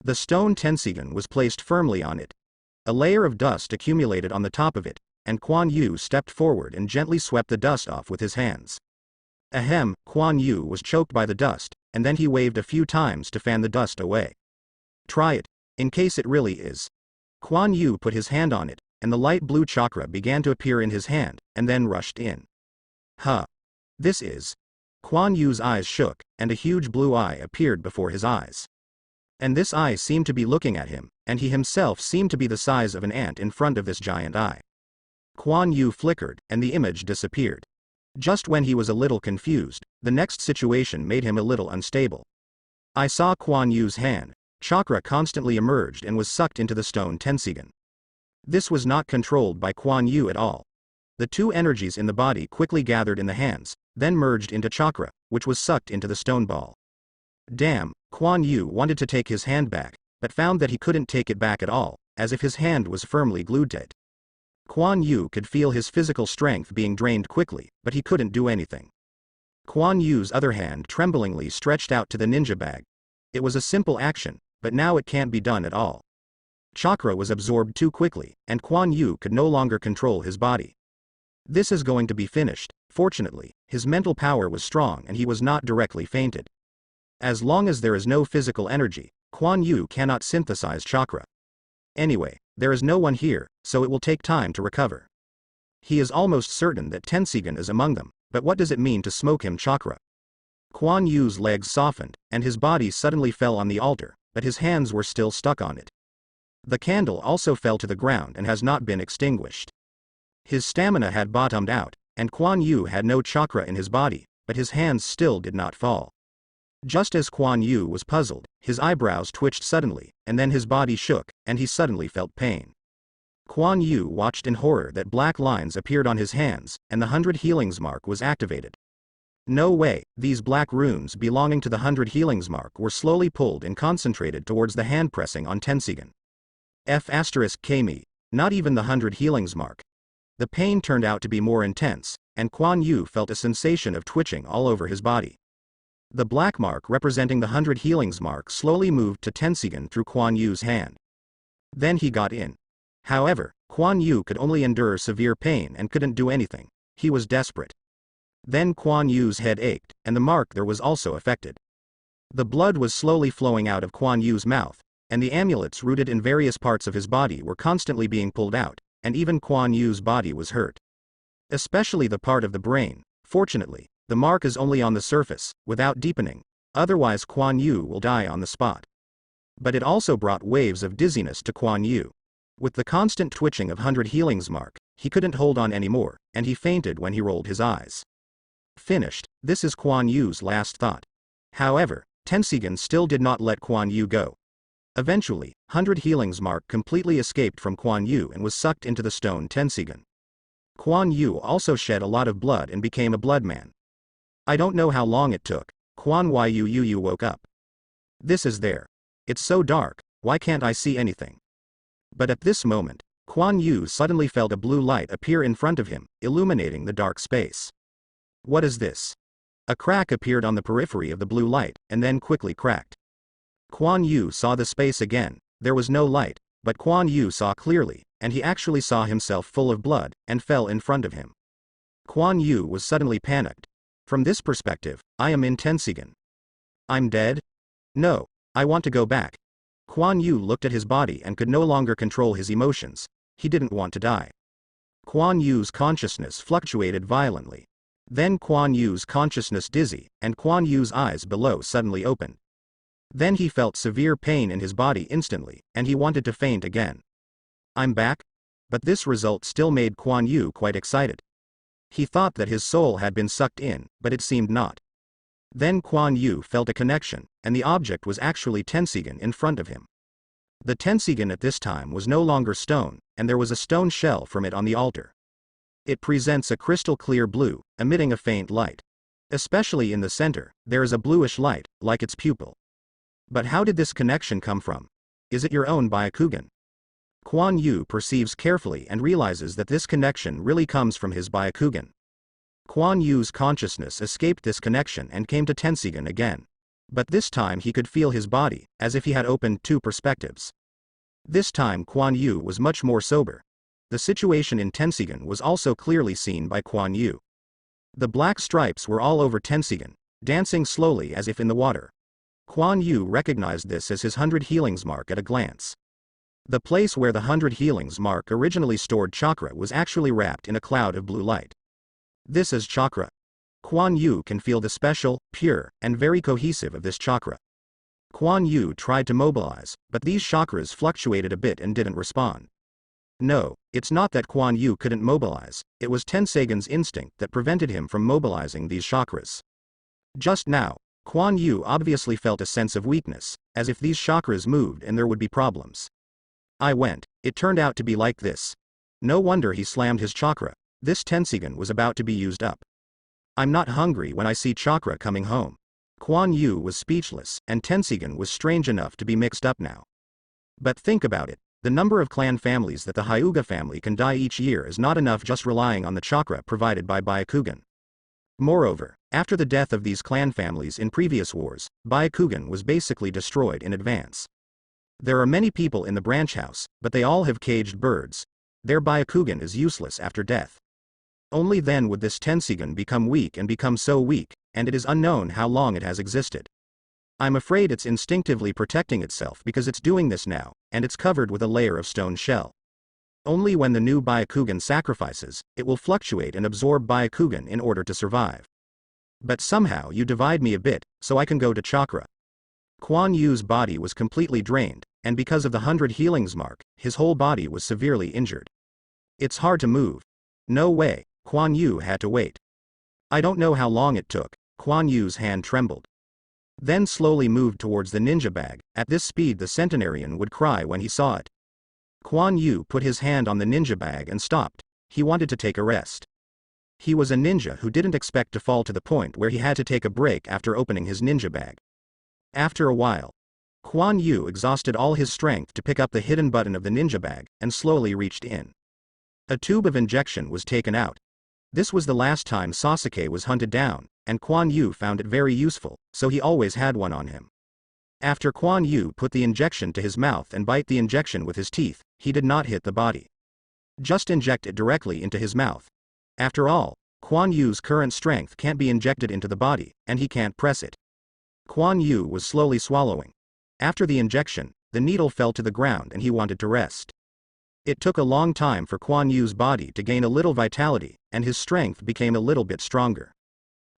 The stone Tensigan was placed firmly on it. A layer of dust accumulated on the top of it, and Kuan Yu stepped forward and gently swept the dust off with his hands. Ahem, Kuan Yu was choked by the dust, and then he waved a few times to fan the dust away. Try it, in case it really is. Kuan Yu put his hand on it, and the light blue chakra began to appear in his hand, and then rushed in. Huh. This is. Kuan Yu's eyes shook, and a huge blue eye appeared before his eyes. And this eye seemed to be looking at him, and he himself seemed to be the size of an ant in front of this giant eye. Kuan Yu flickered, and the image disappeared. Just when he was a little confused, the next situation made him a little unstable. I saw Kuan Yu's hand. Chakra constantly emerged and was sucked into the stone Tensigan. This was not controlled by Kuan Yu at all. The two energies in the body quickly gathered in the hands, then merged into chakra, which was sucked into the stone ball. Damn, Kuan Yu wanted to take his hand back, but found that he couldn't take it back at all, as if his hand was firmly glued to it. Kuan Yu could feel his physical strength being drained quickly, but he couldn't do anything. Kuan Yu's other hand tremblingly stretched out to the ninja bag. It was a simple action, but now it can't be done at all. Chakra was absorbed too quickly, and Kuan Yu could no longer control his body. This is going to be finished. Fortunately, his mental power was strong and he was not directly fainted. As long as there is no physical energy, Kuan Yu cannot synthesize chakra. Anyway, there is no one here, so it will take time to recover. He is almost certain that Tensigan is among them, but what does it mean to smoke him chakra? Kuan Yu's legs softened, and his body suddenly fell on the altar, but his hands were still stuck on it. The candle also fell to the ground and has not been extinguished. His stamina had bottomed out, and Kuan Yu had no chakra in his body, but his hands still did not fall. Just as Kuan Yu was puzzled, his eyebrows twitched suddenly, and then his body shook, and he suddenly felt pain. Kuan Yu watched in horror that black lines appeared on his hands, and the 100 healings mark was activated. No way, these black runes belonging to the 100 healings mark were slowly pulled and concentrated towards the hand pressing on Tensigan. F*Kmi, not even the 100 healings mark. The pain turned out to be more intense, and Kuan Yu felt a sensation of twitching all over his body. The black mark representing the 100 healings mark slowly moved to Tensigan through Kuan Yu's hand. Then he got in. However, Kuan Yu could only endure severe pain and couldn't do anything. He was desperate. Then Kuan Yu's head ached, and the mark there was also affected. The blood was slowly flowing out of Kuan Yu's mouth, and the amulets rooted in various parts of his body were constantly being pulled out, and even Kuan Yu's body was hurt. Especially the part of the brain. Fortunately, the mark is only on the surface, without deepening, otherwise Kuan Yu will die on the spot. But it also brought waves of dizziness to Kuan Yu. With the constant twitching of 100 healings mark, he couldn't hold on anymore, and he fainted when he rolled his eyes. Finished, this is Kuan Yu's last thought. However, Tensigan still did not let Kuan Yu go. Eventually, 100 healings mark completely escaped from Kuan Yu and was sucked into the stone Tensigan. Kuan Yu also shed a lot of blood and became a blood man. I don't know how long it took. Kuan Yu woke up. This is there. It's so dark, why can't I see anything? But at this moment, Kuan Yu suddenly felt a blue light appear in front of him, illuminating the dark space. What is this? A crack appeared on the periphery of the blue light, and then quickly cracked. Kuan Yu saw the space again. There was no light, but Kuan Yu saw clearly, and he actually saw himself full of blood, and fell in front of him. Kuan Yu was suddenly panicked. From this perspective, I am in Tensigan. I'm dead? No, I want to go back. Kuan Yu looked at his body and could no longer control his emotions. He didn't want to die. Kuan Yu's consciousness fluctuated violently. Then Kuan Yu's consciousness dizzy, and Kuan Yu's eyes below suddenly opened. Then he felt severe pain in his body instantly, and he wanted to faint again. I'm back? But this result still made Kuan Yu quite excited. He thought that his soul had been sucked in, but it seemed not. Then Kuan Yu felt a connection, and the object was actually Tensigan in front of him. The Tensigan at this time was no longer stone, and there was a stone shell from it on the altar. It presents a crystal clear blue, emitting a faint light. Especially in the center, there is a bluish light, like its pupil. But how did this connection come from? Is it your own Byakugan? Kuan Yu perceives carefully and realizes that this connection really comes from his Byakugan. Kuan Yu's consciousness escaped this connection and came to Tensigan again. But this time he could feel his body, as if he had opened two perspectives. This time Kuan Yu was much more sober. The situation in Tensigan was also clearly seen by Kuan Yu. The black stripes were all over Tensigan, dancing slowly as if in the water. Kuan Yu recognized this as his 100 healings mark at a glance. The place where the 100 healings mark originally stored chakra was actually wrapped in a cloud of blue light. This is chakra. Kuan Yu can feel the special, pure, and very cohesive of this chakra. Kuan Yu tried to mobilize, but these chakras fluctuated a bit and didn't respond. No, it's not that Kuan Yu couldn't mobilize, it was Tensigan's instinct that prevented him from mobilizing these chakras. Just now, Kuan Yu obviously felt a sense of weakness, as if these chakras moved and there would be problems. It turned out to be like this. No wonder he slammed his chakra. This Tensigan was about to be used up. I'm not hungry when I see chakra coming home. Kuan Yu was speechless, and Tensigan was strange enough to be mixed up now. But think about it, the number of clan families that the Hyuga family can die each year is not enough just relying on the chakra provided by Byakugan. Moreover, after the death of these clan families in previous wars, Byakugan was basically destroyed in advance. There are many people in the branch house, but they all have caged birds. Their Byakugan is useless after death. Only then would this Tensigan become weak and become so weak, and it is unknown how long it has existed. I'm afraid it's instinctively protecting itself because it's doing this now, and it's covered with a layer of stone shell. Only when the new Byakugan sacrifices, it will fluctuate and absorb Byakugan in order to survive. But somehow you divide me a bit, so I can go to chakra. Kuan Yu's body was completely drained, and because of the 100 healings mark, his whole body was severely injured. It's hard to move. No way, Kuan Yu had to wait. I don't know how long it took. Kuan Yu's hand trembled. Then slowly moved towards the ninja bag. At this speed the centenarian would cry when he saw it. Kuan Yu put his hand on the ninja bag and stopped. He wanted to take a rest. He was a ninja who didn't expect to fall to the point where he had to take a break after opening his ninja bag. After a while, Kuan Yu exhausted all his strength to pick up the hidden button of the ninja bag, and slowly reached in. A tube of injection was taken out. This was the last time Sasuke was hunted down, and Quan Yu found it very useful, so he always had one on him. After Quan Yu put the injection to his mouth and bite the injection with his teeth, he did not hit the body. Just inject it directly into his mouth. After all, Quan Yu's current strength can't be injected into the body, and he can't press it. Quan Yu was slowly swallowing. After the injection, the needle fell to the ground and he wanted to rest. It took a long time for Quan Yu's body to gain a little vitality, and his strength became a little bit stronger.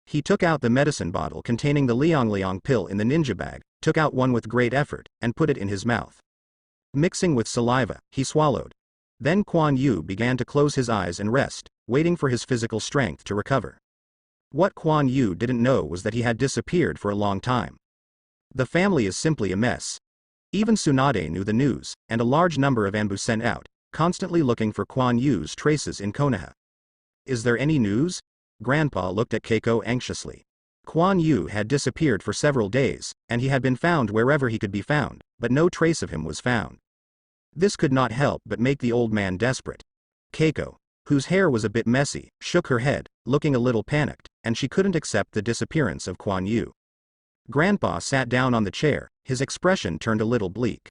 He took out the medicine bottle containing the Liang pill in the ninja bag, took out one with great effort, and put it in his mouth. Mixing with saliva, he swallowed. Then Quan Yu began to close his eyes and rest, waiting for his physical strength to recover. What Quan Yu didn't know was that he had disappeared for a long time. The family is simply a mess. Even Tsunade knew the news, and a large number of Anbu sent out, constantly looking for Quan Yu's traces in Konoha. Is there any news? Grandpa looked at Keiko anxiously. Quan Yu had disappeared for several days, and he had been found wherever he could be found, but no trace of him was found. This could not help but make the old man desperate. Keiko, whose hair was a bit messy, shook her head, looking a little panicked, and she couldn't accept the disappearance of Quan Yu. Grandpa sat down on the chair, his expression turned a little bleak.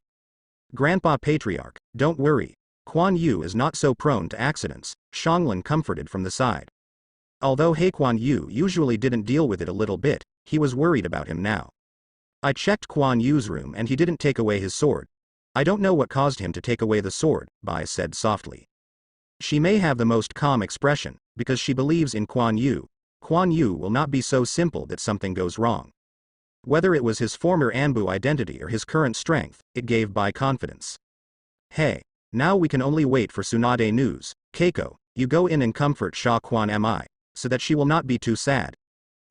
Grandpa Patriarch, don't worry. Quan Yu is not so prone to accidents, Xianglin comforted from the side. Although Quan Yu usually didn't deal with it a little bit, he was worried about him now. I checked Quan Yu's room and he didn't take away his sword. I don't know what caused him to take away the sword, Bai said softly. She may have the most calm expression, because she believes in Quan Yu. Quan Yu will not be so simple that something goes wrong. Whether it was his former Anbu identity or his current strength, it gave Bai confidence. Hey, now we can only wait for Tsunade news. Keiko, you go in and comfort Sha Quan Mi, so that she will not be too sad.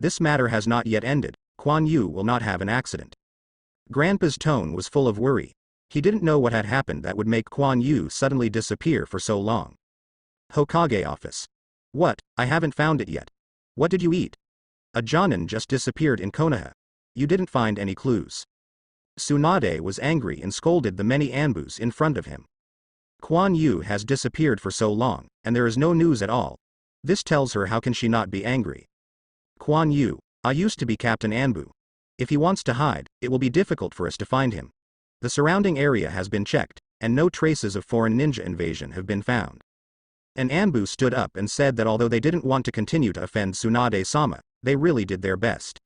This matter has not yet ended, Quan Yu will not have an accident. Grandpa's tone was full of worry. He didn't know what had happened that would make Quan Yu suddenly disappear for so long. Hokage office. What, I haven't found it yet. What did you eat? A Jonin just disappeared in Konoha. You didn't find any clues. Tsunade was angry and scolded the many Anbus in front of him. Quan Yu has disappeared for so long, and there is no news at all. This tells her how can she not be angry. Quan Yu, I used to be Captain Anbu. If he wants to hide, it will be difficult for us to find him. The surrounding area has been checked, and no traces of foreign ninja invasion have been found. An Anbu stood up and said that although they didn't want to continue to offend Tsunade-sama, they really did their best.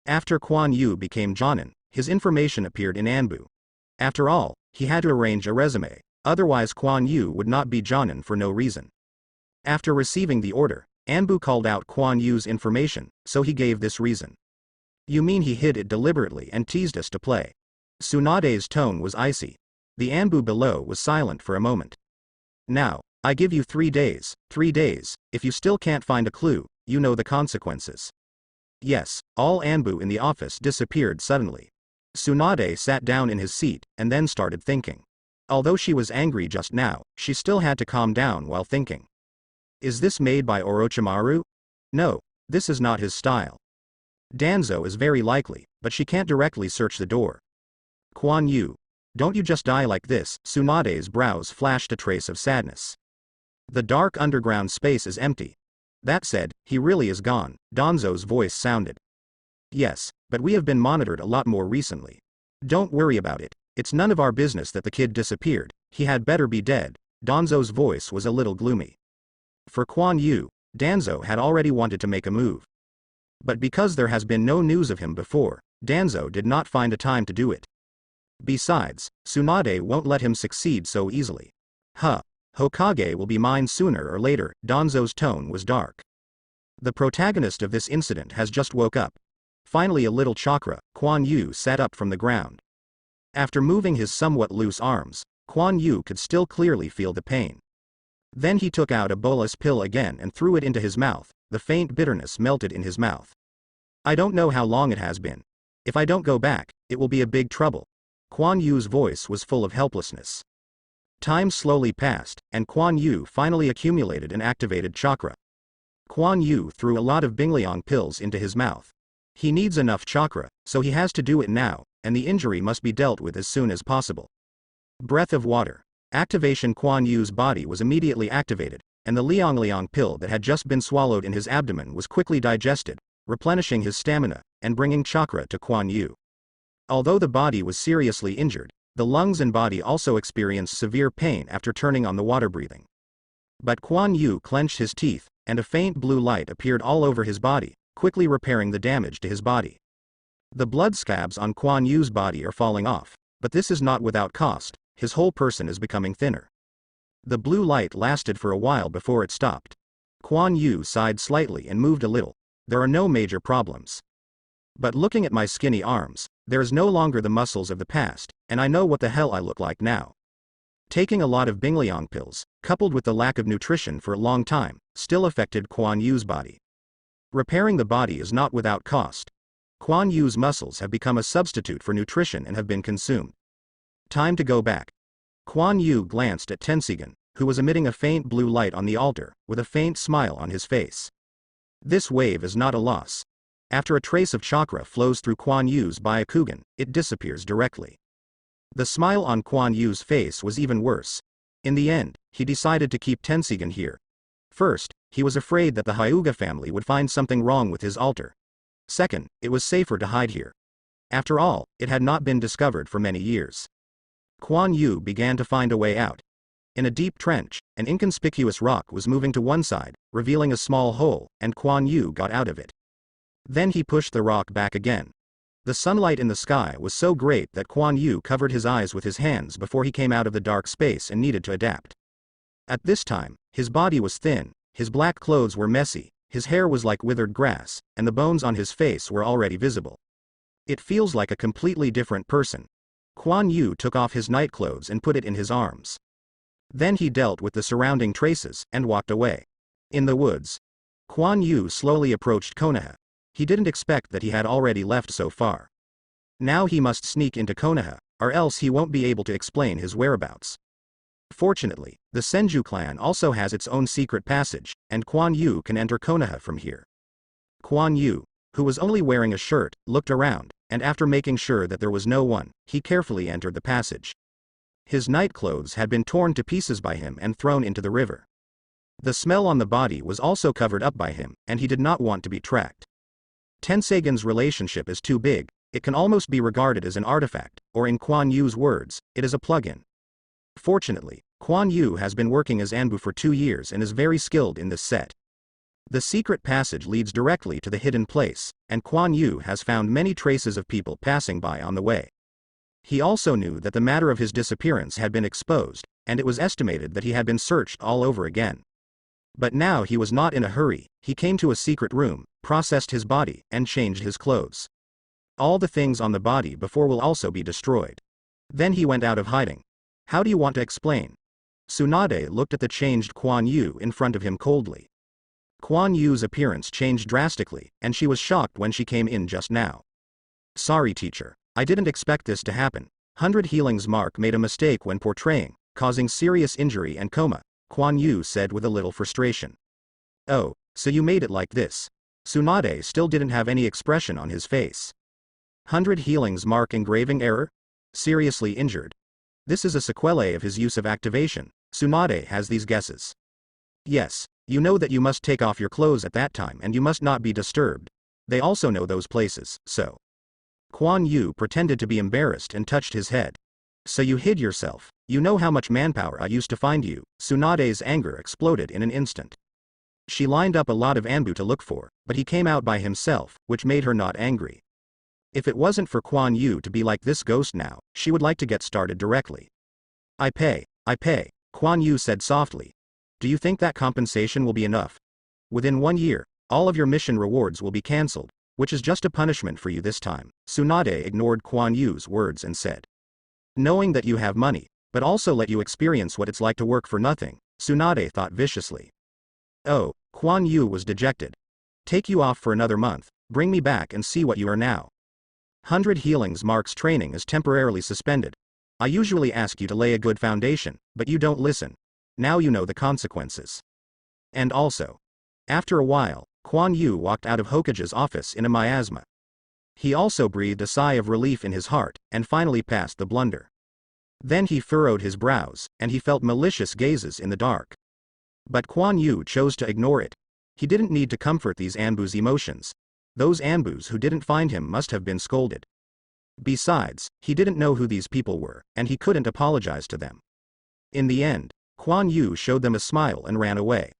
After Quan Yu became Jonin, his information appeared in Anbu. After all, he had to arrange a resume, otherwise Quan Yu would not be Jonin for no reason. After receiving the order, Anbu called out Quan Yu's information, so he gave this reason. You mean he hid it deliberately and teased us to play? Tsunade's tone was icy. The Anbu below was silent for a moment. Now, I give you 3 days, if you still can't find a clue, you know the consequences. Yes, all Anbu in the office disappeared suddenly. Tsunade sat down in his seat, and then started thinking. Although she was angry just now, she still had to calm down while thinking. Is this made by Orochimaru? No, this is not his style. Danzo is very likely, but she can't directly search the door. Quan Yu, don't you just die like this? Tsunade's brows flashed a trace of sadness. The dark underground space is empty. That said, he really is gone, Danzo's voice sounded. Yes, but we have been monitored a lot more recently. Don't worry about it, it's none of our business that the kid disappeared, he had better be dead. Danzo's voice was a little gloomy. For Quan Yu, Danzo had already wanted to make a move. But because there has been no news of him before, Danzo did not find a time to do it. Besides, Tsunade won't let him succeed so easily. Hokage will be mine sooner or later, Danzo's tone was dark. The protagonist of this incident has just woke up. Finally a little chakra, Quan Yu sat up from the ground. After moving his somewhat loose arms, Quan Yu could still clearly feel the pain. Then he took out a bolus pill again and threw it into his mouth, the faint bitterness melted in his mouth. I don't know how long it has been. If I don't go back, it will be a big trouble. Quan Yu's voice was full of helplessness. Time slowly passed, and Quan Yu finally accumulated and activated chakra. Quan Yu threw a lot of Bingliang pills into his mouth. He needs enough chakra, so he has to do it now, and the injury must be dealt with as soon as possible. Breath of water. Activation. Quan Yu's body was immediately activated, and the Liang pill that had just been swallowed in his abdomen was quickly digested, replenishing his stamina, and bringing chakra to Kuan Yu. Although the body was seriously injured, the lungs and body also experienced severe pain after turning on the water breathing. But Kuan Yu clenched his teeth, and a faint blue light appeared all over his body, quickly repairing the damage to his body. The blood scabs on Kuan Yu's body are falling off, but this is not without cost, his whole person is becoming thinner. The blue light lasted for a while before it stopped. Kuan Yu sighed slightly and moved a little. There are no major problems. But looking at my skinny arms, there is no longer the muscles of the past, and I know what the hell I look like now. Taking a lot of Bingliang pills, coupled with the lack of nutrition for a long time, still affected Kuan Yu's body. Repairing the body is not without cost. Kuan Yu's muscles have become a substitute for nutrition and have been consumed. Time to go back. Kuan Yu glanced at Tensigan, who was emitting a faint blue light on the altar, with a faint smile on his face. This wave is not a loss. After a trace of chakra flows through Kuan Yu's Byakugan, it disappears directly. The smile on Kuan Yu's face was even worse. In the end, he decided to keep Tensigan here. First, he was afraid that the Hyuga family would find something wrong with his altar. Second, it was safer to hide here. After all, it had not been discovered for many years. Kuan Yu began to find a way out. In a deep trench, an inconspicuous rock was moving to one side, revealing a small hole, and Kuan Yu got out of it. Then he pushed the rock back again. The sunlight in the sky was so great that Kuan Yu covered his eyes with his hands before he came out of the dark space and needed to adapt. At this time, his body was thin, his black clothes were messy, his hair was like withered grass, and the bones on his face were already visible. It feels like a completely different person. Kuan Yu took off his nightclothes and put it in his arms. Then he dealt with the surrounding traces and walked away. In the woods, Kuan Yu slowly approached Konoha. He didn't expect that he had already left so far. Now he must sneak into Konoha, or else he won't be able to explain his whereabouts. Fortunately, the Senju clan also has its own secret passage, and Kuan Yu can enter Konoha from here. Kuan Yu, who was only wearing a shirt, looked around, and after making sure that there was no one, he carefully entered the passage. His nightclothes had been torn to pieces by him and thrown into the river. The smell on the body was also covered up by him, and he did not want to be tracked. Tensagan's relationship is too big, it can almost be regarded as an artifact, or in Kuan Yu's words, it is a plug-in. Fortunately, Kuan Yu has been working as Anbu for 2 years and is very skilled in this set. The secret passage leads directly to the hidden place, and Kuan Yu has found many traces of people passing by on the way. He also knew that the matter of his disappearance had been exposed, and it was estimated that he had been searched all over again. But now he was not in a hurry. He came to a secret room, processed his body, and changed his clothes. All the things on the body before will also be destroyed. Then he went out of hiding. How do you want to explain? Tsunade looked at the changed Kuan Yu in front of him coldly. Kuan Yu's appearance changed drastically, and she was shocked when she came in just now. Sorry teacher, I didn't expect this to happen. 100 Healings Mark made a mistake when portraying, causing serious injury and coma, Kuan Yu said with a little frustration. Oh, so you made it like this. Tsunade still didn't have any expression on his face. 100 Healings Mark engraving error? Seriously injured. This is a sequelae of his use of activation. Tsunade has these guesses. Yes, you know that you must take off your clothes at that time and you must not be disturbed. They also know those places, so. Kuan Yu pretended to be embarrassed and touched his head. So you hid yourself. You know how much manpower I used to find you. Tsunade's anger exploded in an instant. She lined up a lot of Anbu to look for, but he came out by himself, which made her not angry. If it wasn't for Kuan Yu to be like this ghost now, she would like to get started directly. I pay, Kuan Yu said softly. Do you think that compensation will be enough? Within 1 year, all of your mission rewards will be cancelled, which is just a punishment for you this time. Tsunade ignored Kuan Yu's words and said. Knowing that you have money, but also let you experience what it's like to work for nothing, Tsunade thought viciously. Oh, Kuan Yu was dejected. Take you off for another month, bring me back and see what you are now. 100 Healings Mark's training is temporarily suspended. I usually ask you to lay a good foundation, but you don't listen. Now you know the consequences. And also. After a while, Kuan Yu walked out of Hokage's office in a miasma. He also breathed a sigh of relief in his heart, and finally passed the blunder. Then he furrowed his brows, and he felt malicious gazes in the dark. But Kuan Yu chose to ignore it. He didn't need to comfort these Anbu's emotions. Those Anbus who didn't find him must have been scolded. Besides, he didn't know who these people were, and he couldn't apologize to them. In the end, Kuan Yu showed them a smile and ran away.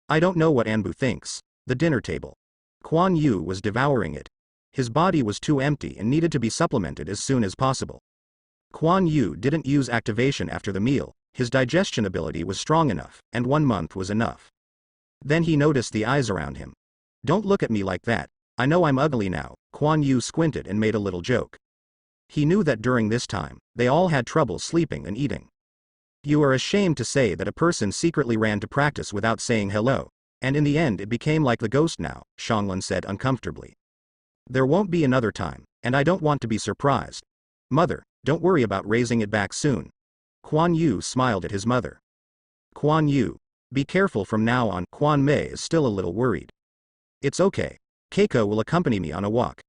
I don't know what Anbu thinks. The dinner table. Kuan Yu was devouring it. His body was too empty and needed to be supplemented as soon as possible. Kuan Yu didn't use activation after the meal, his digestion ability was strong enough, and 1 month was enough. Then he noticed the eyes around him. Don't look at me like that, I know I'm ugly now, Kuan Yu squinted and made a little joke. He knew that during this time, they all had trouble sleeping and eating. You are ashamed to say that a person secretly ran to practice without saying hello, and in the end it became like the ghost now, Xianglin said uncomfortably. There won't be another time, and I don't want to be surprised. Mother, don't worry about raising it back soon. Kuan Yu smiled at his mother. Kuan Yu, be careful from now on. Kuan Mei is still a little worried. It's okay. Keiko will accompany me on a walk.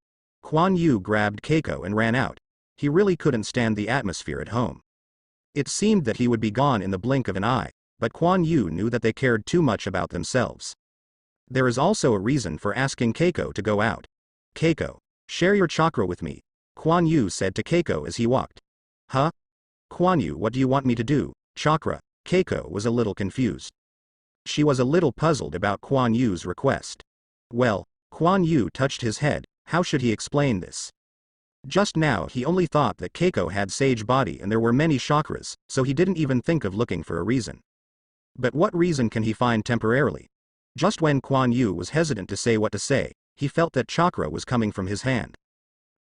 Kuan Yu grabbed Keiko and ran out. He really couldn't stand the atmosphere at home. It seemed that he would be gone in the blink of an eye, but Kuan Yu knew that they cared too much about themselves. There is also a reason for asking Keiko to go out. Keiko, share your chakra with me, Kuan Yu said to Keiko as he walked. Huh? Kuan Yu, what do you want me to do? Chakra? Keiko was a little confused. She was a little puzzled about Kuan Yu's request. Well, Kuan Yu touched his head, how should he explain this? Just now he only thought that Keiko had sage body and there were many chakras, so he didn't even think of looking for a reason. But what reason can he find temporarily? Just when Kuan Yu was hesitant to say what to say, he felt that chakra was coming from his hand.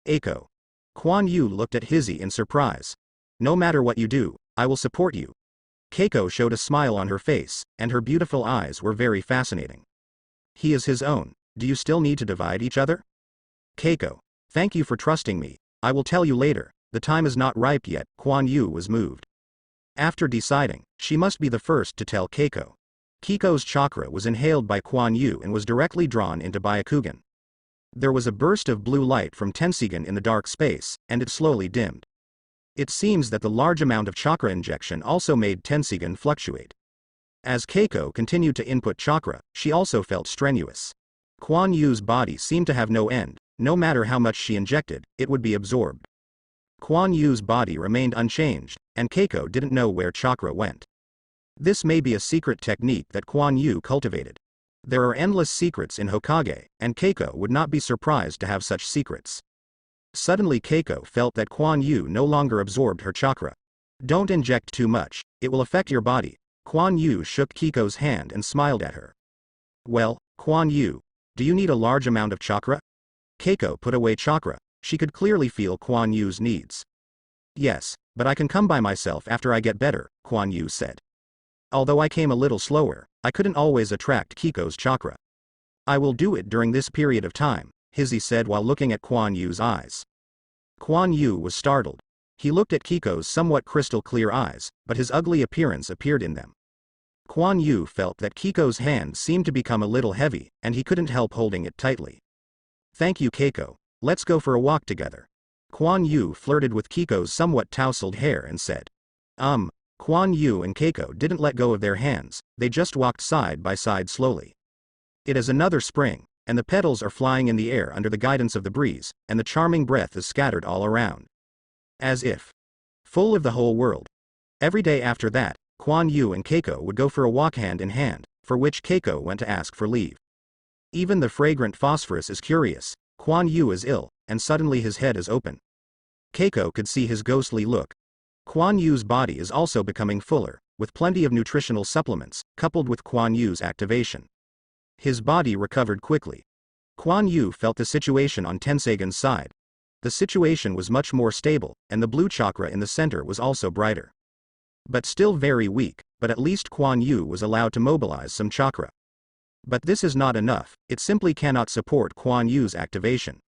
Eiko. Kuan Yu looked at Hizzy in surprise. No matter what you do, I will support you. Keiko showed a smile on her face, and her beautiful eyes were very fascinating. He is his own, do you still need to divide each other? Keiko. Thank you for trusting me, I will tell you later, the time is not ripe yet. Kuan Yu was moved. After deciding, she must be the first to tell Keiko. Keiko's chakra was inhaled by Kuan Yu and was directly drawn into Byakugan. There was a burst of blue light from Tensigan in the dark space, and it slowly dimmed. It seems that the large amount of chakra injection also made Tensigan fluctuate. As Keiko continued to input chakra, she also felt strenuous. Kuan Yu's body seemed to have no end, no matter how much she injected, it would be absorbed. Kuan Yu's body remained unchanged, and Keiko didn't know where chakra went. This may be a secret technique that Kuan Yu cultivated. There are endless secrets in Hokage, and Keiko would not be surprised to have such secrets. Suddenly Keiko felt that Kuan Yu no longer absorbed her chakra. Don't inject too much, it will affect your body. Kuan Yu shook Keiko's hand and smiled at her. Well, Kuan Yu, do you need a large amount of chakra? Keiko put away chakra, she could clearly feel Kuan Yu's needs. Yes, but I can come by myself after I get better, Kuan Yu said. Although I came a little slower, I couldn't always attract Keiko's chakra. I will do it during this period of time, Hizzy said while looking at Kuan Yu's eyes. Kuan Yu was startled. He looked at Keiko's somewhat crystal clear eyes, but his ugly appearance appeared in them. Kuan Yu felt that Keiko's hand seemed to become a little heavy, and he couldn't help holding it tightly. Thank you Keiko, let's go for a walk together. Kuan Yu flirted with Keiko's somewhat tousled hair and said. Kuan Yu and Keiko didn't let go of their hands, they just walked side by side slowly. It is another spring, and the petals are flying in the air under the guidance of the breeze, and the charming breath is scattered all around. As if full of the whole world. Every day after that, Kuan Yu and Keiko would go for a walk hand in hand, for which Keiko went to ask for leave. Even the fragrant phosphorus is curious, Kuan Yu is ill, and suddenly his head is open. Keiko could see his ghostly look. Kuan Yu's body is also becoming fuller, with plenty of nutritional supplements, coupled with Kuan Yu's activation. His body recovered quickly. Kuan Yu felt the situation on Tensagan's side. The situation was much more stable, and the blue chakra in the center was also brighter. But still very weak, but at least Kuan Yu was allowed to mobilize some chakra. But this is not enough, it simply cannot support Kuan Yu's activation.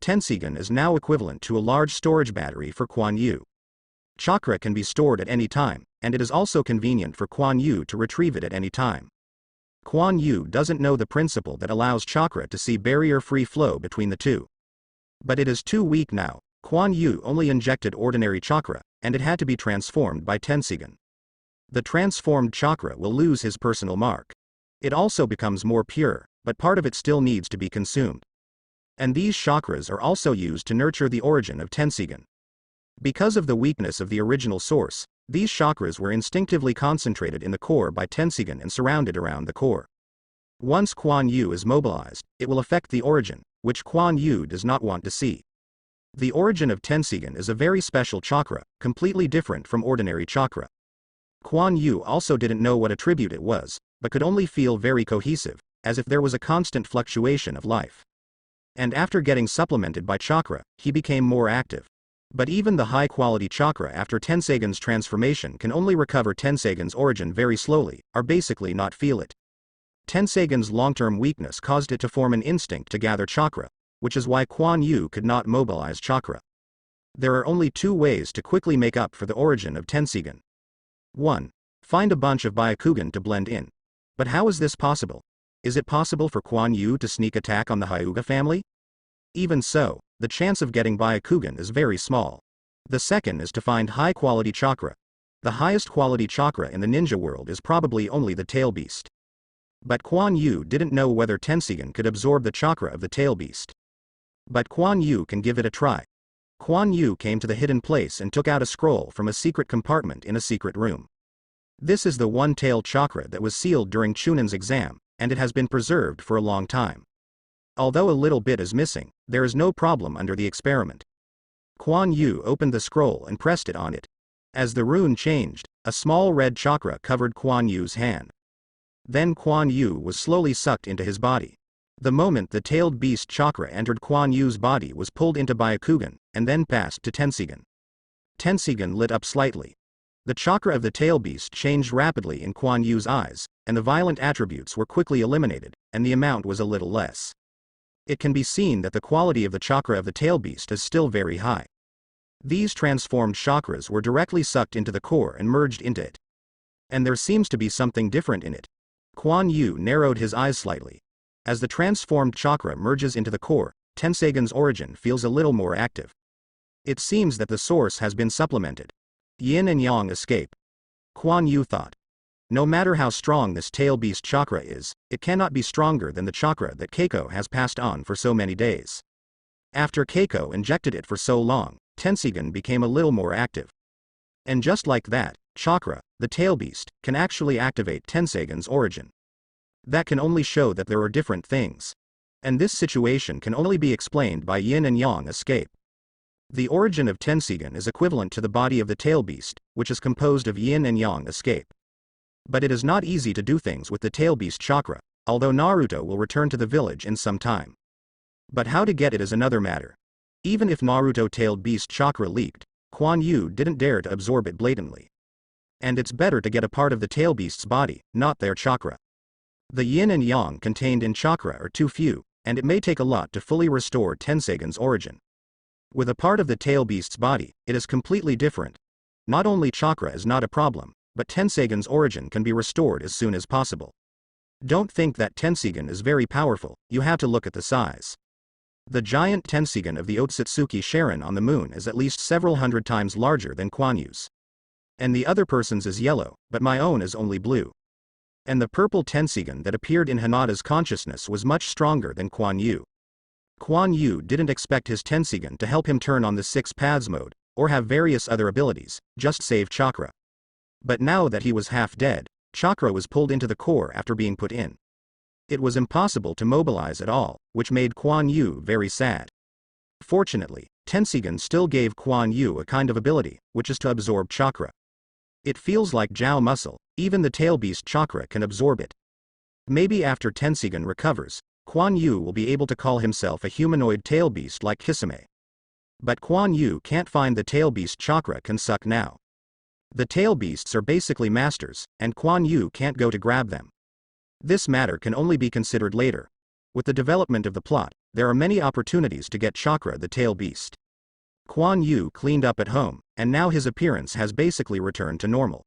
Tensigan is now equivalent to a large storage battery for Kuan Yu. Chakra can be stored at any time, and it is also convenient for Kuan Yu to retrieve it at any time. Kuan Yu doesn't know the principle that allows chakra to see barrier-free flow between the two. But it is too weak now, Kuan Yu only injected ordinary chakra, and it had to be transformed by Tensigan. The transformed chakra will lose his personal mark. It also becomes more pure, but part of it still needs to be consumed. And these chakras are also used to nurture the origin of Tensigen. Because of the weakness of the original source, these chakras were instinctively concentrated in the core by Tensigen and surrounded around the core. Once Quan Yu is mobilized, it will affect the origin, which Quan Yu does not want to see. The origin of Tensigen is a very special chakra, completely different from ordinary chakra. Quan Yu also didn't know what attribute it was, but could only feel very cohesive, as if there was a constant fluctuation of life. And after getting supplemented by chakra, he became more active. But even the high-quality chakra after Tensigen's transformation can only recover Tensigen's origin very slowly, or basically not feel it. Tensigen's long-term weakness caused it to form an instinct to gather chakra, which is why Quan Yu could not mobilize chakra. There are only two ways to quickly make up for the origin of Tensigen. 1. Find a bunch of Byakugan to blend in. But how is this possible? Is it possible for Quan Yu to sneak attack on the Hyuga family? Even so, the chance of getting Byakugan is very small. The second is to find high-quality chakra. The highest quality chakra in the ninja world is probably only the tail beast. But Quan Yu didn't know whether Tensigen could absorb the chakra of the tail beast. But Quan Yu can give it a try. Quan Yu came to the hidden place and took out a scroll from a secret compartment in a secret room. This is the one-tailed chakra that was sealed during Chunin's exam, and it has been preserved for a long time. Although a little bit is missing, there is no problem under the experiment. Quan Yu opened the scroll and pressed it on it. As the rune changed, a small red chakra covered Quan Yu's hand. Then Quan Yu was slowly sucked into his body. The moment the tailed beast chakra entered Quan Yu's body was pulled into Byakugan, and then passed to Tensigen. Tensigen lit up slightly. The chakra of the tail beast changed rapidly in Quan Yu's eyes, and the violent attributes were quickly eliminated, and the amount was a little less. It can be seen that the quality of the chakra of the tail beast is still very high. These transformed chakras were directly sucked into the core and merged into it. And there seems to be something different in it. Quan Yu narrowed his eyes slightly. As the transformed chakra merges into the core, Tensigen's origin feels a little more active. It seems that the source has been supplemented. Yin and Yang escape. Quan Yu thought. No matter how strong this tail beast chakra is, it cannot be stronger than the chakra that Keiko has passed on for so many days. After Keiko injected it for so long, Tensigen became a little more active. And just like that, chakra, the tail beast, can actually activate Tensigen's origin. That can only show that there are different things. And this situation can only be explained by yin and yang escape. The origin of Tensigen is equivalent to the body of the tail beast, which is composed of yin and yang escape. But it is not easy to do things with the tail beast chakra, although Naruto will return to the village in some time. But how to get it is another matter. Even if Naruto tailed beast chakra leaked, Quan Yu didn't dare to absorb it blatantly. And it's better to get a part of the tail beast's body, not their chakra. The yin and yang contained in chakra are too few, and it may take a lot to fully restore Tensigen's origin. With a part of the tail beast's body, it is completely different. Not only chakra is not a problem, but Tensigen's origin can be restored as soon as possible. Don't think that Tensigen is very powerful, you have to look at the size. The giant Tensigen of the Otsutsuki Sharon on the moon is at least several hundred times larger than Quan Yu's. And the other person's is yellow, but my own is only blue. And the purple Tensigen that appeared in Hinata's consciousness was much stronger than Quan Yu. Quan Yu didn't expect his Tensigen to help him turn on the 6 paths mode, or have various other abilities, just save chakra. But now that he was half dead, chakra was pulled into the core after being put in. It was impossible to mobilize at all, which made Quan Yu very sad. Fortunately, Tensigen still gave Quan Yu a kind of ability, which is to absorb chakra. It feels like Jiao muscle, even the tail beast chakra can absorb it. Maybe after Tensigen recovers, Quan Yu will be able to call himself a humanoid tail beast like Kisame. But Quan Yu can't find the tail beast chakra can suck now. The tail beasts are basically masters, and Quan Yu can't go to grab them. This matter can only be considered later. With the development of the plot, there are many opportunities to get chakra the tail beast. Quan Yu cleaned up at home, and now his appearance has basically returned to normal.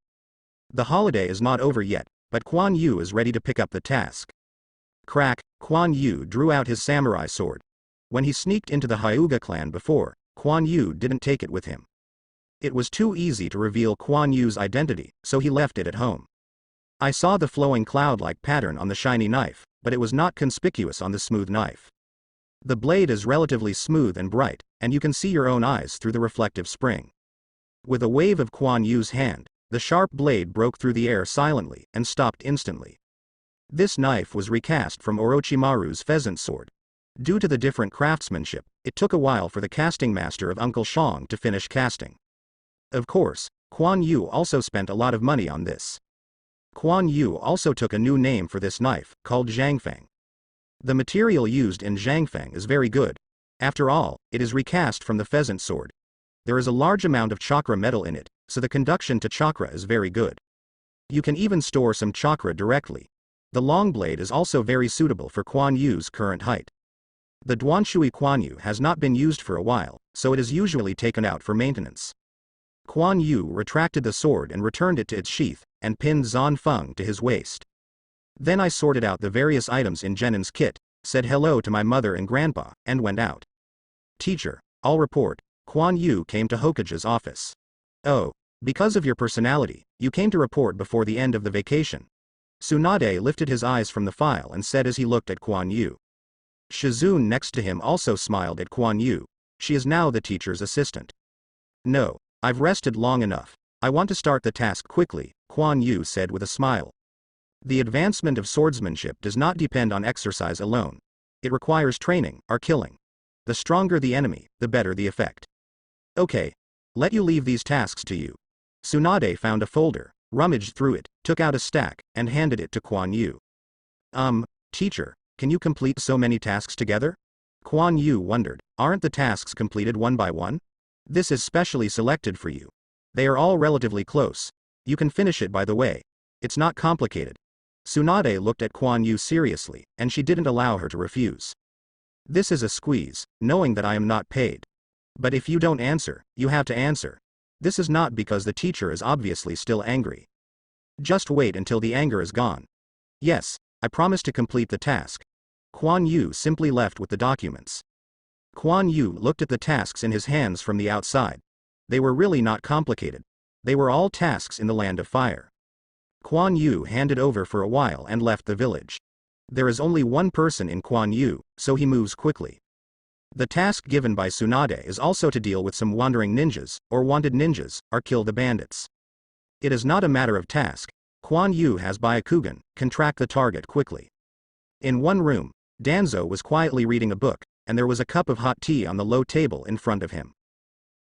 The holiday is not over yet, but Quan Yu is ready to pick up the task. Crack, Quan Yu drew out his samurai sword. When he sneaked into the Hyuga clan before, Quan Yu didn't take it with him. It was too easy to reveal Kuan Yu's identity, so he left it at home. I saw the flowing cloud-like pattern on the shiny knife, but it was not conspicuous on the smooth knife. The blade is relatively smooth and bright, and you can see your own eyes through the reflective spring. With a wave of Kuan Yu's hand, the sharp blade broke through the air silently and stopped instantly. This knife was recast from Orochimaru's pheasant sword. Due to the different craftsmanship, it took a while for the casting master of Uncle Shang to finish casting. Of course, Kuan Yu also spent a lot of money on this. Kuan Yu also took a new name for this knife, called Zhangfeng. The material used in Zhangfeng is very good. After all, it is recast from the pheasant sword. There is a large amount of chakra metal in it, so the conduction to chakra is very good. You can even store some chakra directly. The long blade is also very suitable for Kuan Yu's current height. The Duanshui Kuan Yu has not been used for a while, so it is usually taken out for maintenance. Kuan Yu retracted the sword and returned it to its sheath, and pinned Zan Feng to his waist. Then I sorted out the various items in Jenin's kit, said hello to my mother and grandpa, and went out. Teacher, I'll report. Kuan Yu came to Hokage's office. Oh, because of your personality, you came to report before the end of the vacation. Tsunade lifted his eyes from the file and said as he looked at Kuan Yu. Shizune next to him also smiled at Kuan Yu. She is now the teacher's assistant. No, I've rested long enough. I want to start the task quickly, Kuan Yu said with a smile. The advancement of swordsmanship does not depend on exercise alone. It requires training, or killing. The stronger the enemy, the better the effect. Okay. Let you leave these tasks to you. Tsunade found a folder, rummaged through it, took out a stack, and handed it to Kuan Yu. Teacher, can you complete so many tasks together? Kuan Yu wondered, aren't the tasks completed one by one? This is specially selected for you. They are all relatively close. You can finish it by the way. It's not complicated. Tsunade looked at Kuan Yu seriously, and she didn't allow her to refuse. This is a squeeze, knowing that I am not paid. But if you don't answer, you have to answer. This is not because the teacher is obviously still angry. Just wait until the anger is gone. Yes, I promise to complete the task. Kuan Yu simply left with the documents. Kuan Yu looked at the tasks in his hands from the outside. They were really not complicated. They were all tasks in the Land of Fire. Kuan Yu handed over for a while and left the village. There is only one person in Kuan Yu, so he moves quickly. The task given by Tsunade is also to deal with some wandering ninjas, or wanted ninjas, or kill the bandits. It is not a matter of task. Kuan Yu has Byakugan, can track the target quickly. In one room, Danzo was quietly reading a book, and there was a cup of hot tea on the low table in front of him.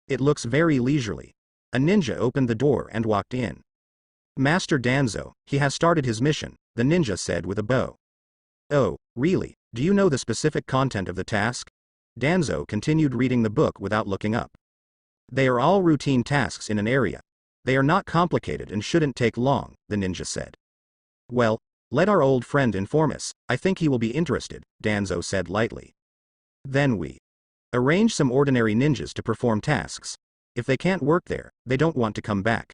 It looks very leisurely. A ninja opened the door and walked in. Master Danzo, he has started his mission, the ninja said with a bow. Oh, really? Do you know the specific content of the task? Danzo continued reading the book without looking up. They are all routine tasks in an area. They are not complicated and shouldn't take long, the ninja said. Well, let our old friend inform us, I think he will be interested, Danzo said lightly. Then we arrange some ordinary ninjas to perform tasks. If they can't work there, they don't want to come back.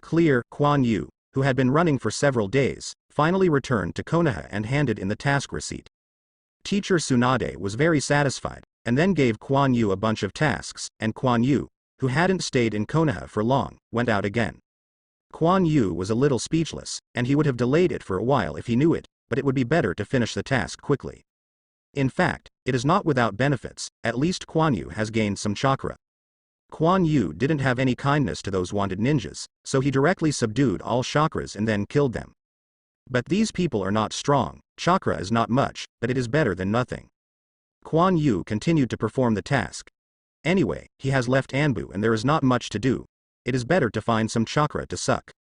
Clear. Kuan Yu, who had been running for several days, finally returned to Konoha and handed in the task receipt. Teacher Tsunade was very satisfied, and then gave Kuan Yu a bunch of tasks, and Kuan Yu, who hadn't stayed in Konoha for long, went out again. Kuan Yu was a little speechless, and he would have delayed it for a while if he knew it, but it would be better to finish the task quickly. In fact, it is not without benefits, at least Kuan Yu has gained some chakra. Kuan Yu didn't have any kindness to those wanted ninjas, so he directly subdued all chakras and then killed them. But these people are not strong, chakra is not much, but it is better than nothing. Kuan Yu continued to perform the task. Anyway, he has left Anbu and there is not much to do. It is better to find some chakra to suck.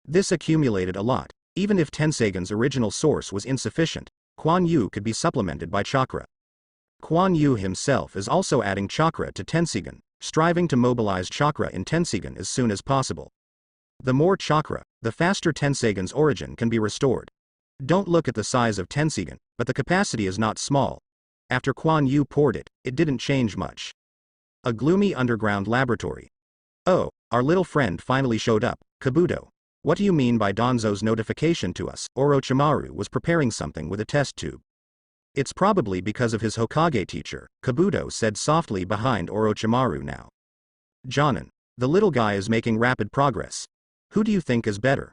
This accumulated a lot. Even if Tenseigun's original source was insufficient, Kuan Yu could be supplemented by chakra. Kuan Yu himself is also adding chakra to Tenseigun, striving to mobilize chakra in Tenseigun as soon as possible. The more chakra, the faster Tenseigun's origin can be restored. Don't look at the size of Tenseigun, but the capacity is not small. After Kuan Yu poured it, it didn't change much. A gloomy underground laboratory. Oh, our little friend finally showed up, Kabuto. What do you mean by Danzo's notification to us? Orochimaru was preparing something with a test tube. It's probably because of his Hokage teacher, Kabuto said softly behind Orochimaru now. Jonin. The little guy is making rapid progress. Who do you think is better?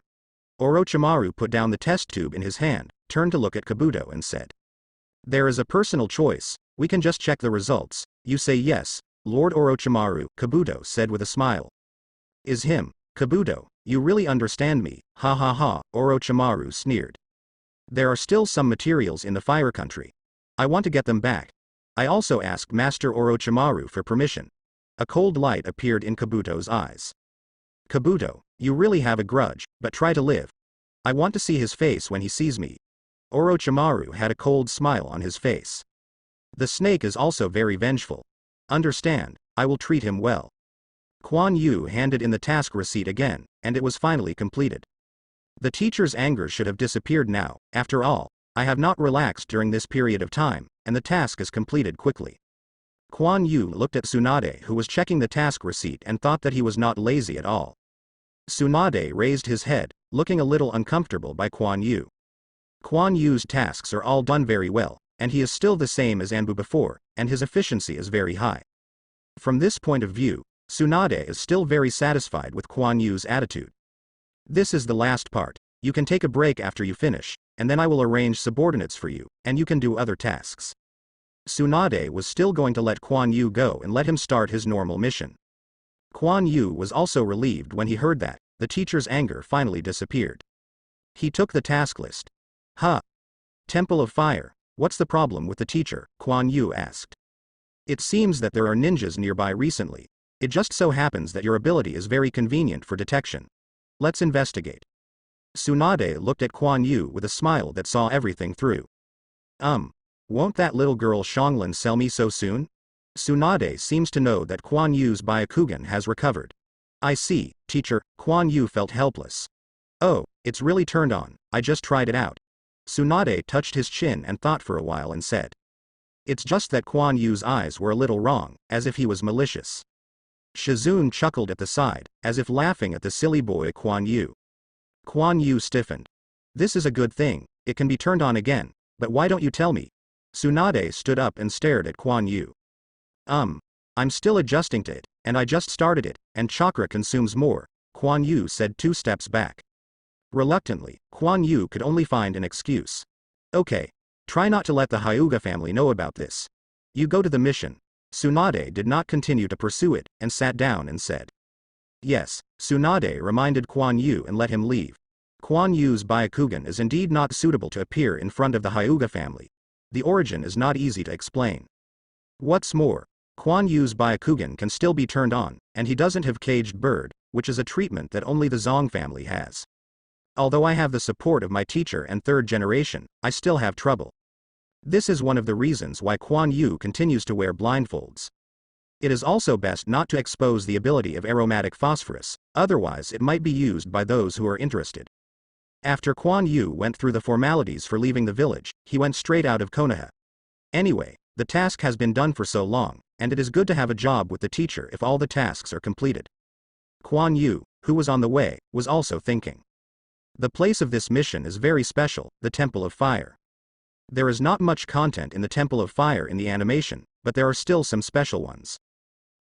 Orochimaru put down the test tube in his hand, turned to look at Kabuto and said. There is a personal choice, we can just check the results. You say yes, Lord Orochimaru, Kabuto said with a smile. Is him, Kabuto, you really understand me, ha ha ha, Orochimaru sneered. There are still some materials in the fire country. I want to get them back. I also asked Master Orochimaru for permission. A cold light appeared in Kabuto's eyes. Kabuto, you really have a grudge, but try to live. I want to see his face when he sees me. Orochimaru had a cold smile on his face. The snake is also very vengeful. Understand, I will treat him well. Quan Yu handed in the task receipt again, and it was finally completed. The teacher's anger should have disappeared now. After all, I have not relaxed during this period of time, and the task is completed quickly. Quan Yu looked at Tsunade, who was checking the task receipt, and thought that he was not lazy at all. Tsunade raised his head, looking a little uncomfortable by Quan Yu. Quan Yu's tasks are all done very well, and he is still the same as Anbu before, and his efficiency is very high. From this point of view, Tsunade is still very satisfied with Quan Yu's attitude. This is the last part. You can take a break after you finish, and then I will arrange subordinates for you, and you can do other tasks. Tsunade was still going to let Quan Yu go and let him start his normal mission. Quan Yu was also relieved when he heard that. The teacher's anger finally disappeared. He took the task list. Temple of Fire, what's the problem with the teacher? Quan Yu asked. It seems that there are ninjas nearby recently. It just so happens that your ability is very convenient for detection. Let's investigate. Tsunade looked at Quan Yu with a smile that saw everything through. Won't that little girl Xianglin sell me so soon? Tsunade seems to know that Quan Yu's Byakugan has recovered. I see, teacher. Quan Yu felt helpless. Oh, it's really turned on, I just tried it out. Tsunade touched his chin and thought for a while and said. It's just that Quan Yu's eyes were a little wrong, as if he was malicious. Shizune chuckled at the side, as if laughing at the silly boy Quan Yu. Quan Yu stiffened. This is a good thing, it can be turned on again, but why don't you tell me? Tsunade stood up and stared at Quan Yu. I'm still adjusting to it, and I just started it, and chakra consumes more, Quan Yu said 2 steps back. Reluctantly, Quan Yu could only find an excuse. Okay. Try not to let the Hyuga family know about this. You go to the mission. Tsunade did not continue to pursue it, and sat down and said. Yes, Tsunade reminded Quan Yu and let him leave. Quan Yu's Byakugan is indeed not suitable to appear in front of the Hyuga family. The origin is not easy to explain. What's more, Quan Yu's Byakugan can still be turned on, and he doesn't have Caged Bird, which is a treatment that only the Zong family has. Although I have the support of my teacher and 3rd generation, I still have trouble. This is one of the reasons why Quan Yu continues to wear blindfolds. It is also best not to expose the ability of aromatic phosphorus, otherwise it might be used by those who are interested. After Quan Yu went through the formalities for leaving the village, he went straight out of Konoha. Anyway, the task has been done for so long, and it is good to have a job with the teacher if all the tasks are completed. Quan Yu, who was on the way, was also thinking. The place of this mission is very special, the Temple of Fire. There is not much content in the Temple of Fire in the animation, but there are still some special ones.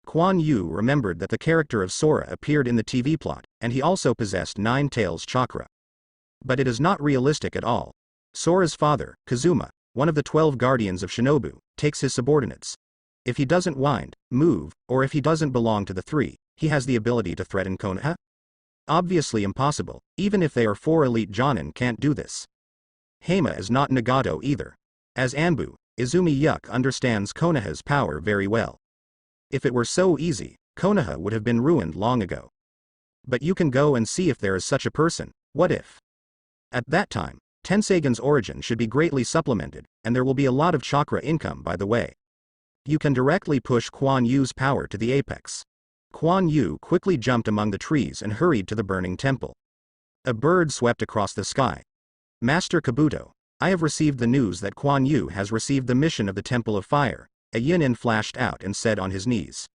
Quan Yu remembered that the character of Sora appeared in the TV plot, and he also possessed 9 tails chakra. But it is not realistic at all. Sora's father, Kazuma, one of the 12 guardians of Shinobu, takes his subordinates. If he doesn't wind, move, or if he doesn't belong to the 3, he has the ability to threaten Konoha? Obviously impossible, even if they are 4 elite Jonin can't do this. Heima is not Nagato either. As Anbu, Izumi Yuck understands Konoha's power very well. If it were so easy, Konoha would have been ruined long ago. But you can go and see if there is such a person. What if? At that time, Tensagan's origin should be greatly supplemented, and there will be a lot of chakra income by the way. You can directly push Quan Yu's power to the apex. Quan Yu quickly jumped among the trees and hurried to the burning temple. A bird swept across the sky. Master Kabuto, I have received the news that Quan Yu has received the mission of the Temple of Fire, a Yunin flashed out and said on his knees.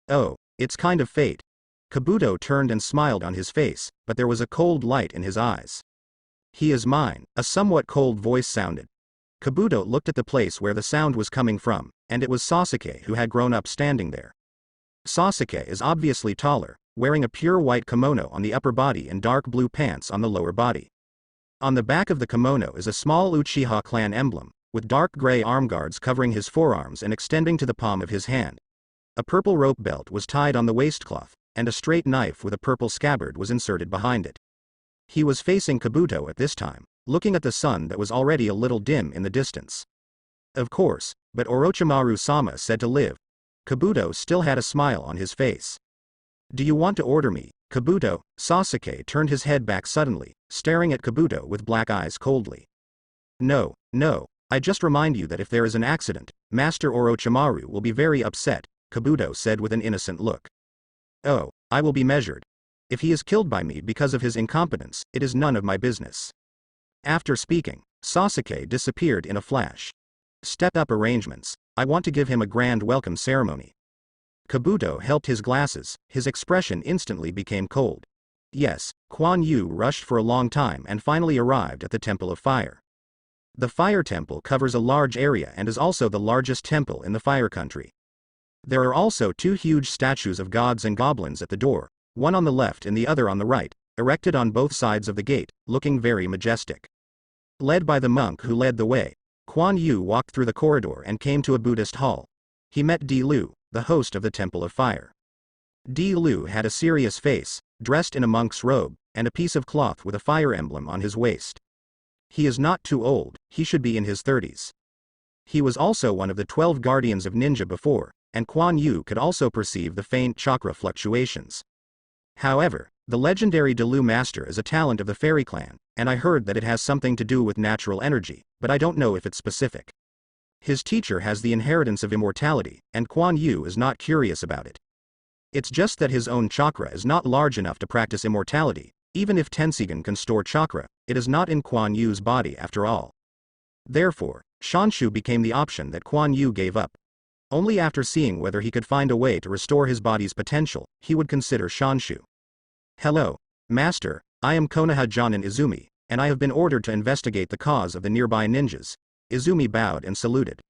Oh, it's kind of fate. Kabuto turned and smiled on his face, but there was a cold light in his eyes. He is mine, a somewhat cold voice sounded. Kabuto looked at the place where the sound was coming from, and it was Sasuke who had grown up standing there. Sasuke is obviously taller, wearing a pure white kimono on the upper body and dark blue pants on the lower body. On the back of the kimono is a small Uchiha clan emblem, with dark gray arm guards covering his forearms and extending to the palm of his hand. A purple rope belt was tied on the waistcloth, and a straight knife with a purple scabbard was inserted behind it. He was facing Kabuto at this time, looking at the sun that was already a little dim in the distance. Of course, but Orochimaru-sama said to live. Kabuto still had a smile on his face. Do you want to order me, Kabuto? Sasuke turned his head back suddenly, staring at Kabuto with black eyes coldly. No, no, I just remind you that if there is an accident, Master Orochimaru will be very upset, Kabuto said with an innocent look. Oh, I will be measured. If he is killed by me because of his incompetence, it is none of my business. After speaking, Sasuke disappeared in a flash. Step up arrangements. I want to give him a grand welcome ceremony. Kabuto helped his glasses, his expression instantly became cold. Yes, Quan Yu rushed for a long time and finally arrived at the Temple of Fire. The Fire Temple covers a large area and is also the largest temple in the Fire Country. There are also two huge statues of gods and goblins at the door, one on the left and the other on the right, erected on both sides of the gate, looking very majestic. Led by the monk who led the way, Quan Yu walked through the corridor and came to a Buddhist hall. He met Di Lu, the host of the Temple of Fire. Di Lu had a serious face, dressed in a monk's robe, and a piece of cloth with a fire emblem on his waist. He is not too old, he should be in his 30s. He was also one of the 12 guardians of ninja before, and Quan Yu could also perceive the faint chakra fluctuations. However, the legendary Di Lu master is a talent of the fairy clan, and I heard that it has something to do with natural energy, but I don't know if it's specific. His teacher has the inheritance of immortality, and Quan Yu is not curious about it. It's just that his own chakra is not large enough to practice immortality. Even if Tenseigan can store chakra, it is not in Quan Yu's body after all. Therefore, Shanshu became the option that Quan Yu gave up. Only after seeing whether he could find a way to restore his body's potential, he would consider Shanshu. Hello, Master, I am Konoha Jonin Izumi, and I have been ordered to investigate the cause of the nearby ninjas. Izumi bowed and saluted.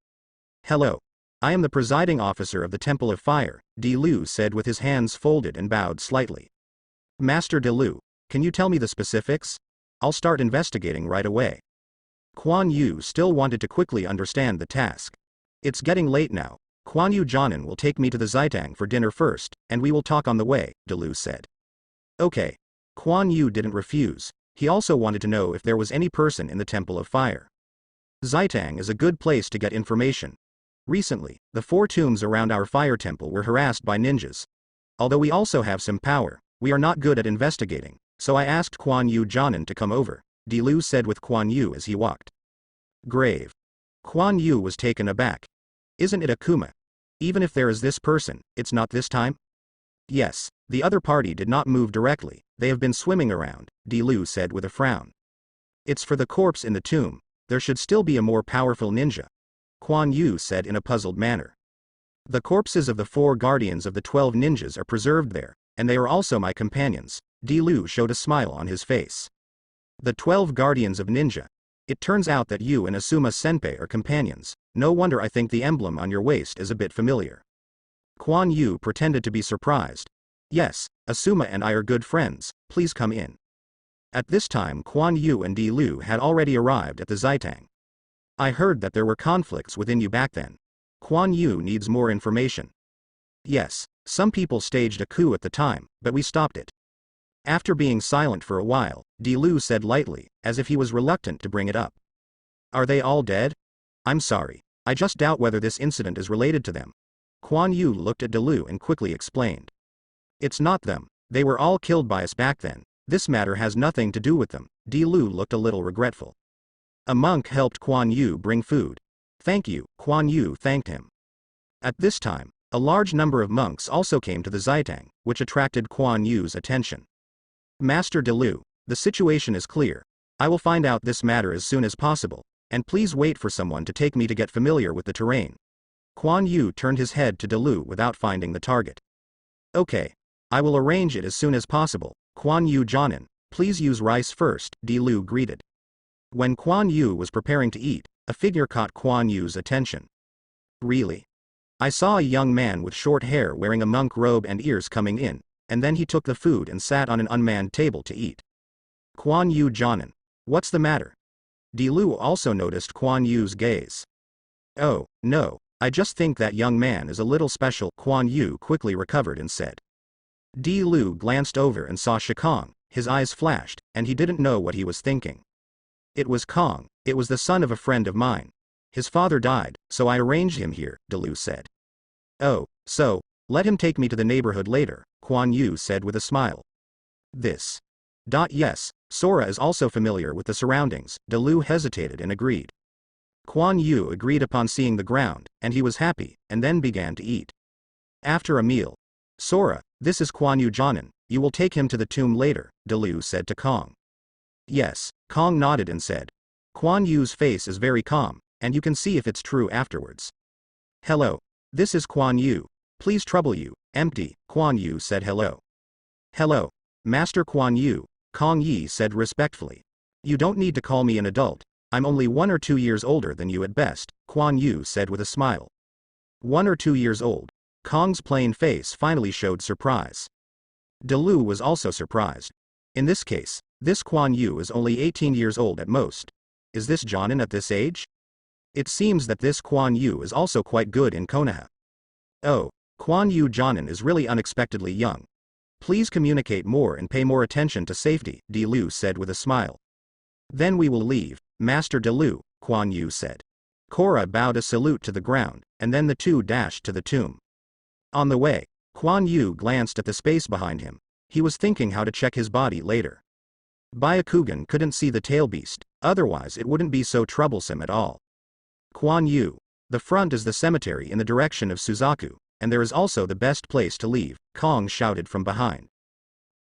Hello. I am the presiding officer of the Temple of Fire, Di Lu said with his hands folded and bowed slightly. Master Di Lu, can you tell me the specifics? I'll start investigating right away. Quan Yu still wanted to quickly understand the task. It's getting late now. Quan Yu Jonin will take me to the Zitang for dinner first, and we will talk on the way, Di Lu said. Okay. Quan Yu didn't refuse. He also wanted to know if there was any person in the Temple of Fire. Zitang is a good place to get information. Recently, the 4 tombs around our fire temple were harassed by ninjas. Although we also have some power, we are not good at investigating, so I asked Quan Yu Jonin to come over, Di Lu said with Quan Yu as he walked. Grave. Quan Yu was taken aback. Isn't it Akuma? Even if there is this person, it's not this time? Yes, the other party did not move directly, they have been swimming around, Di Lu said with a frown. It's for the corpse in the tomb, there should still be a more powerful ninja, Quan Yu said in a puzzled manner. The corpses of the 4 guardians of the 12 ninjas are preserved there, and they are also my companions, Di Lu showed a smile on his face. The 12 guardians of ninja. It turns out that you and Asuma Senpai are companions, no wonder I think the emblem on your waist is a bit familiar. Quan Yu pretended to be surprised. Yes, Asuma and I are good friends, please come in. At this time Quan Yu and Di Lu had already arrived at the Zitang. I heard that there were conflicts within you back then. Quan Yu needs more information. Yes, some people staged a coup at the time, but we stopped it. After being silent for a while, Di Lu said lightly, as if he was reluctant to bring it up. Are they all dead? I'm sorry, I just doubt whether this incident is related to them. Quan Yu looked at Di Lu and quickly explained. It's not them, they were all killed by us back then, this matter has nothing to do with them. Di Lu looked a little regretful. A monk helped Quan Yu bring food. Thank you, Quan Yu thanked him. At this time, a large number of monks also came to the Zitang, which attracted Quan Yu's attention. Master Di Lu, the situation is clear. I will find out this matter as soon as possible, and please wait for someone to take me to get familiar with the terrain. Quan Yu turned his head to Di Lu without finding the target. Okay. I will arrange it as soon as possible, Quan Yu Jonin, please use rice first, Di Lu greeted. When Quan Yu was preparing to eat, a figure caught Quan Yu's attention. Really? I saw a young man with short hair wearing a monk robe and ears coming in, and then he took the food and sat on an unmanned table to eat. Kuan Yu Jonin. What's the matter? Di-Lu also noticed Kuan Yu's gaze. Oh, no, I just think that young man is a little special, Kuan Yu quickly recovered and said. Di-Lu glanced over and saw Shikong, his eyes flashed, and he didn't know what he was thinking. It was Kong, it was the son of a friend of mine. His father died, so I arranged him here, Di-Lu said. Oh, so, let him take me to the neighborhood later, Kuan Yu said with a smile. This. Yes, Sora is also familiar with the surroundings, Di-Lu hesitated and agreed. Kuan Yu agreed upon seeing the ground, and he was happy, and then began to eat. After a meal. Sora, this is Kuan Yu Jonin, you will take him to the tomb later, Di-Lu said to Kong. Yes, Kong nodded and said. Kuan Yu's face is very calm, and you can see if it's true afterwards. Hello. This is Kuan Yu. Please trouble you, empty, Kuan Yu said hello. Hello. Master Kuan Yu, Kong Yi said respectfully. You don't need to call me an adult, I'm only 1 or 2 years older than you at best, Kuan Yu said with a smile. 1 or 2 years old. Kong's plain face finally showed surprise. Di-Lu was also surprised. In this case, this Kuan Yu is only 18 years old at most. Is this Jonin at this age? It seems that this Kuan Yu is also quite good in Konoha. Oh, Kuan Yu Jonin is really unexpectedly young. Please communicate more and pay more attention to safety, Di-Lu said with a smile. Then we will leave, Master Di-Lu, Kuan Yu said. Korra bowed a salute to the ground, and then the two dashed to the tomb. On the way, Kuan Yu glanced at the space behind him. He was thinking how to check his body later. Byakugan couldn't see the tail beast, otherwise it wouldn't be so troublesome at all. Kuan Yu. The front is the cemetery in the direction of Suzaku, and there is also the best place to leave, Kong shouted from behind.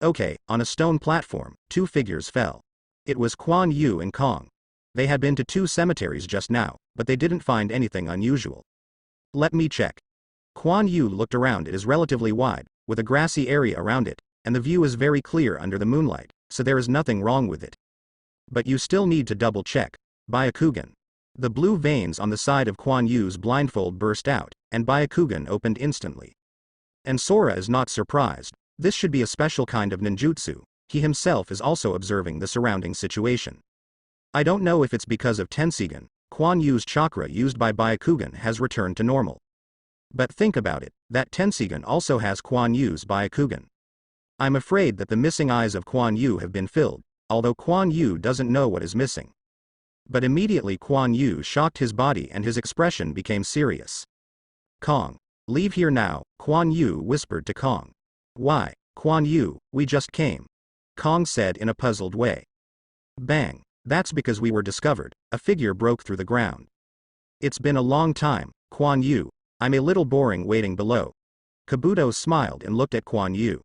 Okay, on a stone platform, 2 figures fell. It was Kuan Yu and Kong. They had been to 2 cemeteries just now, but they didn't find anything unusual. Let me check. Kuan Yu looked around. It is relatively wide, with a grassy area around it, and the view is very clear under the moonlight, so there is nothing wrong with it. But you still need to double check, Byakugan. The blue veins on the side of Kuan Yu's blindfold burst out, and Byakugan opened instantly. And Sora is not surprised. This should be a special kind of ninjutsu. He himself is also observing the surrounding situation. I don't know if it's because of Tensigan, Kuan Yu's chakra used by Byakugan has returned to normal. But think about it, that Tensigan also has Kuan Yu's Byakugan. I'm afraid that the missing eyes of Kuan Yu have been filled, although Kuan Yu doesn't know what is missing. But immediately Kuan Yu shocked his body and his expression became serious. Kong. Leave here now, Kuan Yu whispered to Kong. Why, Kuan Yu, we just came. Kong said in a puzzled way. Bang. That's because we were discovered, a figure broke through the ground. It's been a long time, Kuan Yu, I'm a little boring waiting below. Kabuto smiled and looked at Kuan Yu.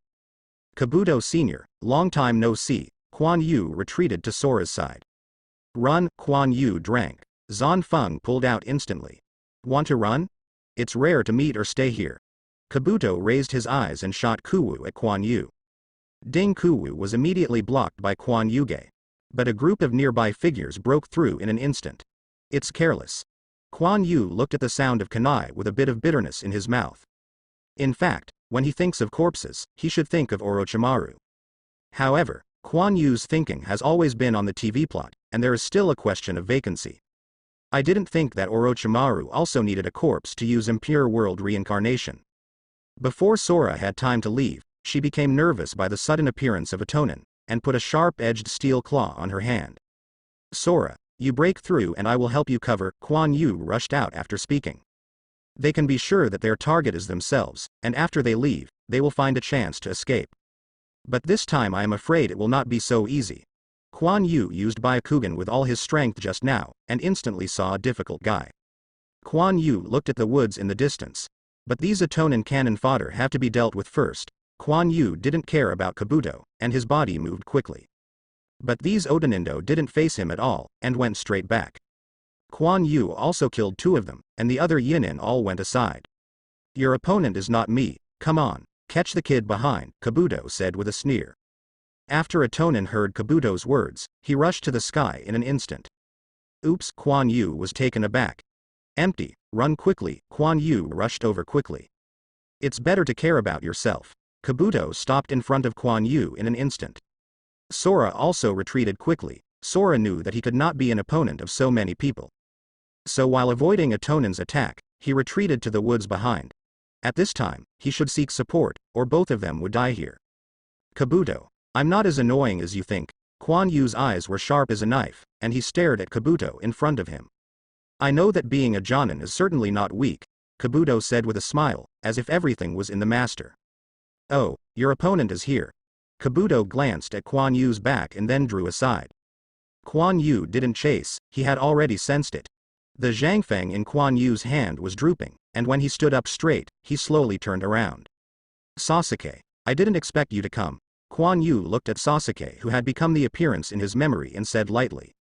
Kabuto Sr., long time no see, Kuan Yu retreated to Sora's side. Run, Kuan Yu drank. Zan Feng pulled out instantly. Want to run? It's rare to meet or stay here. Kabuto raised his eyes and shot Kuwu at Kuan Yu. Ding Kuwu was immediately blocked by Kuan Yuge. But a group of nearby figures broke through in an instant. It's careless. Kuan Yu looked at the sound of kunai with a bit of bitterness in his mouth. In fact, when he thinks of corpses, he should think of Orochimaru. However, Kuan Yu's thinking has always been on the TV plot, and there is still a question of vacancy. I didn't think that Orochimaru also needed a corpse to use impure world reincarnation. Before Sora had time to leave, she became nervous by the sudden appearance of Atonin, and put a sharp-edged steel claw on her hand. Sora, you break through and I will help you cover, Kuan Yu rushed out after speaking. They can be sure that their target is themselves, and after they leave, they will find a chance to escape. But this time I am afraid it will not be so easy. Kuan Yu used Byakugan with all his strength just now, and instantly saw a difficult guy. Kuan Yu looked at the woods in the distance. But these Atonin cannon fodder have to be dealt with first. Kuan Yu didn't care about Kabuto, and his body moved quickly. But these Otonindo didn't face him at all, and went straight back. Kuan Yu also killed 2 of them, and the other Yinin all went aside. Your opponent is not me, come on, catch the kid behind, Kabuto said with a sneer. After Atonin heard Kabuto's words, he rushed to the sky in an instant. Oops, Kuan Yu was taken aback. Empty, run quickly, Kuan Yu rushed over quickly. It's better to care about yourself. Kabuto stopped in front of Kuan Yu in an instant. Sora also retreated quickly. Sora knew that he could not be an opponent of so many people. So while avoiding Atonan's attack, he retreated to the woods behind. At this time, he should seek support, or both of them would die here. Kabuto, I'm not as annoying as you think. Kuan Yu's eyes were sharp as a knife, and he stared at Kabuto in front of him. I know that being a Jonin is certainly not weak, Kabuto said with a smile, as if everything was in the master. Oh, your opponent is here. Kabuto glanced at Kuan Yu's back and then drew aside. Kuan Yu didn't chase, he had already sensed it. The Zhangfeng in Kuan Yu's hand was drooping, and when he stood up straight, he slowly turned around. Sasuke, I didn't expect you to come. Kuan Yu looked at Sasuke, who had become the appearance in his memory, and said lightly.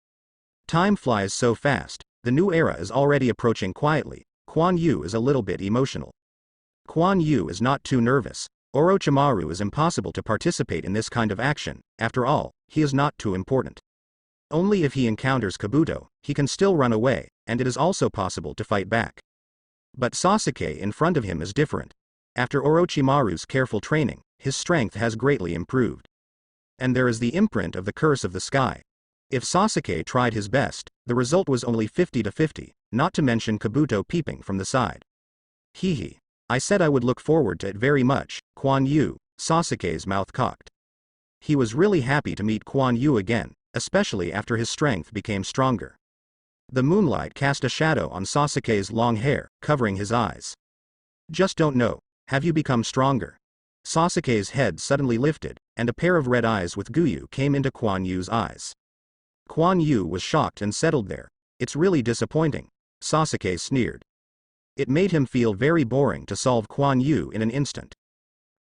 Time flies so fast, the new era is already approaching quietly. Kuan Yu is a little bit emotional. Kuan Yu is not too nervous. Orochimaru is impossible to participate in this kind of action, after all, he is not too important. Only if he encounters Kabuto, he can still run away, and it is also possible to fight back. But Sasuke in front of him is different. After Orochimaru's careful training, his strength has greatly improved. And there is the imprint of the curse of the sky. If Sasuke tried his best, the result was only 50-50, not to mention Kabuto peeping from the side. Hehe. I said I would look forward to it very much, Kuan Yu, Sasuke's mouth cocked. He was really happy to meet Kuan Yu again, especially after his strength became stronger. The moonlight cast a shadow on Sasuke's long hair, covering his eyes. Just don't know, have you become stronger? Sasuke's head suddenly lifted, and a pair of red eyes with Guyu came into Kuan Yu's eyes. Kuan Yu was shocked and settled there. It's really disappointing, Sasuke sneered. It made him feel very boring to solve Kuan Yu in an instant.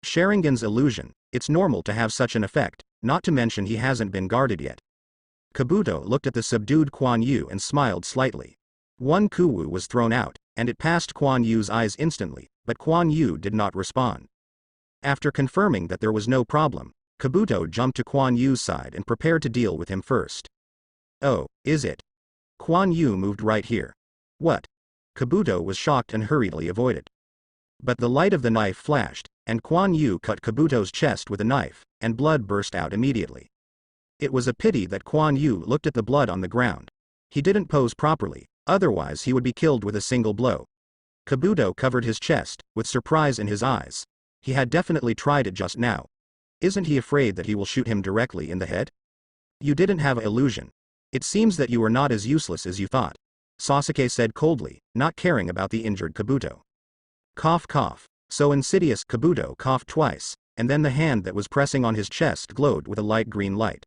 Sharingan's illusion, it's normal to have such an effect, not to mention he hasn't been guarded yet. Kabuto looked at the subdued Kuan Yu and smiled slightly. One Kuwu was thrown out, and it passed Kuan Yu's eyes instantly, but Kuan Yu did not respond. After confirming that there was no problem, Kabuto jumped to Kuan Yu's side and prepared to deal with him first. Oh, is it? Kuan Yu moved right here. What? Kabuto was shocked and hurriedly avoided. But the light of the knife flashed, and Kuan Yu cut Kabuto's chest with a knife, and blood burst out immediately. It was a pity that Kuan Yu looked at the blood on the ground. He didn't pose properly, otherwise he would be killed with a single blow. Kabuto covered his chest, with surprise in his eyes. He had definitely tried it just now. Isn't he afraid that he will shoot him directly in the head? You didn't have an illusion. It seems that you are not as useless as you thought, Sasuke said coldly, not caring about the injured Kabuto. Cough cough. So insidious. Kabuto coughed twice, and then the hand that was pressing on his chest glowed with a light green light.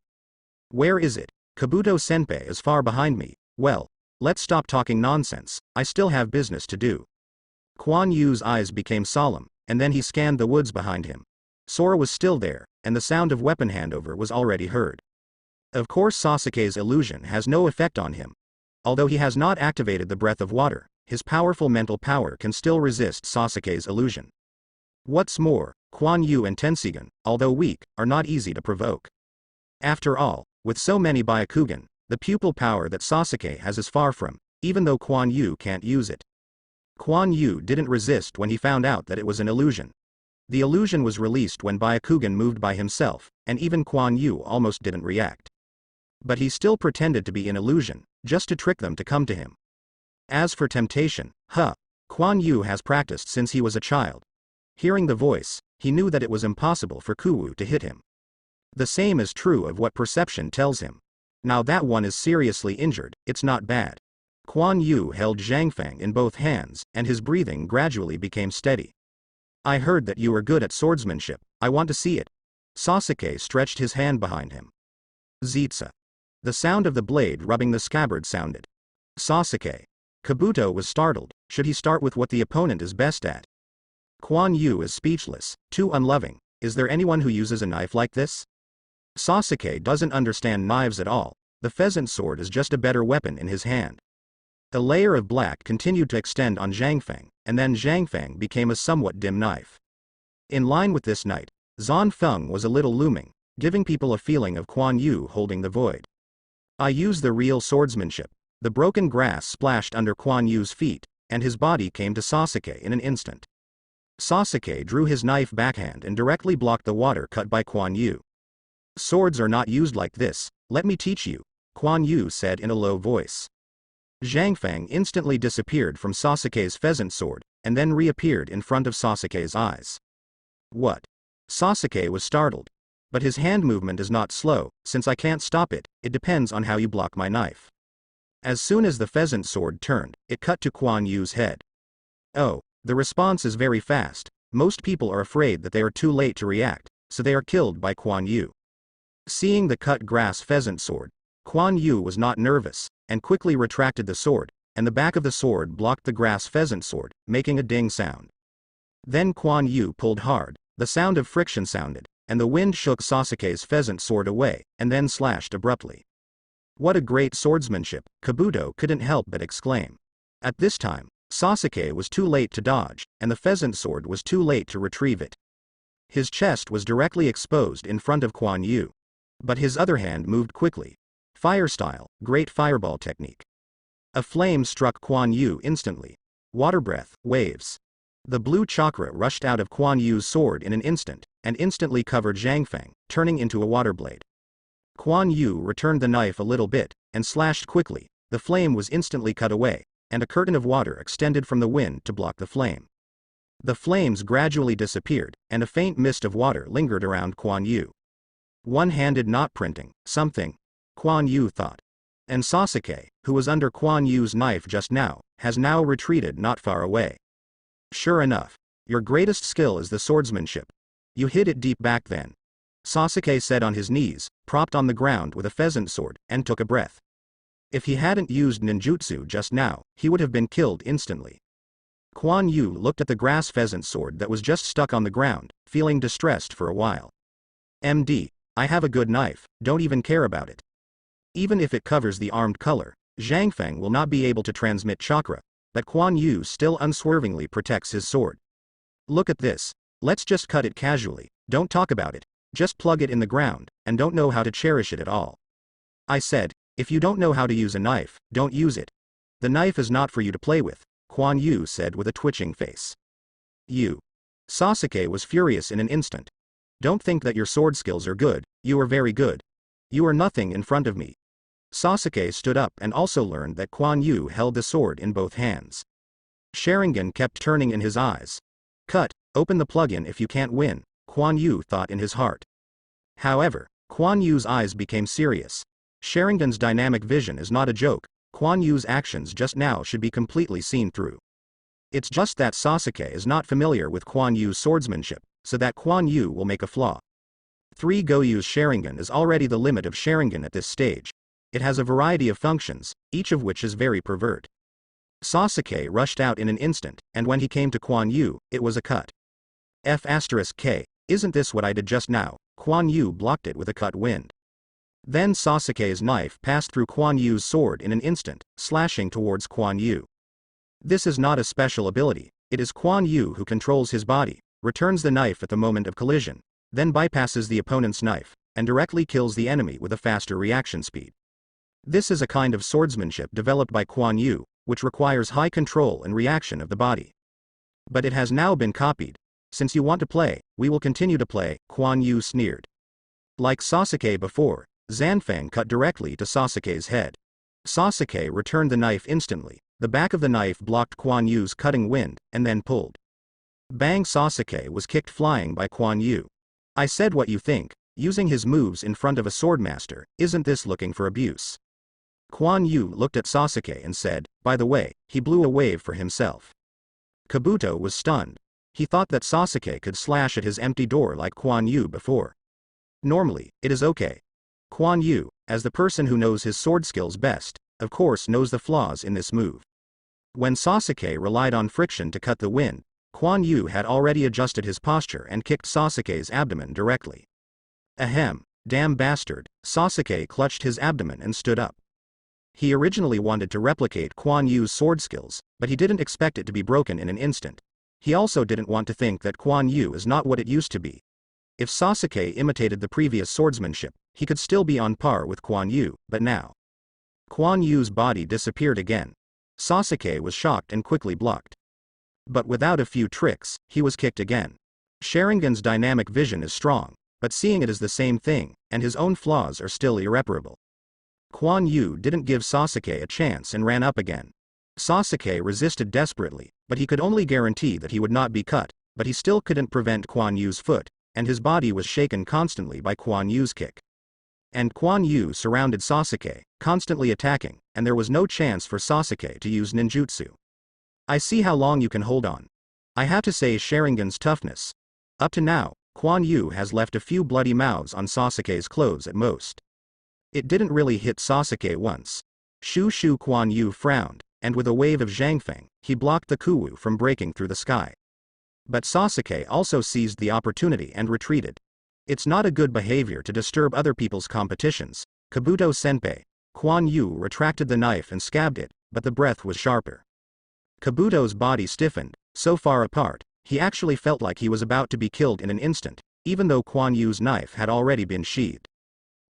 Where is it? Kabuto-senpai is far behind me. Well, let's stop talking nonsense, I still have business to do. Kuan Yu's eyes became solemn, and then he scanned the woods behind him. Sora was still there, and the sound of weapon handover was already heard. Of course Sasuke's illusion has no effect on him. Although he has not activated the breath of water, his powerful mental power can still resist Sasuke's illusion. What's more, Kuan Yu and Tenseigan, although weak, are not easy to provoke. After all, with so many Byakugan, the pupil power that Sasuke has is far from, even though Kuan Yu can't use it. Kuan Yu didn't resist when he found out that it was an illusion. The illusion was released when Byakugan moved by himself, and even Kuan Yu almost didn't react. But he still pretended to be an illusion, just to trick them to come to him. As for temptation, Kuan Yu has practiced since he was a child. Hearing the voice, he knew that it was impossible for Kuwu to hit him. The same is true of what perception tells him. Now that one is seriously injured, it's not bad. Kuan Yu held Zhangfeng in both hands, and his breathing gradually became steady. I heard that you are good at swordsmanship, I want to see it. Sasuke stretched his hand behind him. Zetsu. The sound of the blade rubbing the scabbard sounded. Sasuke. Kabuto was startled. Should he start with what the opponent is best at? Kuan Yu is speechless, too unloving. Is there anyone who uses a knife like this? Sasuke doesn't understand knives at all. The pheasant sword is just a better weapon in his hand. A layer of black continued to extend on Zhangfeng, and then Zhangfeng became a somewhat dim knife. In line with this night, Zanfeng was a little looming, giving people a feeling of Kuan Yu holding the void. I use the real swordsmanship. The broken grass splashed under Kuan Yu's feet, and his body came to Sasuke in an instant. Sasuke drew his knife backhand and directly blocked the water cut by Quan Yu. "Swords are not used like this, let me teach you," Quan Yu said in a low voice. Zhang Fang instantly disappeared from Sasuke's pheasant sword, and then reappeared in front of Sasuke's eyes. "What?" Sasuke was startled. "But his hand movement is not slow, since I can't stop it, it depends on how you block my knife." As soon as the pheasant sword turned, it cut to Quan Yu's head. Oh, the response is very fast. Most people are afraid that they are too late to react, so they are killed by Quan Yu. Seeing the cut grass pheasant sword, Quan Yu was not nervous, and quickly retracted the sword, and the back of the sword blocked the grass pheasant sword, making a ding sound. Then Quan Yu pulled hard, the sound of friction sounded, and the wind shook Sasuke's pheasant sword away, and then slashed abruptly. "What a great swordsmanship," Kabuto couldn't help but exclaim. At this time, Sasuke was too late to dodge, and the pheasant sword was too late to retrieve it. His chest was directly exposed in front of Quan Yu. But his other hand moved quickly. Fire style, great fireball technique. A flame struck Quan Yu instantly. Water breath, waves. The blue chakra rushed out of Quan Yu's sword in an instant, and instantly covered Zhang Fang, turning into a water blade. Quan Yu returned the knife a little bit, and slashed quickly. The flame was instantly cut away, and a curtain of water extended from the wind to block the flame. The flames gradually disappeared, and a faint mist of water lingered around Quan Yu. One-handed knot printing, something, Quan Yu thought. And Sasuke, who was under Quan Yu's knife just now, has now retreated not far away. "Sure enough. Your greatest skill is the swordsmanship. You hid it deep back then," Sasuke said on his knees, propped on the ground with a pheasant sword, and took a breath. If he hadn't used ninjutsu just now, he would have been killed instantly. Quan Yu looked at the grass pheasant sword that was just stuck on the ground, feeling distressed for a while. "MD, I have a good knife, don't even care about it. Even if it covers the armed color, Zhang Feng will not be able to transmit chakra, but Quan Yu still unswervingly protects his sword. Look at this, let's just cut it casually, don't talk about it, just plug it in the ground, and don't know how to cherish it at all. I said, if you don't know how to use a knife, don't use it. The knife is not for you to play with," Quan Yu said with a twitching face. "You." Sasuke was furious in an instant. "Don't think that your sword skills are good, you are very good. You are nothing in front of me." Sasuke stood up and also learned that Quan Yu held the sword in both hands. Sharingan kept turning in his eyes. "Cut, open the plug-in if you can't win," Quan Yu thought in his heart. However, Quan Yu's eyes became serious. Sharingan's dynamic vision is not a joke, Quan Yu's actions just now should be completely seen through. It's just that Sasuke is not familiar with Quan Yu's swordsmanship, so that Quan Yu will make a flaw. 3 Goyu's Sharingan is already the limit of Sharingan at this stage. It has a variety of functions, each of which is very pervert. Sasuke rushed out in an instant, and when he came to Quan Yu, it was a cut. F*K, isn't this what I did just now? Quan Yu blocked it with a cut wind. Then Sasuke's knife passed through Quan Yu's sword in an instant, slashing towards Quan Yu. This is not a special ability, it is Quan Yu who controls his body, returns the knife at the moment of collision, then bypasses the opponent's knife, and directly kills the enemy with a faster reaction speed. This is a kind of swordsmanship developed by Quan Yu, which requires high control and reaction of the body. But it has now been copied. "Since you want to play, we will continue to play," Quan Yu sneered. Like Sasuke before, Zanfeng cut directly to Sasuke's head. Sasuke returned the knife instantly, the back of the knife blocked Quan Yu's cutting wind, and then pulled. Bang! Sasuke was kicked flying by Quan Yu. "I said what you think, using his moves in front of a swordmaster, isn't this looking for abuse?" Quan Yu looked at Sasuke and said, "By the way, he blew a wave for himself." Kabuto was stunned. He thought that Sasuke could slash at his empty door like Quan Yu before. Normally, it is okay. Quan Yu, as the person who knows his sword skills best, of course knows the flaws in this move. When Sasuke relied on friction to cut the wind, Quan Yu had already adjusted his posture and kicked Sasuke's abdomen directly. Ahem, damn bastard, Sasuke clutched his abdomen and stood up. He originally wanted to replicate Quan Yu's sword skills, but he didn't expect it to be broken in an instant. He also didn't want to think that Quan Yu is not what it used to be. If Sasuke imitated the previous swordsmanship, he could still be on par with Quan Yu, but now. Quan Yu's body disappeared again. Sasuke was shocked and quickly blocked. But without a few tricks, he was kicked again. Sharingan's dynamic vision is strong, but seeing it as the same thing, and his own flaws are still irreparable. Quan Yu didn't give Sasuke a chance and ran up again. Sasuke resisted desperately, but he could only guarantee that he would not be cut, but he still couldn't prevent Quan Yu's foot, and his body was shaken constantly by Quan Yu's kick. And Quan Yu surrounded Sasuke, constantly attacking, and there was no chance for Sasuke to use ninjutsu. I see how long you can hold on. I have to say Sharingan's toughness. Up to now, Quan Yu has left a few bloody mouths on Sasuke's clothes at most. It didn't really hit Sasuke once. Shu Quan Yu frowned, and with a wave of Zhangfeng, he blocked the Kuwu from breaking through the sky. But Sasuke also seized the opportunity and retreated. It's not a good behavior to disturb other people's competitions. Kabuto-senpai. Quan Yu retracted the knife and scabbed it, but the breath was sharper. Kabuto's body stiffened, so far apart, he actually felt like he was about to be killed in an instant, even though Quan Yu's knife had already been sheathed.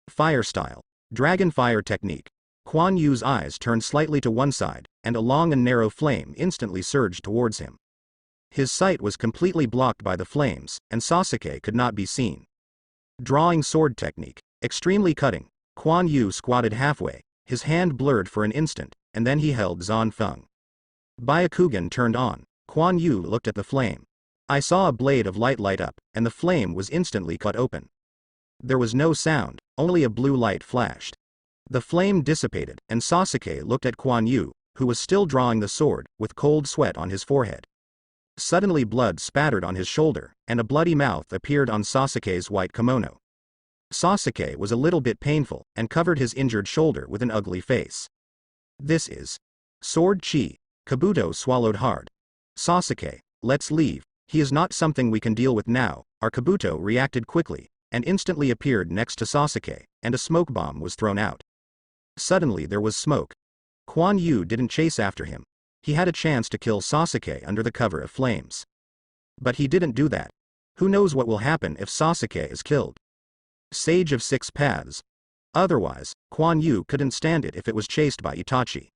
Fire style. Dragon fire technique. Quan Yu's eyes turned slightly to one side, and a long and narrow flame instantly surged towards him. His sight was completely blocked by the flames, and Sasuke could not be seen. Drawing sword technique. Extremely cutting. Quan Yu squatted halfway, his hand blurred for an instant, and then he held Zanfeng. Byakugan turned on. Quan Yu looked at the flame. I saw a blade of light light up, and the flame was instantly cut open. There was no sound, only a blue light flashed. The flame dissipated, and Sasuke looked at Quan Yu, who was still drawing the sword, with cold sweat on his forehead. Suddenly blood spattered on his shoulder, and a bloody mouth appeared on Sasuke's white kimono. Sasuke was a little bit painful, and covered his injured shoulder with an ugly face. This is sword chi. Kabuto swallowed hard. Sasuke, let's leave, he is not something we can deal with now. Our Kabuto reacted quickly, and instantly appeared next to Sasuke, and a smoke bomb was thrown out. Suddenly there was smoke. Quan Yu didn't chase after him. He had a chance to kill Sasuke under the cover of flames. But he didn't do that. Who knows what will happen if Sasuke is killed? Sage of Six Paths. Otherwise, Quan Yu couldn't stand it if it was chased by Itachi.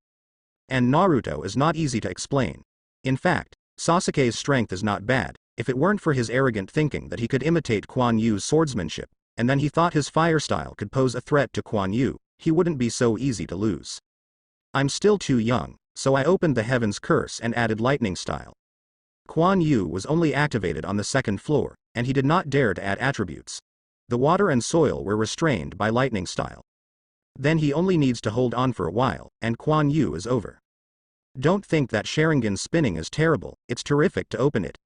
And Naruto is not easy to explain. In fact, Sasuke's strength is not bad, if it weren't for his arrogant thinking that he could imitate Quan Yu's swordsmanship, and then he thought his fire style could pose a threat to Quan Yu, he wouldn't be so easy to lose. I'm still too young, so I opened the Heaven's Curse and added lightning style. Quan Yu was only activated on the second floor, and he did not dare to add attributes. The water and soil were restrained by lightning style. Then he only needs to hold on for a while, and Quan Yu is over. Don't think that Sharingan's spinning is terrible, it's terrific to open it.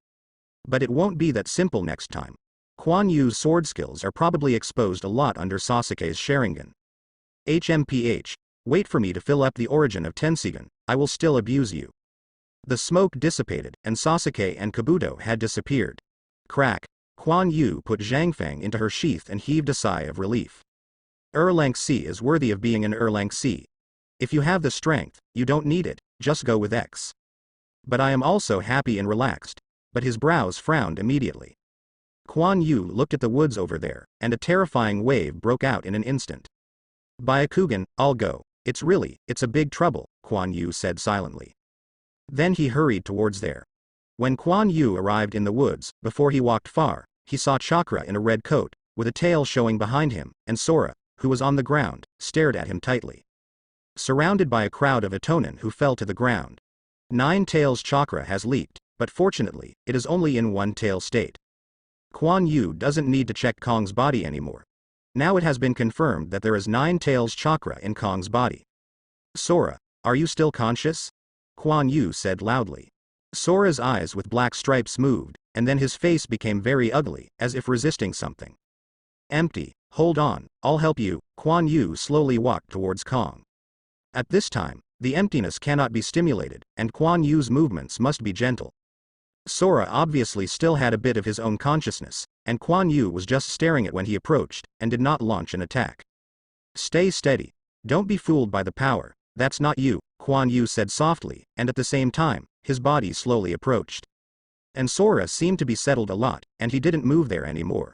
But it won't be that simple next time. Quan Yu's sword skills are probably exposed a lot under Sasuke's Sharingan. HMPH. Wait for me to fill up the origin of Tenseigan, I will still abuse you. The smoke dissipated, and Sasuke and Kabuto had disappeared. Crack. Quan Yu put Zhangfeng into her sheath and heaved a sigh of relief. Erlang C is worthy of being an Erlang C. If you have the strength, you don't need it, just go with X. But I am also happy and relaxed. But his brows frowned immediately. Quan Yu looked at the woods over there, and a terrifying wave broke out in an instant. Byakugan, I'll go. It's a big trouble, Quan Yu said silently. Then he hurried towards there. When Quan Yu arrived in the woods, before he walked far, he saw Chakra in a red coat, with a tail showing behind him, and Sora, who was on the ground, stared at him tightly. Surrounded by a crowd of Itonin who fell to the ground. Nine Tails Chakra has leaked, but fortunately, it is only in one tail state. Quan Yu doesn't need to check Kong's body anymore. Now it has been confirmed that there is 9 Tails Chakra in Kong's body. Sora, are you still conscious? Quan Yu said loudly. Sora's eyes with black stripes moved, and then his face became very ugly, as if resisting something. Empty, hold on, I'll help you. Quan Yu slowly walked towards Kong. At this time, the emptiness cannot be stimulated, and Quan Yu's movements must be gentle. Sora obviously still had a bit of his own consciousness, and Quan Yu was just staring at when he approached, and did not launch an attack. Stay steady. Don't be fooled by the power, that's not you, Quan Yu said softly, and at the same time, his body slowly approached. And Sora seemed to be settled a lot, and he didn't move there anymore.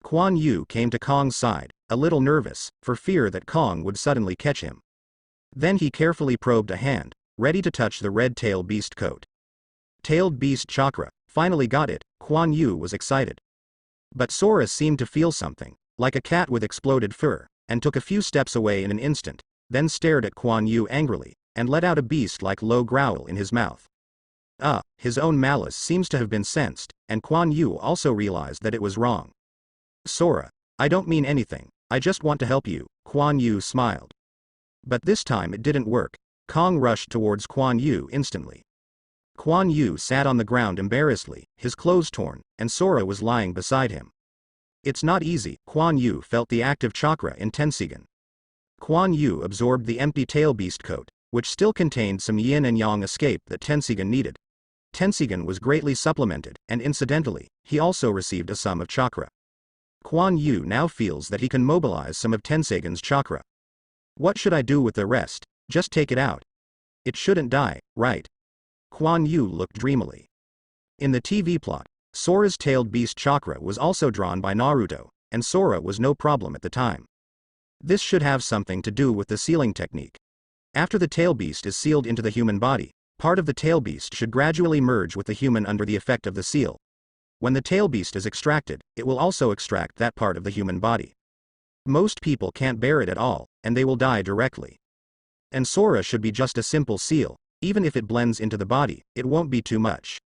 Quan Yu came to Kong's side, a little nervous, for fear that Kong would suddenly catch him. Then he carefully probed a hand, ready to touch the red tail beast coat. Tailed beast chakra, finally got it, Kuan Yu was excited. But Sora seemed to feel something, like a cat with exploded fur, and took a few steps away in an instant, then stared at Kuan Yu angrily, and let out a beast-like low growl in his mouth. His own malice seems to have been sensed, and Kuan Yu also realized that it was wrong. Sora, I don't mean anything, I just want to help you, Kuan Yu smiled. But this time it didn't work. Kong rushed towards Kuan Yu instantly. Kuan Yu sat on the ground embarrassedly, his clothes torn, and Sora was lying beside him. It's not easy, Kuan Yu felt the active chakra in Tensigan. Kuan Yu absorbed the empty tail beast coat, which still contained some yin and yang escape that Tensigan needed. Tensigan was greatly supplemented, and incidentally, he also received a sum of chakra. Kuan Yu now feels that he can mobilize some of Tensigan's chakra. What should I do with the rest? Just take it out. It shouldn't die, right? Kuan Yu looked dreamily. In the TV plot, Sora's tailed beast chakra was also drawn by Naruto, and Sora was no problem at the time. This should have something to do with the sealing technique. After the tail beast is sealed into the human body, part of the tail beast should gradually merge with the human under the effect of the seal. When the tail beast is extracted, it will also extract that part of the human body. Most people can't bear it at all, and they will die directly. And Sora should be just a simple seal, even if it blends into the body, it won't be too much.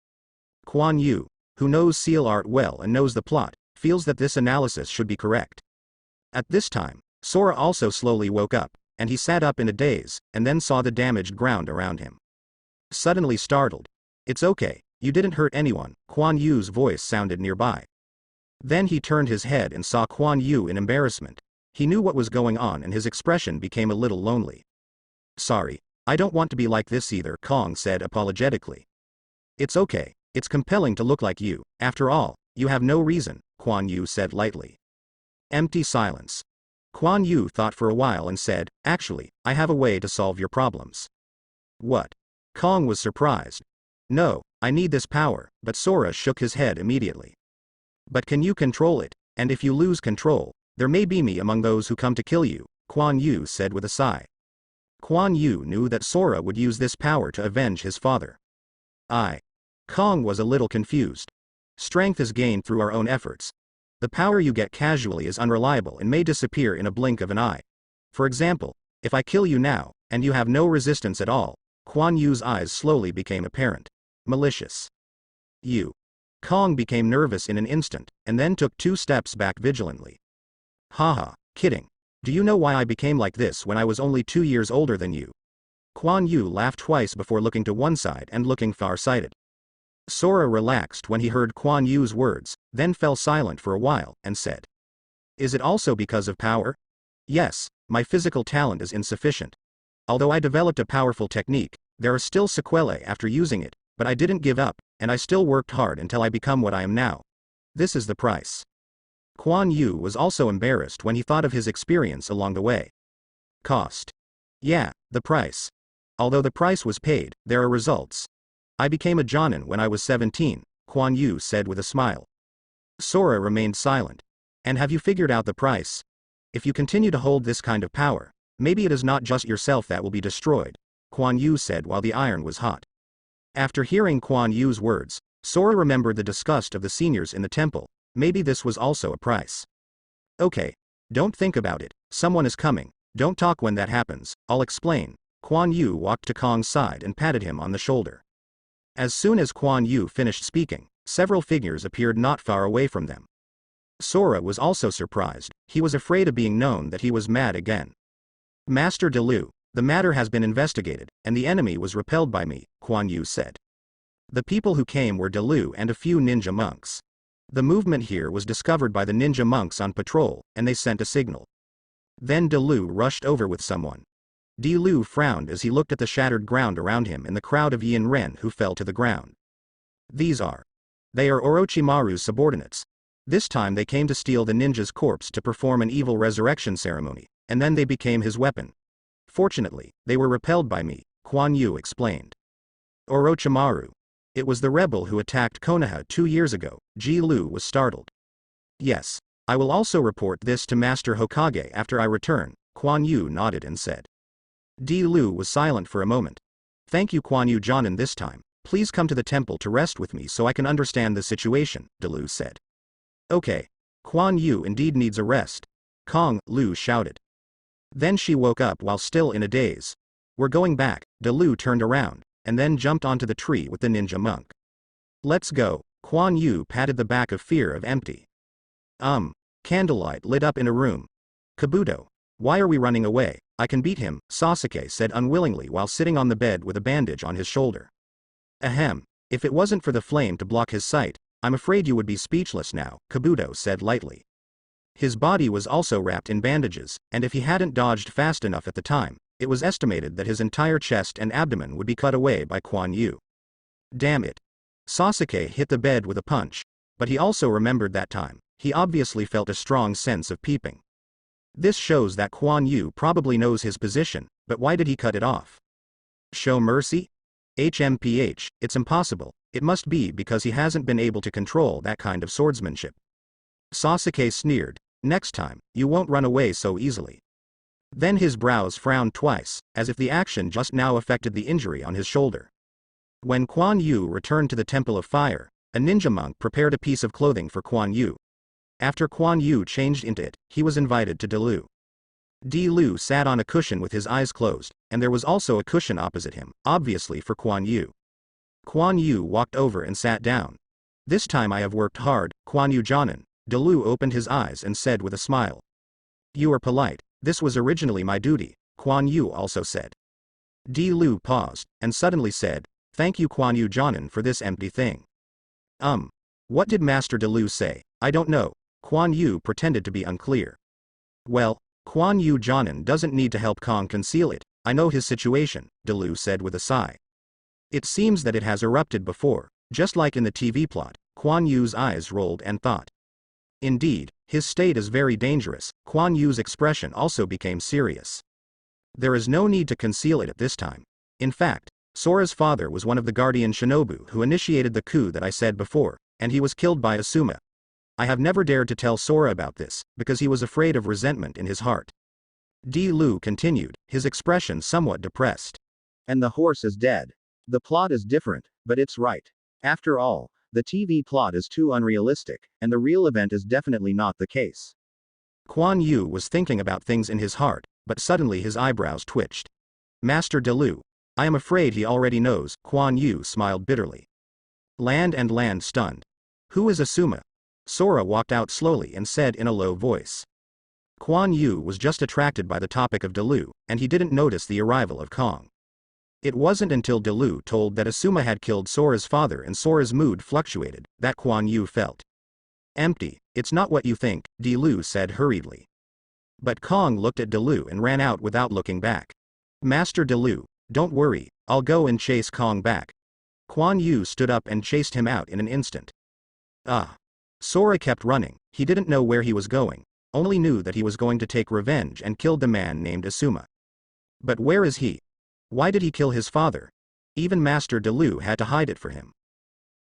Kuan Yu, who knows seal art well and knows the plot, feels that this analysis should be correct. At this time, Sora also slowly woke up, and he sat up in a daze, and then saw the damaged ground around him. Suddenly startled. It's okay, you didn't hurt anyone, Kuan Yu's voice sounded nearby. Then he turned his head and saw Kuan Yu in embarrassment. He knew what was going on and his expression became a little lonely. Sorry, I don't want to be like this either, Kong said apologetically. It's okay, it's compelling to look like you, after all, you have no reason, Kuan Yu said lightly. Empty silence. Kuan Yu thought for a while and said, actually, I have a way to solve your problems. What? Kong was surprised. No, I need this power, but Sora shook his head immediately. But can you control it, and if you lose control, there may be me among those who come to kill you, Kuan Yu said with a sigh. Kuan Yu knew that Sora would use this power to avenge his father. Kong was a little confused. Strength is gained through our own efforts. The power you get casually is unreliable and may disappear in a blink of an eye. For example, if I kill you now, and you have no resistance at all, Kuan Yu's eyes slowly became apparent. Malicious. You. Kong became nervous in an instant, and then took 2 steps back vigilantly. Haha, kidding. Do you know why I became like this when I was only 2 years older than you? Kuan Yu laughed twice before looking to one side and looking far-sighted. Sora relaxed when he heard Kuan Yu's words, then fell silent for a while, and said. Is it also because of power? Yes, my physical talent is insufficient. Although I developed a powerful technique, there are still sequelae after using it, but I didn't give up, and I still worked hard until I become what I am now. This is the price. Kuan Yu was also embarrassed when he thought of his experience along the way. Cost. Yeah, the price. Although the price was paid, there are results. I became a Jonin when I was 17, Kuan Yu said with a smile. Sora remained silent. And have you figured out the price? If you continue to hold this kind of power, maybe it is not just yourself that will be destroyed, Kuan Yu said while the iron was hot. After hearing Kuan Yu's words, Sora remembered the disgust of the seniors in the temple. Maybe this was also a price. Okay. Don't think about it, someone is coming, don't talk when that happens, I'll explain. Kuan Yu walked to Kong's side and patted him on the shoulder. As soon as Kuan Yu finished speaking, several figures appeared not far away from them. Sora was also surprised, he was afraid of being known that he was mad again. Master Delu, the matter has been investigated, and the enemy was repelled by me, Kuan Yu said. The people who came were Delu and a few ninja monks. The movement here was discovered by the ninja monks on patrol, and they sent a signal. Then Delu rushed over with someone. Delu frowned as he looked at the shattered ground around him and the crowd of Yin Ren who fell to the ground. They are Orochimaru's subordinates. This time they came to steal the ninja's corpse to perform an evil resurrection ceremony, and then they became his weapon. Fortunately, they were repelled by me, Kuan Yu explained. Orochimaru. It was the rebel who attacked Konoha 2 years ago, Ji Lu was startled. Yes, I will also report this to Master Hokage after I return, Kuan Yu nodded and said. Di Lu was silent for a moment. Thank you Quan Yu Jonin this time. Please come to the temple to rest with me so I can understand the situation, Dalu said. Okay. Quan Yu indeed needs a rest. Kong, Lu shouted. Then she woke up while still in a daze. We're going back, Dalu turned around, and then jumped onto the tree with the ninja monk. Let's go, Quan Yu patted the back of fear of empty. Candlelight lit up in a room. Kabuto. Why are we running away? I can beat him, Sasuke said unwillingly while sitting on the bed with a bandage on his shoulder. Ahem. If it wasn't for the flame to block his sight, I'm afraid you would be speechless now, Kabuto said lightly. His body was also wrapped in bandages, and if he hadn't dodged fast enough at the time, it was estimated that his entire chest and abdomen would be cut away by Quan Yu. Damn it. Sasuke hit the bed with a punch, but he also remembered that time. He obviously felt a strong sense of peeping. This shows that Quan Yu probably knows his position, but why did he cut it off? Show mercy? HMPH, it's impossible. It must be because he hasn't been able to control that kind of swordsmanship. Sasuke sneered. Next time, you won't run away so easily. Then his brows frowned twice, as if the action just now affected the injury on his shoulder. When Quan Yu returned to the Temple of Fire, a ninja monk prepared a piece of clothing for Quan Yu. After Quan Yu changed into it, he was invited to Dalu. Lu sat on a cushion with his eyes closed, and there was also a cushion opposite him, obviously for Quan Yu. Quan Yu walked over and sat down. This time I have worked hard, Quan Yu Jonin. Dalu opened his eyes and said with a smile. You are polite. This was originally my duty, Quan Yu also said. Lu paused, and suddenly said, thank you Quan Yu Jonin for this empty thing. What did Master Dalu say? I don't know. Quan Yu pretended to be unclear. Well, Quan Yu Jonin doesn't need to help Kong conceal it. I know his situation, Dalu said with a sigh. It seems that it has erupted before, just like in the TV plot. Quan Yu's eyes rolled and thought. Indeed, his state is very dangerous. Quan Yu's expression also became serious. There is no need to conceal it at this time. In fact, Sora's father was one of the guardian shinobu who initiated the coup that I said before, and he was killed by Asuma. I have never dared to tell Sora about this, because he was afraid of resentment in his heart. Lu continued, his expression somewhat depressed. And the horse is dead. The plot is different, but it's right. After all, the TV plot is too unrealistic, and the real event is definitely not the case. Quan Yu was thinking about things in his heart, but suddenly his eyebrows twitched. Master Dalu. I am afraid he already knows, Quan Yu smiled bitterly. Land stunned. Who is Asuma? Sora walked out slowly and said in a low voice. Quan Yu was just attracted by the topic of Dalu, and he didn't notice the arrival of Kong. It wasn't until Dalu told that Asuma had killed Sora's father and Sora's mood fluctuated, that Quan Yu felt. Empty, it's not what you think, Dalu said hurriedly. But Kong looked at Dalu and ran out without looking back. Master Dalu, don't worry, I'll go and chase Kong back. Quan Yu stood up and chased him out in an instant. Sora kept running. He didn't know where he was going, only knew that he was going to take revenge and killed the man named Asuma. But where is he? Why did he kill his father? Even Master Dalu had to hide it for him.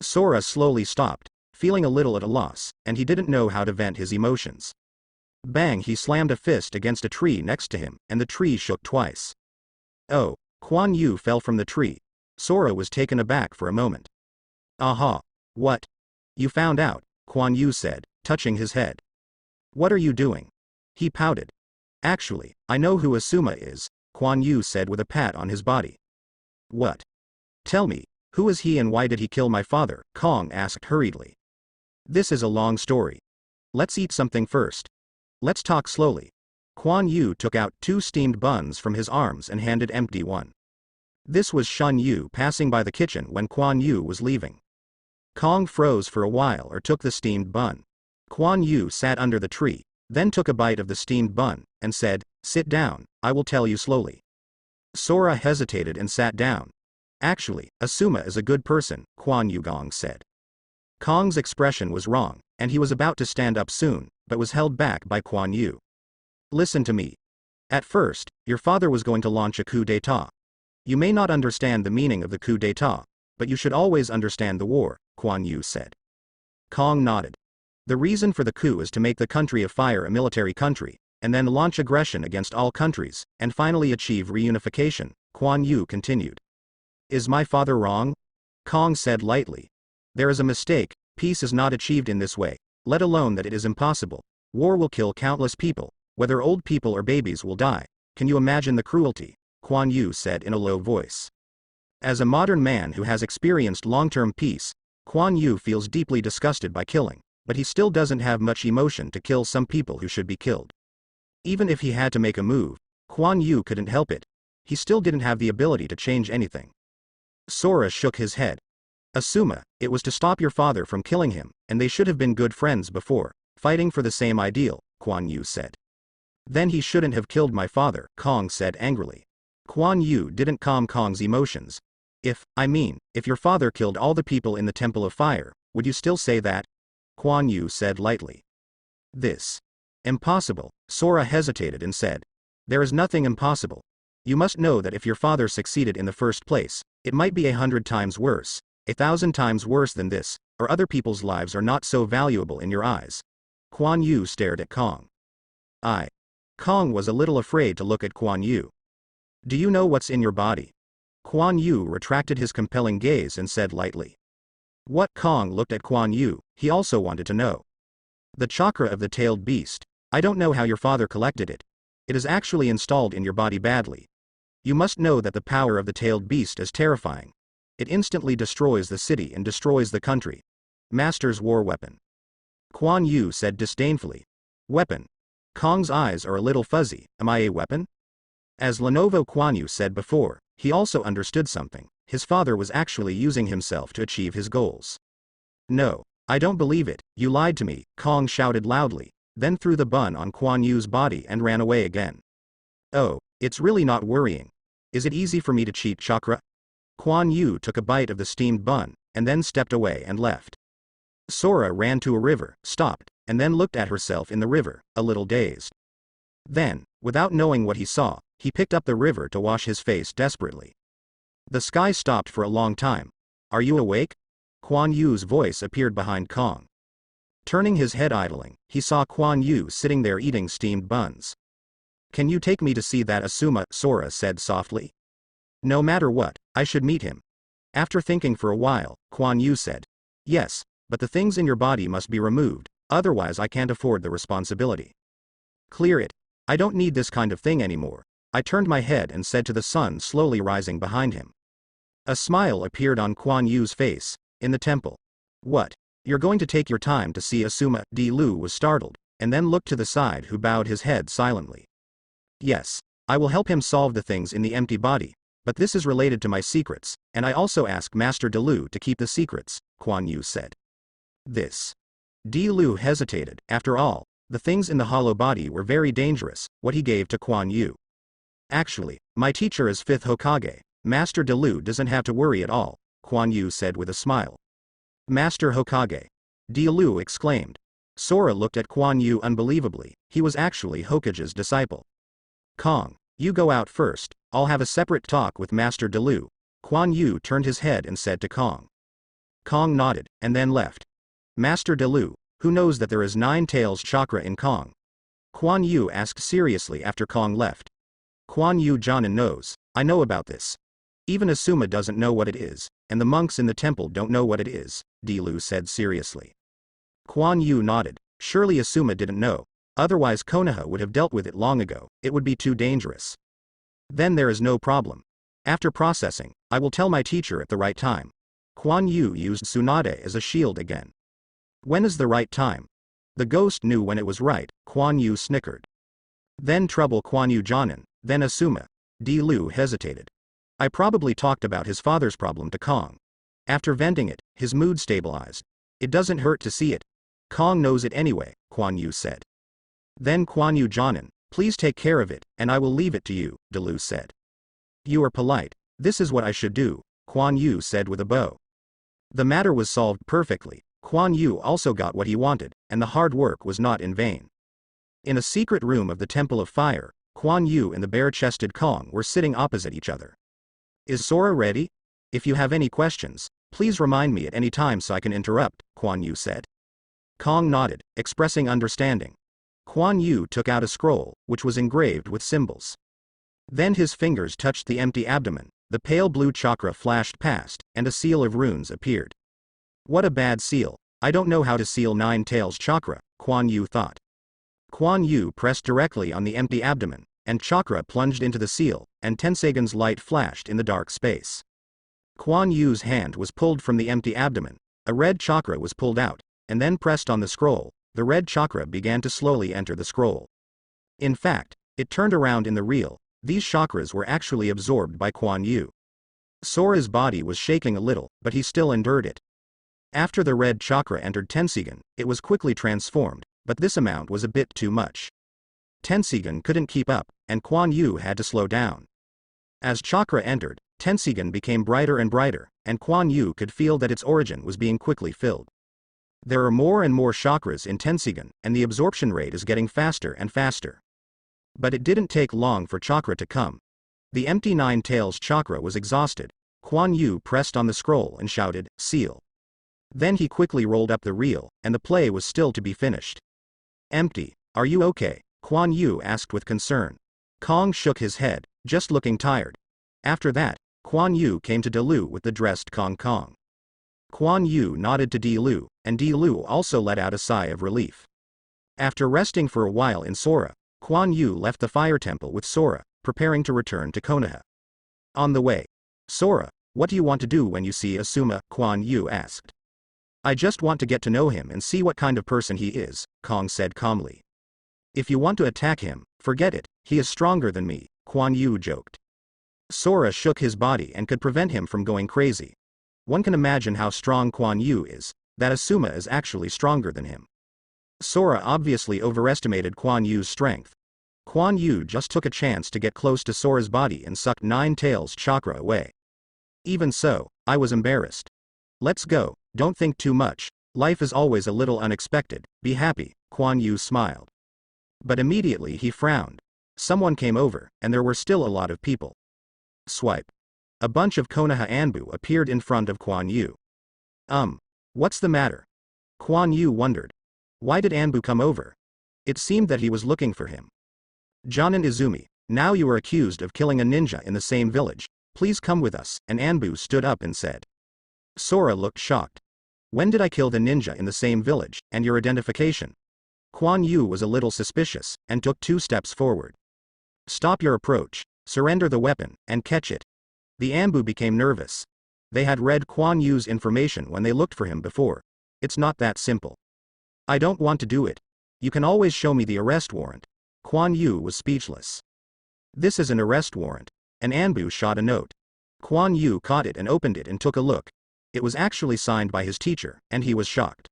Sora slowly stopped, feeling a little at a loss, and he didn't know how to vent his emotions. Bang, he slammed a fist against a tree next to him, and the tree shook twice. Oh, Quan Yu fell from the tree. Sora was taken aback for a moment. Aha. What? You found out, Quan Yu said, touching his head. What are you doing? He pouted. Actually, I know who Asuma is, Quan Yu said with a pat on his body. What? Tell me, who is he and why did he kill my father? Kong asked hurriedly. This is a long story. Let's eat something first. Let's talk slowly. Quan Yu took out 2 steamed buns from his arms and handed empty one. This was Shun Yu passing by the kitchen when Quan Yu was leaving. Kong froze for a while or took the steamed bun. Quan Yu sat under the tree, then took a bite of the steamed bun, and said, sit down, I will tell you slowly. Sora hesitated and sat down. Actually, Asuma is a good person, Quan Yu Gong said. Kong's expression was wrong, and he was about to stand up soon, but was held back by Quan Yu. Listen to me. At first, your father was going to launch a coup d'état. You may not understand the meaning of the coup d'état, but you should always understand the war, Quan Yu said. Kong nodded. The reason for the coup is to make the country of fire a military country, and then launch aggression against all countries, and finally achieve reunification, Quan Yu continued. Is my father wrong? Kong said lightly. There is a mistake, peace is not achieved in this way, let alone that it is impossible. War will kill countless people, whether old people or babies will die. Can you imagine the cruelty? Kuan Yu said in a low voice. As a modern man who has experienced long-term peace, Kuan Yu feels deeply disgusted by killing, but he still doesn't have much emotion to kill some people who should be killed. Even if he had to make a move, Kuan Yu couldn't help it. He still didn't have the ability to change anything. Sora shook his head. Asuma, it was to stop your father from killing him, and they should have been good friends before, fighting for the same ideal, Kuan Yu said. Then he shouldn't have killed my father, Kong said angrily. Kuan Yu didn't calm Kong's emotions. If your father killed all the people in the Temple of Fire, would you still say that? Kuan Yu said lightly. This. Impossible, Sora hesitated and said. There is nothing impossible. You must know that if your father succeeded in the first place, it might be 100 times worse, 1,000 times worse than this, or other people's lives are not so valuable in your eyes. Kuan Yu stared at Kong. Kong was a little afraid to look at Kuan Yu. Do you know what's in your body? Kuan Yu retracted his compelling gaze and said lightly. What? Kong looked at Kuan Yu, he also wanted to know. The chakra of the tailed beast. I don't know how your father collected it. It is actually installed in your body badly. You must know that the power of the tailed beast is terrifying. It instantly destroys the city and destroys the country. Master's war weapon. Kuan Yu said disdainfully. Weapon. Kong's eyes are a little fuzzy. Am I a weapon? As Lenovo Kuan Yu said before, he also understood something. His father was actually using himself to achieve his goals. No, I don't believe it, you lied to me, Kong shouted loudly, then threw the bun on Kuan Yu's body and ran away again. Oh, it's really not worrying. Is it easy for me to cheat chakra? Kuan Yu took a bite of the steamed bun, and then stepped away and left. Sora ran to a river, stopped, and then looked at herself in the river, a little dazed. Then, without knowing what he saw, he picked up the river to wash his face desperately. The sky stopped for a long time. Are you awake? Kuan Yu's voice appeared behind Kong. Turning his head idling, he saw Kuan Yu sitting there eating steamed buns. Can you take me to see that Asuma? Sora said softly. No matter what, I should meet him. After thinking for a while, Kuan Yu said. Yes, but the things in your body must be removed, otherwise I can't afford the responsibility. Clear it. I don't need this kind of thing anymore. I turned my head and said to the sun slowly rising behind him. A smile appeared on Kuan Yu's face. In the temple. What? You're going to take your time to see Asuma? Di Lu was startled, and then looked to the side who bowed his head silently. Yes. I will help him solve the things in the empty body, but this is related to my secrets, and I also ask Master Di Lu to keep the secrets, Kuan Yu said. This. Di Lu hesitated. After all, the things in the hollow body were very dangerous, what he gave to Kuan Yu. Actually, my teacher is 5th Hokage, Master Di Lu doesn't have to worry at all, Kuan Yu said with a smile. Master Hokage. Di Lu exclaimed. Sora looked at Kuan Yu unbelievably, he was actually Hokage's disciple. Kong, you go out first, I'll have a separate talk with Master Di Lu. Kuan Yu turned his head and said to Kong. Kong nodded, and then left. Master Di Lu, who knows that there is 9 tails chakra in Kong? Kuan Yu asked seriously after Kong left. Kuan Yu Jonin knows, I know about this. Even Asuma doesn't know what it is, and the monks in the temple don't know what it is, Di Lu said seriously. Kuan Yu nodded. Surely Asuma didn't know, otherwise Konoha would have dealt with it long ago, it would be too dangerous. Then there is no problem. After processing, I will tell my teacher at the right time. Kuan Yu used Tsunade as a shield again. When is the right time? The ghost knew when it was right, Kuan Yu snickered. Then trouble Kuan Yu Jonin, then Asuma. Di Lu hesitated. I probably talked about his father's problem to Kong. After venting it, his mood stabilized. It doesn't hurt to see it. Kong knows it anyway, Kuan Yu said. Then Kuan Yu Jonin, please take care of it, and I will leave it to you, Di Lu said. You are polite. This is what I should do, Kuan Yu said with a bow. The matter was solved perfectly. Kuan Yu also got what he wanted, and the hard work was not in vain. In a secret room of the Temple of Fire, Kuan Yu and the bare-chested Kong were sitting opposite each other. Is Sora ready? If you have any questions, please remind me at any time so I can interrupt, Kuan Yu said. Kong nodded, expressing understanding. Kuan Yu took out a scroll, which was engraved with symbols. Then his fingers touched the empty abdomen, the pale blue chakra flashed past, and a seal of runes appeared. What a bad seal. I don't know how to seal Nine Tails chakra, Kuan Yu thought. Kuan Yu pressed directly on the empty abdomen, and chakra plunged into the seal, and Tensagon's light flashed in the dark space. Kuan Yu's hand was pulled from the empty abdomen, a red chakra was pulled out, and then pressed on the scroll. The red chakra began to slowly enter the scroll. In fact, it turned around in the reel. These chakras were actually absorbed by Kuan Yu. Sora's body was shaking a little, but he still endured it. After the red chakra entered Tensagon, it was quickly transformed, but this amount was a bit too much. Tensagon couldn't keep up, and Kuan Yu had to slow down. As chakra entered, Tensagon became brighter and brighter, and Kuan Yu could feel that its origin was being quickly filled. There are more and more chakras in Tensagon, and the absorption rate is getting faster and faster. But it didn't take long for chakra to come. The empty Nine Tails chakra was exhausted. Kuan Yu pressed on the scroll and shouted, "Seal." Then he quickly rolled up the reel, and the play was still to be finished. "Empty. Are you okay?" Kuan Yu asked with concern. Kong shook his head, just looking tired. After that, Kuan Yu came to Dilu with the dressed Kong Kong. Kuan Yu nodded to Dilu, and Dilu also let out a sigh of relief. After resting for a while in Sora, Kuan Yu left the fire temple with Sora, preparing to return to Konoha. On the way, "Sora, what do you want to do when you see Asuma?" Kuan Yu asked. "I just want to get to know him and see what kind of person he is," Kong said calmly. "If you want to attack him, forget it, he is stronger than me," Kuan Yu joked. Sora shook his body and could prevent him from going crazy. One can imagine how strong Kuan Yu is, that Asuma is actually stronger than him. Sora obviously overestimated Kuan Yu's strength. Kuan Yu just took a chance to get close to Sora's body and sucked Nine Tails chakra away. Even so, I was embarrassed. "Let's go, don't think too much, life is always a little unexpected, be happy," Kuan Yu smiled. But immediately he frowned. Someone came over, and there were still a lot of people. Swipe. A bunch of Konoha Anbu appeared in front of Kuan Yu. What's the matter?" Kuan Yu wondered. Why did Anbu come over? It seemed that he was looking for him. "Jonin Izumi, now you are accused of killing a ninja in the same village, please come with us," and Anbu stood up and said. Sora looked shocked. "When did I kill the ninja in the same village, and your identification?" Kuan Yu was a little suspicious, and took 2 steps forward. "Stop your approach, surrender the weapon, and catch it." The Anbu became nervous. They had read Kuan Yu's information when they looked for him before. It's not that simple. "I don't want to do it. You can always show me the arrest warrant." Kuan Yu was speechless. "This is an arrest warrant." An Anbu shot a note. Kuan Yu caught it and opened it and took a look. It was actually signed by his teacher, and he was shocked.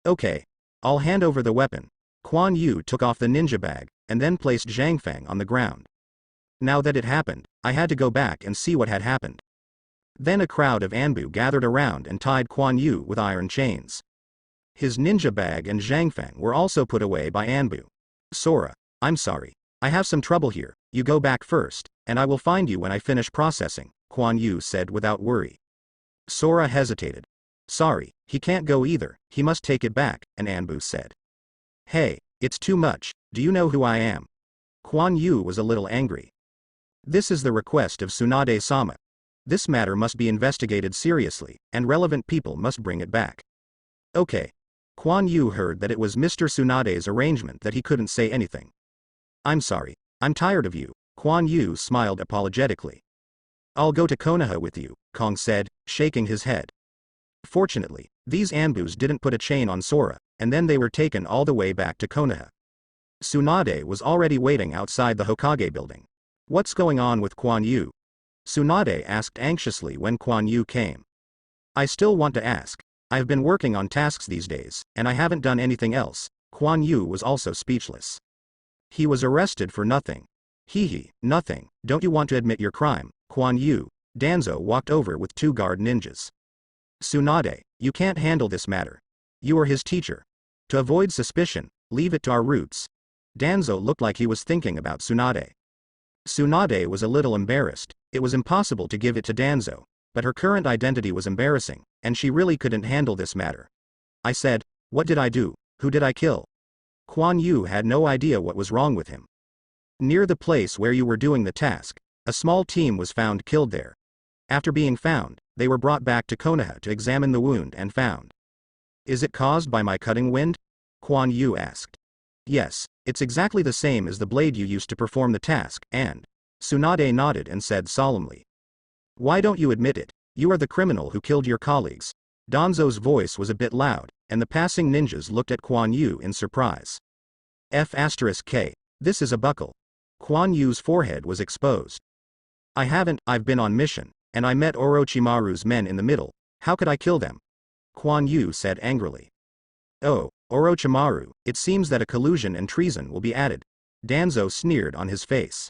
"Okay. I'll hand over the weapon." Kuan Yu took off the ninja bag, and then placed Zhang Fang on the ground. Now that it happened, I had to go back and see what had happened. Then a crowd of Anbu gathered around and tied Kuan Yu with iron chains. His ninja bag and Zhang Fang were also put away by Anbu. "Sora, I'm sorry. I have some trouble here, you go back first, and I will find you when I finish processing," Kuan Yu said without worry. Sora hesitated. "Sorry, he can't go either, he must take it back," an Anbu said. "Hey, it's too much, do you know who I am?" Kuan Yu was a little angry. "This is the request of Tsunade-sama. This matter must be investigated seriously, and relevant people must bring it back." "Okay." Kuan Yu heard that it was Mr. Tsunade's arrangement that he couldn't say anything. "I'm sorry, I'm tired of you," Kuan Yu smiled apologetically. "I'll go to Konoha with you," Kong said, shaking his head. Fortunately, these Anbus didn't put a chain on Sora, and then they were taken all the way back to Konoha. Tsunade was already waiting outside the Hokage building. "What's going on with Kuan Yu?" Tsunade asked anxiously when Kuan Yu came. "I still want to ask. I've been working on tasks these days, and I haven't done anything else." Kuan Yu was also speechless. "He was arrested for nothing." "Hee, nothing, don't you want to admit your crime?" Kuan Yu. Danzo walked over with 2 guard ninjas. "Tsunade, you can't handle this matter. You are his teacher. To avoid suspicion, leave it to our roots." Danzo looked like he was thinking about Tsunade. Tsunade was a little embarrassed. It was impossible to give it to Danzo, but her current identity was embarrassing, and she really couldn't handle this matter. "I said, what did I do? Who did I kill?" Kuan Yu had no idea what was wrong with him. "Near the place where you were doing the task, a small team was found killed there, After being found, they were brought back to Konoha to examine the wound and found. Is it caused by my cutting wind? Kuan Yu asked. Yes, it's exactly the same as the blade you used to perform the task, and Tsunade nodded and said solemnly. Why don't you admit it? You are the criminal who killed your colleagues. Danzo's voice was a bit loud, and the passing ninjas looked at Kuan Yu in surprise. F*K. This is a buckle. Kuan Yu's forehead was exposed. I've been on mission, and I met Orochimaru's men in the middle. How could I kill them? Kuan Yu said angrily. Oh, Orochimaru, it seems that a collusion and treason will be added. Danzo sneered on his face.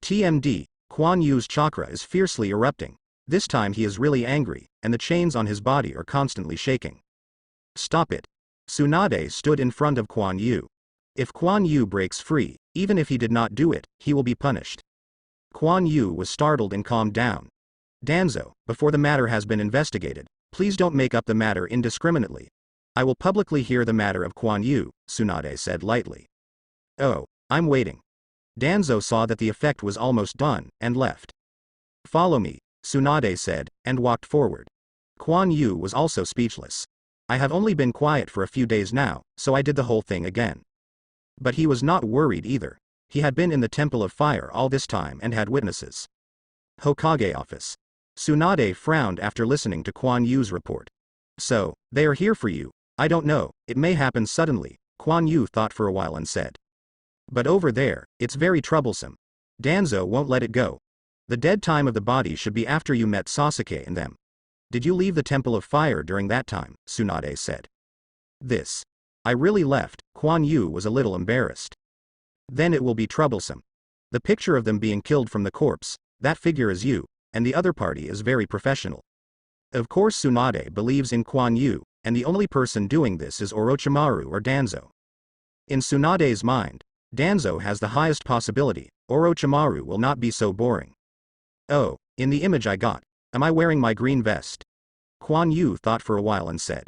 TMD, Kuan Yu's chakra is fiercely erupting. This time he is really angry, and the chains on his body are constantly shaking. Stop it. Tsunade stood in front of Kuan Yu. If Kuan Yu breaks free, even if he did not do it, he will be punished. Kuan Yu was startled and calmed down. Danzo, before the matter has been investigated, please don't make up the matter indiscriminately. I will publicly hear the matter of Kuan Yu, Tsunade said lightly. Oh, I'm waiting. Danzo saw that the effect was almost done, and left. Follow me, Tsunade said, and walked forward. Kuan Yu was also speechless. I have only been quiet for a few days now, so I did the whole thing again. But he was not worried either. He had been in the Temple of Fire all this time and had witnesses. Hokage office. Tsunade frowned after listening to Kuan Yu's report. So, they are here for you. I don't know, it may happen suddenly, Kuan Yu thought for a while and said. But over there, it's very troublesome. Danzo won't let it go. The dead time of the body should be after you met Sasuke and them. Did you leave the Temple of Fire during that time? Tsunade said. I really left. Kuan Yu was a little embarrassed. Then it will be troublesome. The picture of them being killed from the corpse, that figure is you, and the other party is very professional. Of course Tsunade believes in Kuan Yu, and the only person doing this is Orochimaru or Danzo. In Tsunade's mind, Danzo has the highest possibility. Orochimaru will not be so boring. Oh, in the image I got, am I wearing my green vest? Kuan Yu thought for a while and said.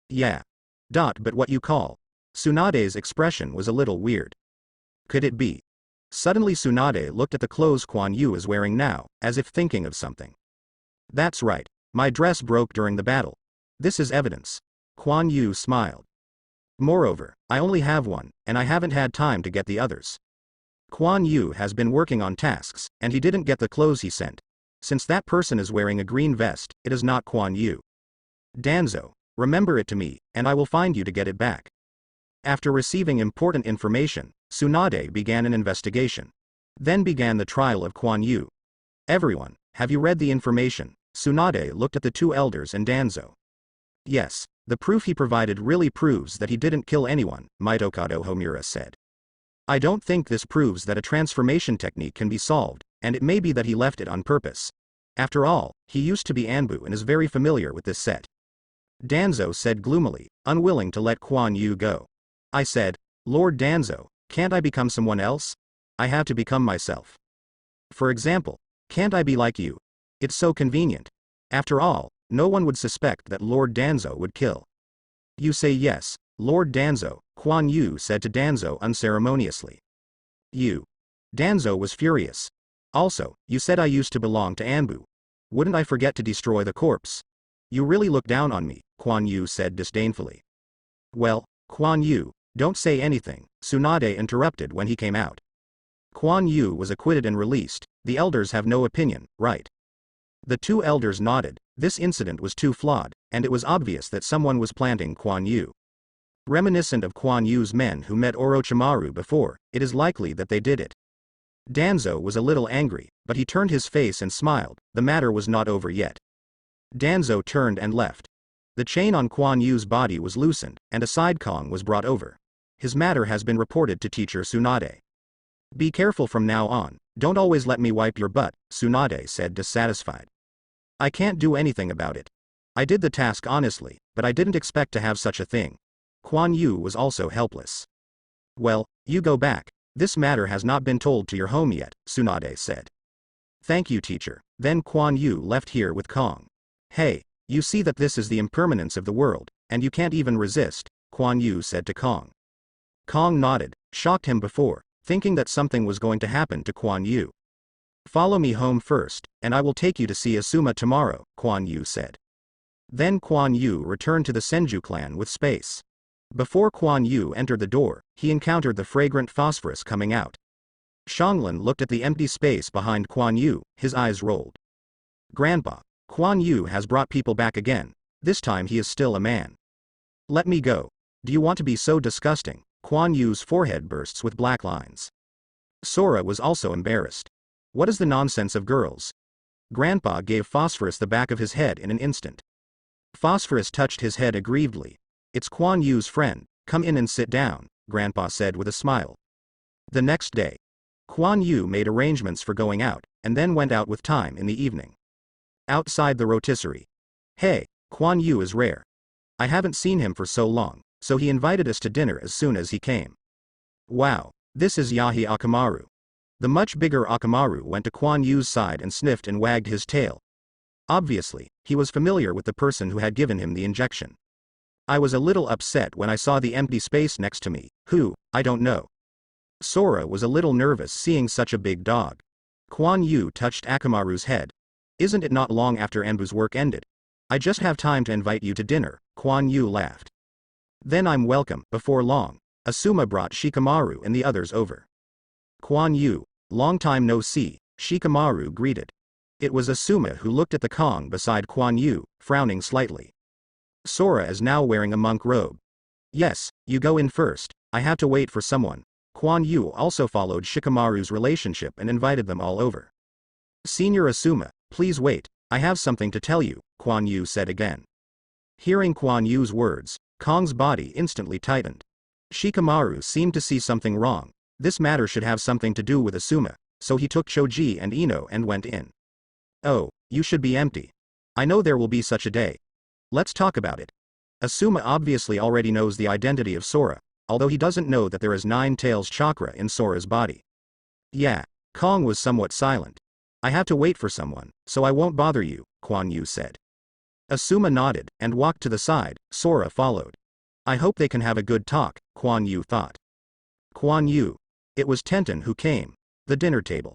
Yeah. But what you call? Tsunade's expression was a little weird. Could it be? Suddenly Tsunade looked at the clothes Kuan Yu is wearing now, as if thinking of something. That's right, my dress broke during the battle. This is evidence. Kuan Yu smiled. Moreover, I only have one, and I haven't had time to get the others. Kuan Yu has been working on tasks, and he didn't get the clothes he sent. Since that person is wearing a green vest, it is not Kuan Yu. Danzo, remember it to me, and I will find you to get it back. After receiving important information, Tsunade began an investigation. Then began the trial of Kuan Yu. Everyone, have you read the information? Tsunade looked at the two elders and Danzo. Yes, the proof he provided really proves that he didn't kill anyone, Mitokado Homura said. I don't think this proves that a transformation technique can be solved, and it may be that he left it on purpose. After all, he used to be Anbu and is very familiar with this set. Danzo said gloomily, unwilling to let Kuan Yu go. I said, Lord Danzo, can't I become someone else? I have to become myself. For example, can't I be like you? It's so convenient. After all, no one would suspect that Lord Danzo would kill. You say yes, Lord Danzo, Kuan Yu said to Danzo unceremoniously. You. Danzo was furious. Also, you said I used to belong to Anbu. Wouldn't I forget to destroy the corpse? You really look down on me, Kuan Yu said disdainfully. Well, Kuan Yu, don't say anything, Tsunade interrupted when he came out. Kuan Yu was acquitted and released. The elders have no opinion, right? The two elders nodded. This incident was too flawed, and it was obvious that someone was planting Kuan Yu. Reminiscent of Kuan Yu's men who met Orochimaru before, it is likely that they did it. Danzo was a little angry, but he turned his face and smiled. The matter was not over yet. Danzo turned and left. The chain on Kuan Yu's body was loosened, and a side Kong was brought over. His matter has been reported to teacher Tsunade. Be careful from now on, don't always let me wipe your butt, Tsunade said dissatisfied. I can't do anything about it. I did the task honestly, but I didn't expect to have such a thing. Kuan Yu was also helpless. Well, you go back. This matter has not been told to your home yet, Tsunade said. Thank you teacher. Then Kuan Yu left here with Kong. Hey, you see that this is the impermanence of the world, and you can't even resist, Kuan Yu said to Kong. Kong nodded, shocked him before, thinking that something was going to happen to Kuan Yu. Follow me home first, and I will take you to see Asuma tomorrow, Kuan Yu said. Then Kuan Yu returned to the Senju clan with space. Before Kuan Yu entered the door, he encountered the fragrant phosphorus coming out. Xianglin looked at the empty space behind Kuan Yu, his eyes rolled. Grandpa, Kuan Yu has brought people back again, this time he is still a man. Let me go. Do you want to be so disgusting? Kuan Yu's forehead bursts with black lines. Sora was also embarrassed. What is the nonsense of girls? Grandpa gave Phosphorus the back of his head in an instant. Phosphorus touched his head aggrievedly. It's Kuan Yu's friend, come in and sit down, Grandpa said with a smile. The next day, Kuan Yu made arrangements for going out, and then went out with Time in the evening. Outside the rotisserie. Hey, Kuan Yu is rare. I haven't seen him for so long, so he invited us to dinner as soon as he came. Wow, this is Yahi Akamaru. The much bigger Akamaru went to Kuan Yu's side and sniffed and wagged his tail. Obviously, he was familiar with the person who had given him the injection. I was a little upset when I saw the empty space next to me, who, I don't know. Sora was a little nervous seeing such a big dog. Kuan Yu touched Akamaru's head. Isn't it not long after Anbu's work ended? I just have time to invite you to dinner, Kuan Yu laughed. Then I'm welcome. Before long, Asuma brought Shikamaru and the others over. Kuan Yu, long time no see, Shikamaru greeted. It was Asuma who looked at the Kong beside Kuan Yu, frowning slightly. Sora is now wearing a monk robe. Yes, you go in first, I have to wait for someone. Kuan Yu also followed Shikamaru's relationship and invited them all over. Senior Asuma, please wait, I have something to tell you, Kuan Yu said again. Hearing Kuan Yu's words, Kong's body instantly tightened. Shikamaru seemed to see something wrong. This matter should have something to do with Asuma, so he took Choji and Ino and went in. Oh, you should be empty. I know there will be such a day. Let's talk about it. Asuma obviously already knows the identity of Sora, although he doesn't know that there is 9 tails chakra in Sora's body. Yeah, Kong was somewhat silent. I have to wait for someone, so I won't bother you, Kuan Yu said. Asuma nodded and walked to the side. Sora followed. I hope they can have a good talk, Kuan Yu thought. Kuan Yu. It was Tenten who came. The dinner table.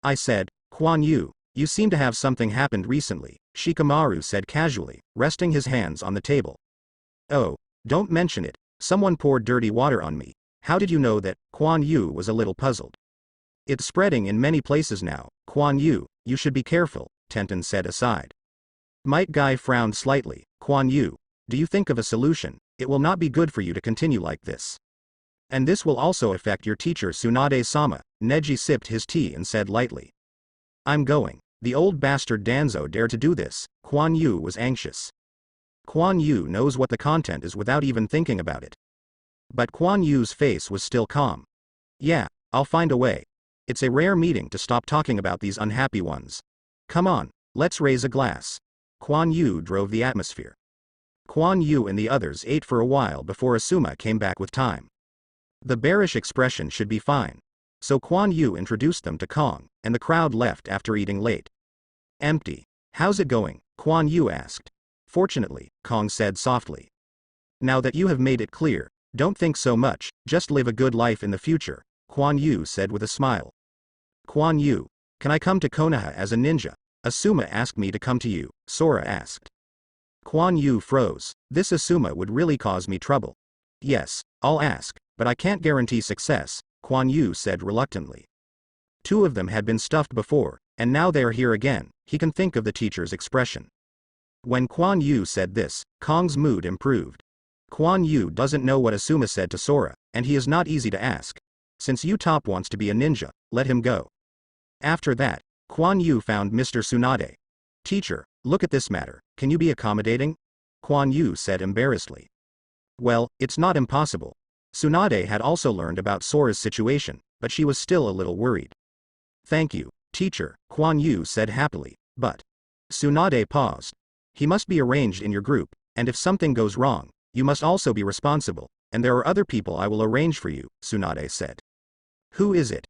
I said, Kuan Yu, you seem to have something happened recently, Shikamaru said casually, resting his hands on the table. Oh, don't mention it, someone poured dirty water on me. How did you know that? Kuan Yu was a little puzzled. It's spreading in many places now, Kuan Yu, you should be careful, Tenten said aside. Might Guy frowned slightly. Kuan Yu, do you think of a solution? It will not be good for you to continue like this. And this will also affect your teacher Tsunade-sama, Neji sipped his tea and said lightly. I'm going. The old bastard Danzo dared to do this. Kuan Yu was anxious. Kuan Yu knows what the content is without even thinking about it. But Kuan Yu's face was still calm. Yeah, I'll find a way. It's a rare meeting to stop talking about these unhappy ones. Come on, let's raise a glass. Kuan Yu drove the atmosphere. Kuan Yu and the others ate for a while before Asuma came back with Time. The bearish expression should be fine. So Kuan Yu introduced them to Kong, and the crowd left after eating late. Empty. How's it going? Kuan Yu asked. Fortunately, Kong said softly. Now that you have made it clear, don't think so much, just live a good life in the future, Kuan Yu said with a smile. Kuan Yu, can I come to Konoha as a ninja? Asuma asked me to come to you, Sora asked. Kuan Yu froze. This Asuma would really cause me trouble. Yes, I'll ask, but I can't guarantee success, Kuan Yu said reluctantly. 2 of them had been stuffed before, and now they are here again. He can think of the teacher's expression. When Kuan Yu said this, Kong's mood improved. Kuan Yu doesn't know what Asuma said to Sora, and he is not easy to ask. Since Utop wants to be a ninja, let him go. After that, Kuan Yu found Mr. Tsunade. Teacher, look at this matter, can you be accommodating? Kuan Yu said embarrassedly. Well, it's not impossible. Tsunade had also learned about Sora's situation, but she was still a little worried. Thank you, teacher, Kuan Yu said happily, but. Tsunade paused. He must be arranged in your group, and if something goes wrong, you must also be responsible, and there are other people I will arrange for you, Tsunade said. Who is it?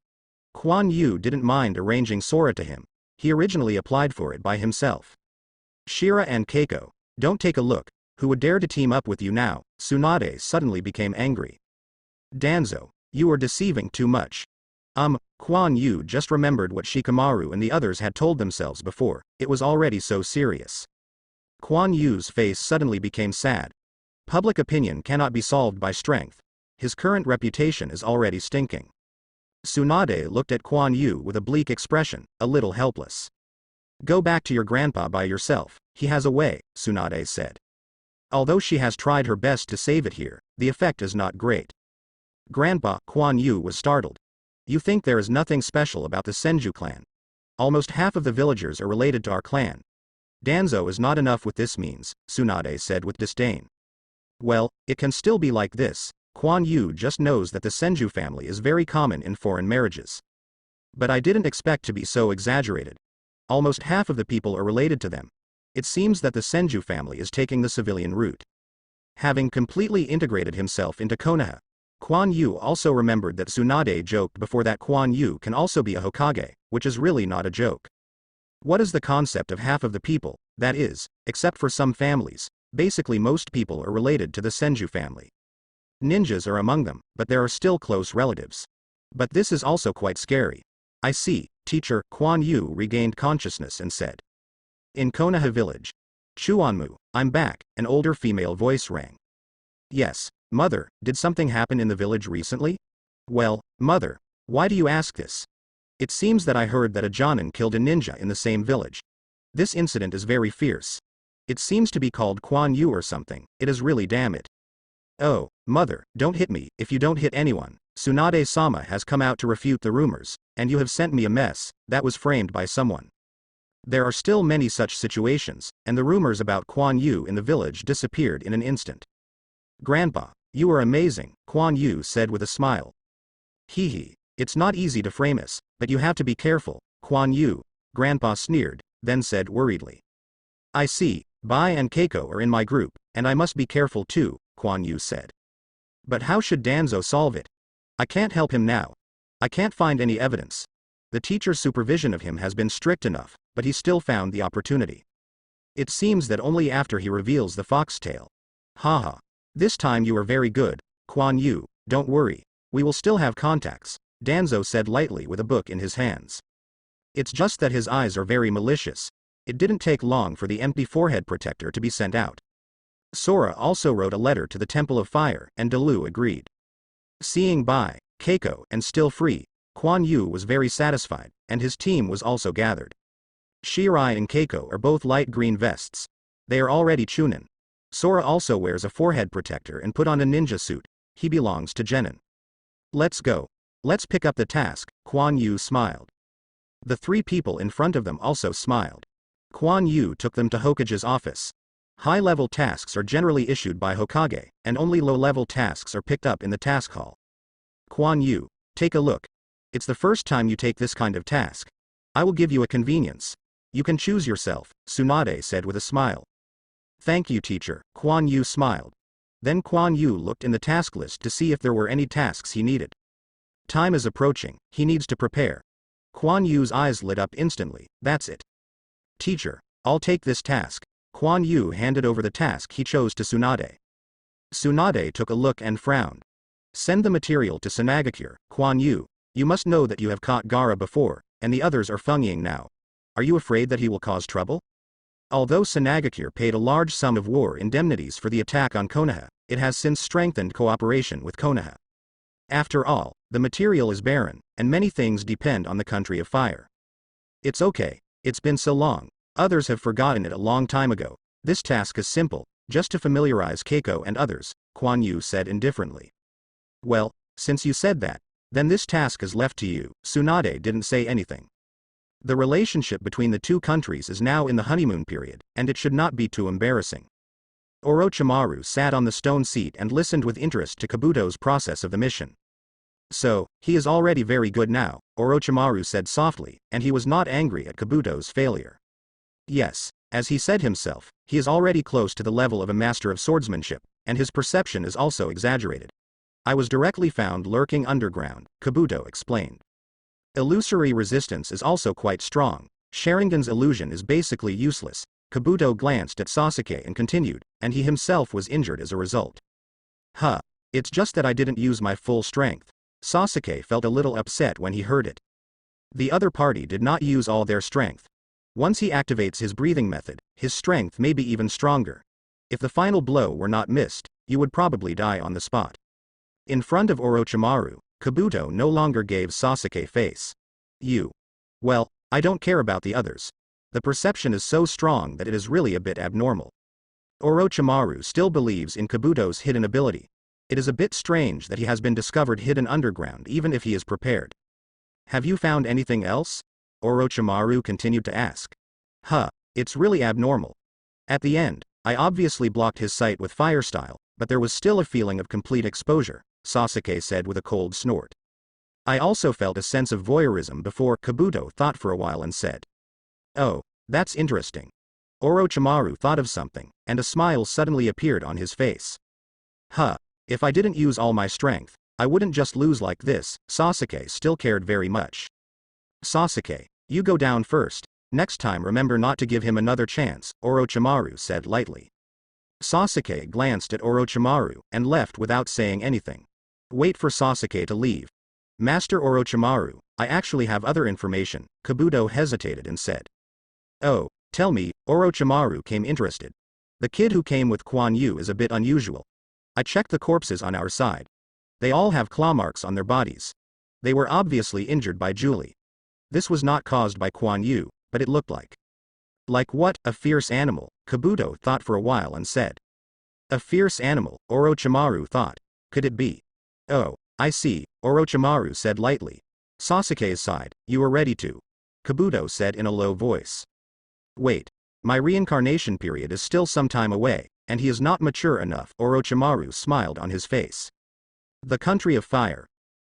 Kuan Yu didn't mind arranging Sora to him. He originally applied for it by himself. Shira and Keiko, don't take a look, who would dare to team up with you now? Tsunade suddenly became angry. Danzo, you are deceiving too much. Kuan Yu just remembered what Shikamaru and the others had told themselves before. It was already so serious. Kuan Yu's face suddenly became sad. Public opinion cannot be solved by strength. His current reputation is already stinking. Tsunade looked at Kuan Yu with a bleak expression, a little helpless. Go back to your grandpa by yourself, he has a way, Tsunade said. Although she has tried her best to save it here, the effect is not great. Grandpa, Kuan Yu was startled. You think there is nothing special about the Senju clan? Almost half of the villagers are related to our clan. Danzo is not enough with this means, Tsunade said with disdain. Well, it can still be like this. Kuan Yu just knows that the Senju family is very common in foreign marriages. But I didn't expect to be so exaggerated. Almost half of the people are related to them. It seems that the Senju family is taking the civilian route. Having completely integrated himself into Konoha, Kuan Yu also remembered that Tsunade joked before that Kuan Yu can also be a Hokage, which is really not a joke. What is the concept of half of the people? That is, except for some families, basically most people are related to the Senju family. Ninjas are among them, but there are still close relatives. But this is also quite scary. I see, teacher. Kuan Yu regained consciousness and said. In Konoha village. Chuanmu, I'm back, an older female voice rang. Yes, mother, did something happen in the village recently? Well, mother, why do you ask this? It seems that I heard that a Jonin killed a ninja in the same village. This incident is very fierce. It seems to be called Kuan Yu or something, it is really damn it. Oh, mother, don't hit me. If you don't hit anyone, Tsunade-sama has come out to refute the rumors, and you have sent me a mess that was framed by someone. There are still many such situations, and the rumors about Kuan Yu in the village disappeared in an instant. Grandpa, you are amazing, Kuan Yu said with a smile. Hee hee, it's not easy to frame us, but you have to be careful, Kuan Yu, Grandpa sneered, then said worriedly. I see, Bai and Keiko are in my group, and I must be careful too, Kuan Yu said. But how should Danzo solve it? I can't help him now. I can't find any evidence. The teacher's supervision of him has been strict enough, but he still found the opportunity. It seems that only after he reveals the foxtail. Haha. This time you are very good, Kuan Yu, don't worry. We will still have contacts, Danzo said lightly with a book in his hands. It's just that his eyes are very malicious. It didn't take long for the empty forehead protector to be sent out. Sora also wrote a letter to the Temple of Fire, and Delu agreed. Seeing Bai, Keiko, and still free, Kuan Yu was very satisfied, and his team was also gathered. Shirai and Keiko are both light green vests. They are already Chunin. Sora also wears a forehead protector and put on a ninja suit. He belongs to Genin. Let's go. Let's pick up the task, Kuan Yu smiled. The three people in front of them also smiled. Kuan Yu took them to Hokage's office. High-level tasks are generally issued by Hokage, and only low-level tasks are picked up in the task hall. Kuan Yu, take a look. It's the first time you take this kind of task. I will give you a convenience. You can choose yourself, Tsunade said with a smile. Thank you, teacher, Kuan Yu smiled. Then Kuan Yu looked in the task list to see if there were any tasks he needed. Time is approaching, he needs to prepare. Kuan Yu's eyes lit up instantly, that's it. Teacher, I'll take this task. Kuan Yu handed over the task he chose to Tsunade. Tsunade took a look and frowned. Send the material to Sanagakure, Kuan Yu. You must know that you have caught Gaara before, and the others are Fengiying now. Are you afraid that he will cause trouble? Although Sanagakure paid a large sum of war indemnities for the attack on Konoha, it has since strengthened cooperation with Konoha. After all, the material is barren, and many things depend on the country of fire. It's okay, it's been so long. Others have forgotten it a long time ago. This task is simple, just to familiarize Keiko and others, Kuan Yu said indifferently. Well, since you said that, then this task is left to you. Tsunade didn't say anything. The relationship between the two countries is now in the honeymoon period, and it should not be too embarrassing. Orochimaru sat on the stone seat and listened with interest to Kabuto's process of the mission. So, he is already very good now, Orochimaru said softly, and he was not angry at Kabuto's failure. Yes, as he said himself, he is already close to the level of a master of swordsmanship, and his perception is also exaggerated. I was directly found lurking underground, Kabuto explained. Illusory resistance is also quite strong. Sharingan's illusion is basically useless. Kabuto glanced at Sasuke and continued, and he himself was injured as a result. It's just that I didn't use my full strength. Sasuke felt a little upset when he heard it. The other party did not use all their strength. Once he activates his breathing method, his strength may be even stronger. If the final blow were not missed, you would probably die on the spot. In front of Orochimaru, Kabuto no longer gave Sasuke face. You. Well, I don't care about the others. The perception is so strong that it is really a bit abnormal. Orochimaru still believes in Kabuto's hidden ability. It is a bit strange that he has been discovered hidden underground even if he is prepared. Have you found anything else? Orochimaru continued to ask. It's really abnormal. At the end, I obviously blocked his sight with fire style, but there was still a feeling of complete exposure, Sasuke said with a cold snort. I also felt a sense of voyeurism before. Kabuto thought for a while and said. Oh, that's interesting. Orochimaru thought of something, and a smile suddenly appeared on his face. If I didn't use all my strength, I wouldn't just lose like this. Sasuke still cared very much. Sasuke, you go down first. Next time remember not to give him another chance, Orochimaru said lightly. Sasuke glanced at Orochimaru and left without saying anything. Wait for Sasuke to leave. Master Orochimaru, I actually have other information, Kabuto hesitated and said. Oh, tell me, Orochimaru came interested. The kid who came with Kuan Yu is a bit unusual. I checked the corpses on our side. They all have claw marks on their bodies. They were obviously injured by Julie. This was not caused by Kuan Yu, but it looked like. Like what? A fierce animal, Kabuto thought for a while and said. A fierce animal, Orochimaru thought. Could it be? Oh, I see, Orochimaru said lightly. Sasuke's side, you are ready to. Kabuto said in a low voice. Wait. My reincarnation period is still some time away, and he is not mature enough. Orochimaru smiled on his face. The country of fire.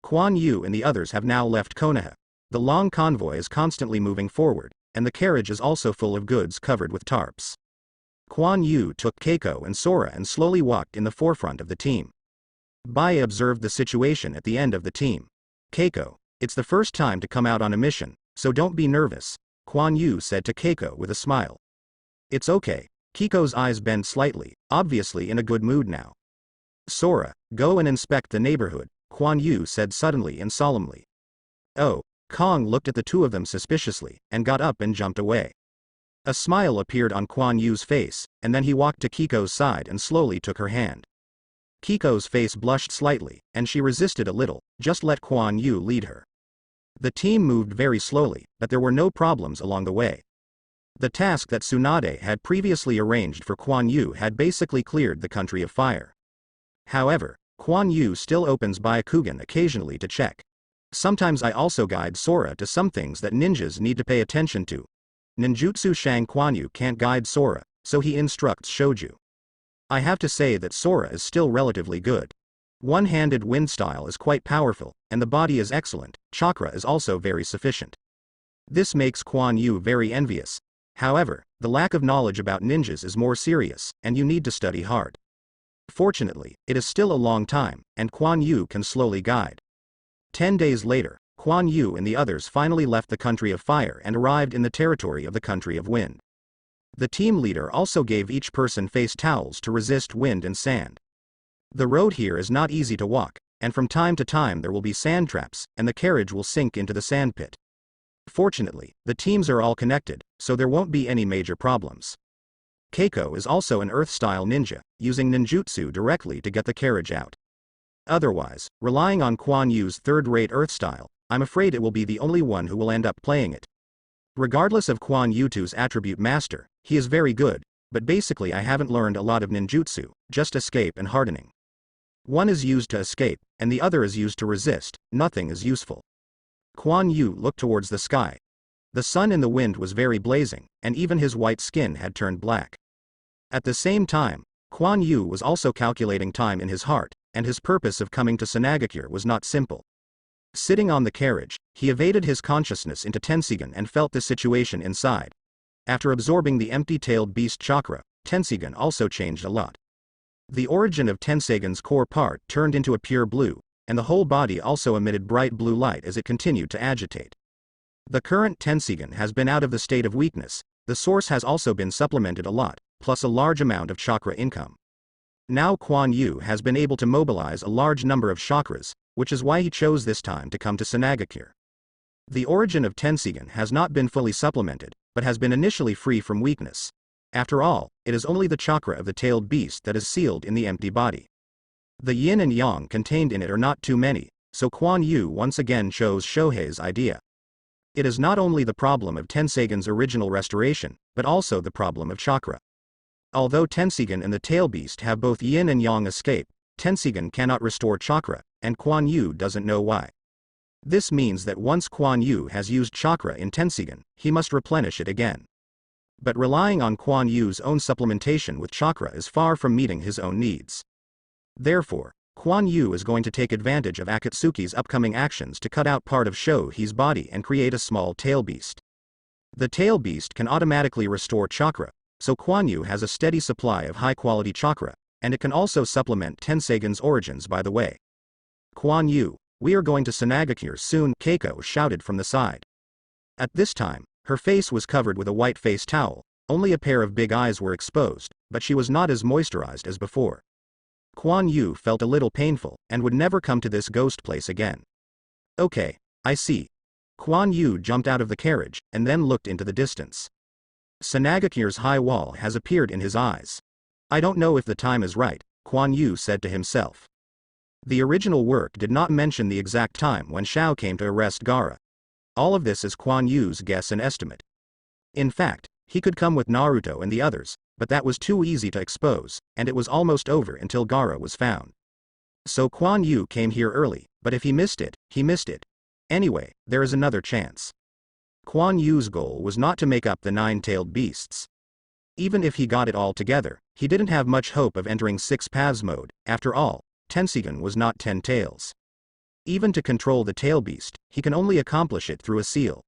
Kuan Yu and the others have now left Konoha. The long convoy is constantly moving forward, and the carriage is also full of goods covered with tarps. Kuan Yu took Keiko and Sora and slowly walked in the forefront of the team. Bai observed the situation at the end of the team. Keiko, it's the first time to come out on a mission, so don't be nervous, Kuan Yu said to Keiko with a smile. It's okay. Keiko's eyes bent slightly, obviously in a good mood now. Sora, go and inspect the neighborhood, Kuan Yu said suddenly and solemnly. Oh, Kong looked at the two of them suspiciously, and got up and jumped away. A smile appeared on Kuan Yu's face, and then he walked to Keiko's side and slowly took her hand. Keiko's face blushed slightly, and she resisted a little. Just let Kuan Yu lead her. The team moved very slowly, but there were no problems along the way. The task that Tsunade had previously arranged for Kuan Yu had basically cleared the country of fire. However, Kuan Yu still opens Byakugan occasionally to check. Sometimes I also guide Sora to some things that ninjas need to pay attention to. Ninjutsu Shang Kuan Yu can't guide Sora, so he instructs Shoju. I have to say that Sora is still relatively good. One-handed wind style is quite powerful, and the body is excellent. Chakra is also very sufficient. This makes Kuan Yu very envious. However, the lack of knowledge about ninjas is more serious, and you need to study hard. Fortunately, it is still a long time, and Kuan Yu can slowly guide. 10 days later, Kuan Yu and the others finally left the country of fire and arrived in the territory of the country of wind. The team leader also gave each person face towels to resist wind and sand. The road here is not easy to walk, and from time to time there will be sand traps, and the carriage will sink into the sand pit. Fortunately, the teams are all connected, so there won't be any major problems. Keiko is also an earth-style ninja, using ninjutsu directly to get the carriage out. Otherwise, relying on Kuan Yu's third-rate earth style, I'm afraid it will be the only one who will end up playing it. Regardless of Kuan Yu's attribute master, he is very good, but basically I haven't learned a lot of ninjutsu, just escape and hardening. One is used to escape, and the other is used to resist. Nothing is useful. Kuan Yu looked towards the sky. The sun in the wind was very blazing, and even his white skin had turned black. At the same time, Kuan Yu was also calculating time in his heart, and his purpose of coming to Sanagakure was not simple. Sitting on the carriage, he evaded his consciousness into Tensigan and felt the situation inside. After absorbing the empty-tailed beast chakra, Tensigan also changed a lot. The origin of Tensigan's core part turned into a pure blue, and the whole body also emitted bright blue light as it continued to agitate. The current Tensigan has been out of the state of weakness. The source has also been supplemented a lot, plus a large amount of chakra income. Now Kuan Yu has been able to mobilize a large number of chakras, which is why he chose this time to come to Sanagakure. The origin of Tensigan has not been fully supplemented, but has been initially free from weakness. After all, it is only the chakra of the tailed beast that is sealed in the empty body. The yin and yang contained in it are not too many, so Kuan Yu once again chose Shohei's idea. It is not only the problem of Tensigan's original restoration, but also the problem of chakra. Although Tensigan and the tail beast have both yin and yang escape, Tensigan cannot restore chakra, and Kuan Yu doesn't know why. This means that once Kuan Yu has used chakra in Tensigan, he must replenish it again. But relying on Kuan Yu's own supplementation with chakra is far from meeting his own needs. Therefore, Kuan Yu is going to take advantage of Akatsuki's upcoming actions to cut out part of Shohei's body and create a small tail beast. The tail beast can automatically restore chakra, so Kuan Yu has a steady supply of high-quality chakra, and it can also supplement Tensigan's origins by the way. Kuan Yu, we are going to Sanagakure soon, Keiko shouted from the side. At this time, her face was covered with a white face towel, only a pair of big eyes were exposed, but she was not as moisturized as before. Kuan Yu felt a little painful, and would never come to this ghost place again. Okay, I see. Kuan Yu jumped out of the carriage, and then looked into the distance. Sanagakure's high wall has appeared in his eyes. I don't know if the time is right, Kuan Yu said to himself. The original work did not mention the exact time when Xiao came to arrest Gaara. All of this is Kuan Yu's guess and estimate. In fact, he could come with Naruto and the others, but that was too easy to expose, and it was almost over until Gaara was found. So Kuan Yu came here early, but if he missed it, he missed it. Anyway, there is another chance. Kuan Yu's goal was not to make up the 9-tailed beasts. Even if he got it all together, he didn't have much hope of entering 6 paths mode. After all, Tensigan was not 10 tails. Even to control the tail beast, he can only accomplish it through a seal.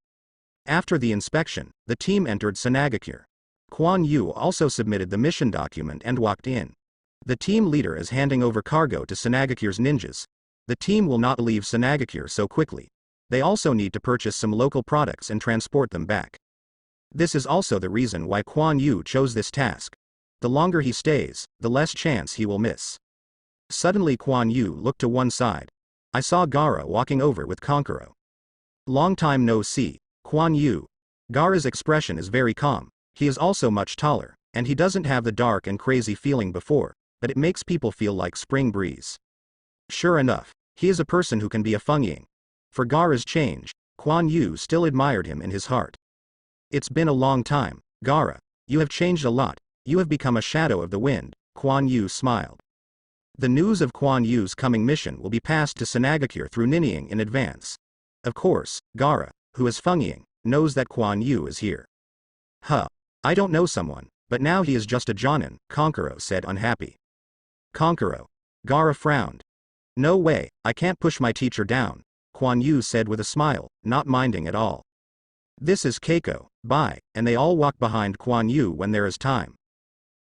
After the inspection, the team entered Sanagakure. Kuan Yu also submitted the mission document and walked in. The team leader is handing over cargo to Sanagakure's ninjas. The team will not leave Sanagakure so quickly. They also need to purchase some local products and transport them back. This is also the reason why Kuan Yu chose this task. The longer he stays, the less chance he will miss. Suddenly Kuan Yu looked to one side. I saw Gaara walking over with Konkuro. Long time no see, Kuan Yu. Gaara's expression is very calm. He is also much taller, and he doesn't have the dark and crazy feeling before, but it makes people feel like spring breeze. Sure enough, he is a person who can be a Fengying. For Gaara's change, Kuan Yu still admired him in his heart. It's been a long time, Gaara. You have changed a lot. You have become a shadow of the wind, Kuan Yu smiled. The news of Kuan Yu's coming mission will be passed to Sanagakure through ninnying in advance. Of course, Gaara, who is Fengying, knows that Kuan Yu is here. Huh. I don't know someone, but now he is just a Jonin, Konkuro said unhappy. Konkuro. Gaara frowned. No way, I can't push my teacher down, Kuan Yu said with a smile, not minding at all. This is Keiko, bye, and they all walk behind Kuan Yu when there is time.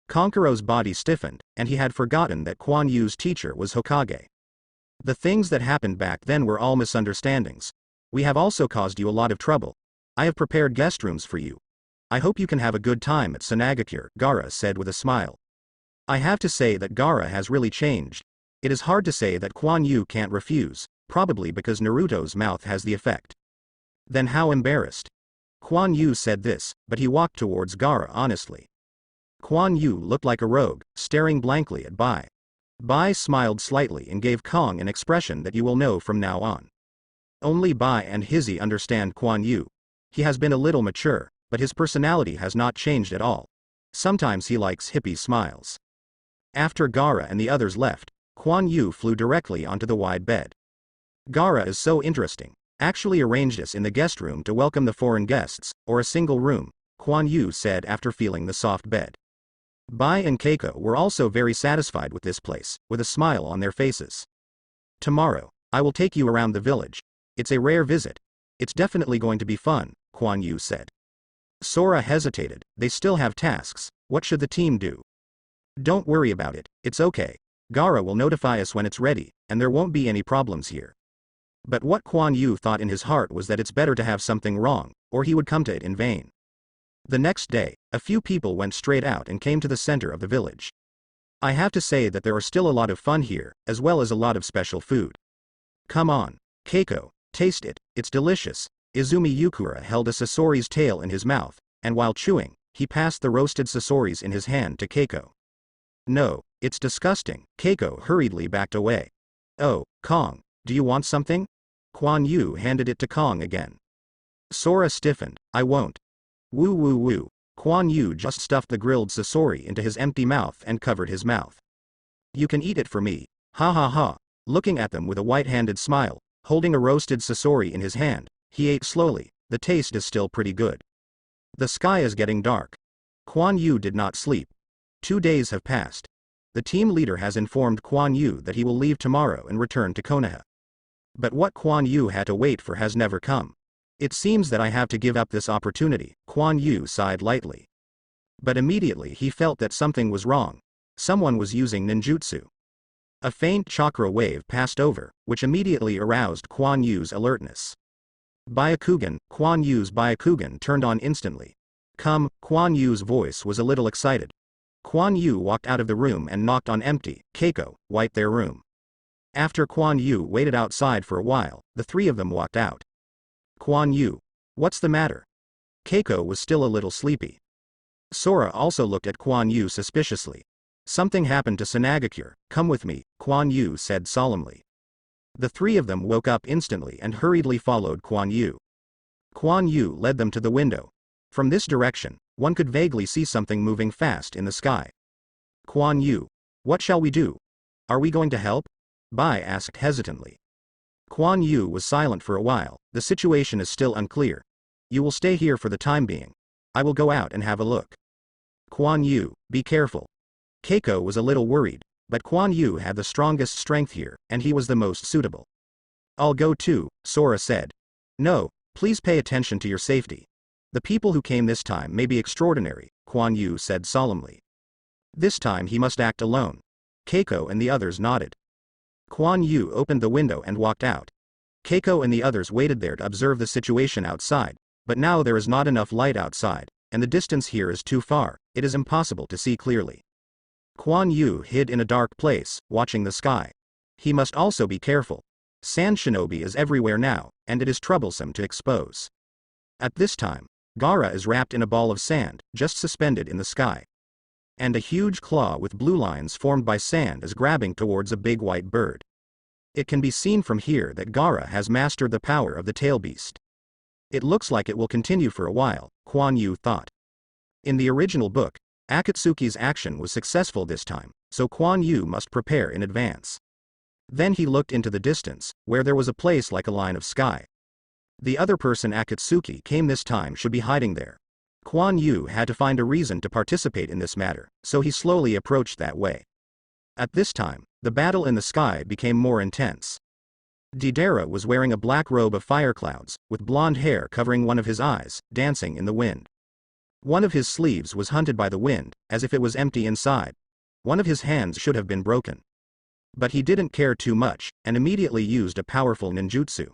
Konkuro's body stiffened, and he had forgotten that Kuan Yu's teacher was Hokage. The things that happened back then were all misunderstandings. We have also caused you a lot of trouble. I have prepared guest rooms for you. I hope you can have a good time at Sanagakure, Gaara said with a smile. I have to say that Gaara has really changed. It is hard to say that Kuan Yu can't refuse, probably because Naruto's mouth has the effect. Then how embarrassed. Kuan Yu said this, but he walked towards Gaara honestly. Kuan Yu looked like a rogue, staring blankly at Bai. Bai smiled slightly and gave Kong an expression that you will know from now on. Only Bai and Hizzy understand Kuan Yu. He has been a little mature, but his personality has not changed at all. Sometimes he likes hippie smiles. After Gaara and the others left, Kuan Yu flew directly onto the wide bed. Gaara is so interesting. Actually arranged us in the guest room to welcome the foreign guests, or a single room, Kuan Yu said after feeling the soft bed. Bai and Keiko were also very satisfied with this place, with a smile on their faces. Tomorrow, I will take you around the village. It's a rare visit. It's definitely going to be fun, Kuan Yu said. Sora hesitated. They still have tasks. What should the team do? Don't worry about it, it's okay. Gaara will notify us when it's ready, and there won't be any problems here. But what Kuan Yu thought in his heart was that it's better to have something wrong, or he would come to it in vain. The next day, a few people went straight out and came to the center of the village. I have to say that there are still a lot of fun here, as well as a lot of special food. Come on, Keiko, taste it, it's delicious. Izumi Yukura held a Sasori's tail in his mouth, and while chewing, he passed the roasted Sasori's in his hand to Keiko. No, it's disgusting. Keiko hurriedly backed away. Oh, Kong, do you want something? Kuan Yu handed it to Kong again. Sora stiffened. I won't. Woo woo woo. Kuan Yu just stuffed the grilled Sasori into his empty mouth and covered his mouth. You can eat it for me. Ha ha ha. Looking at them with a white-handed smile, holding a roasted Sasori in his hand, he ate slowly. The taste is still pretty good. The sky is getting dark. Kuan Yu did not sleep. 2 days have passed. The team leader has informed Kuan Yu that he will leave tomorrow and return to Konoha. But what Kuan Yu had to wait for has never come. It seems that I have to give up this opportunity, Kuan Yu sighed lightly. But immediately he felt that something was wrong. Someone was using ninjutsu. A faint chakra wave passed over, which immediately aroused Kuan Yu's alertness. Byakugan, Kuan Yu's Byakugan turned on instantly. Come, Kuan Yu's voice was a little excited. Kuan Yu walked out of the room and knocked on empty, Keiko, white their room. After Kuan Yu waited outside for a while, the three of them walked out. Kuan Yu. What's the matter? Keiko was still a little sleepy. Sora also looked at Kuan Yu suspiciously. Something happened to Sanagakure, come with me, Kuan Yu said solemnly. The three of them woke up instantly and hurriedly followed Kuan Yu. Kuan Yu led them to the window. From this direction, one could vaguely see something moving fast in the sky. Kuan Yu. What shall we do? Are we going to help? Bai asked hesitantly. Kuan Yu was silent for a while. The situation is still unclear. You will stay here for the time being. I will go out and have a look. Kuan Yu, be careful. Keiko was a little worried, but Kuan Yu had the strongest strength here, and he was the most suitable. I'll go too, Sora said. No, please pay attention to your safety. The people who came this time may be extraordinary, Kuan Yu said solemnly. This time he must act alone. Keiko and the others nodded. Kuan Yu opened the window and walked out. Keiko and the others waited there to observe the situation outside, but now there is not enough light outside, and the distance here is too far, it is impossible to see clearly. Kuan Yu hid in a dark place, watching the sky. He must also be careful. Sand shinobi is everywhere now, and it is troublesome to expose. At this time, Gaara is wrapped in a ball of sand, just suspended in the sky. And a huge claw with blue lines formed by sand is grabbing towards a big white bird. It can be seen from here that Gaara has mastered the power of the tail beast. It looks like it will continue for a while, Kuan Yu thought. In the original book, Akatsuki's action was successful this time, so Kuan Yu must prepare in advance. Then he looked into the distance, where there was a place like a line of sky. The other person Akatsuki came this time should be hiding there. Kuan Yu had to find a reason to participate in this matter, so he slowly approached that way. At this time, the battle in the sky became more intense. Deidara was wearing a black robe of fire clouds, with blonde hair covering one of his eyes, dancing in the wind. One of his sleeves was hunted by the wind, as if it was empty inside. One of his hands should have been broken. But he didn't care too much, and immediately used a powerful ninjutsu.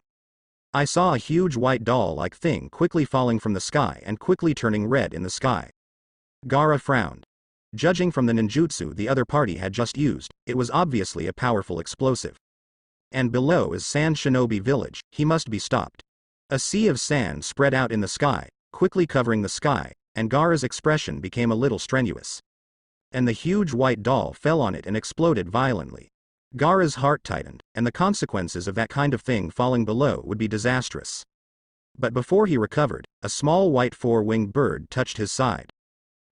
I saw a huge white doll-like thing quickly falling from the sky and quickly turning red in the sky. Gaara frowned. Judging from the ninjutsu the other party had just used, it was obviously a powerful explosive. And below is Sand Shinobi Village, he must be stopped. A sea of sand spread out in the sky, quickly covering the sky, and Gaara's expression became a little strenuous. And the huge white doll fell on it and exploded violently. Gaara's heart tightened, and the consequences of that kind of thing falling below would be disastrous. But before he recovered, a small white four-winged bird touched his side.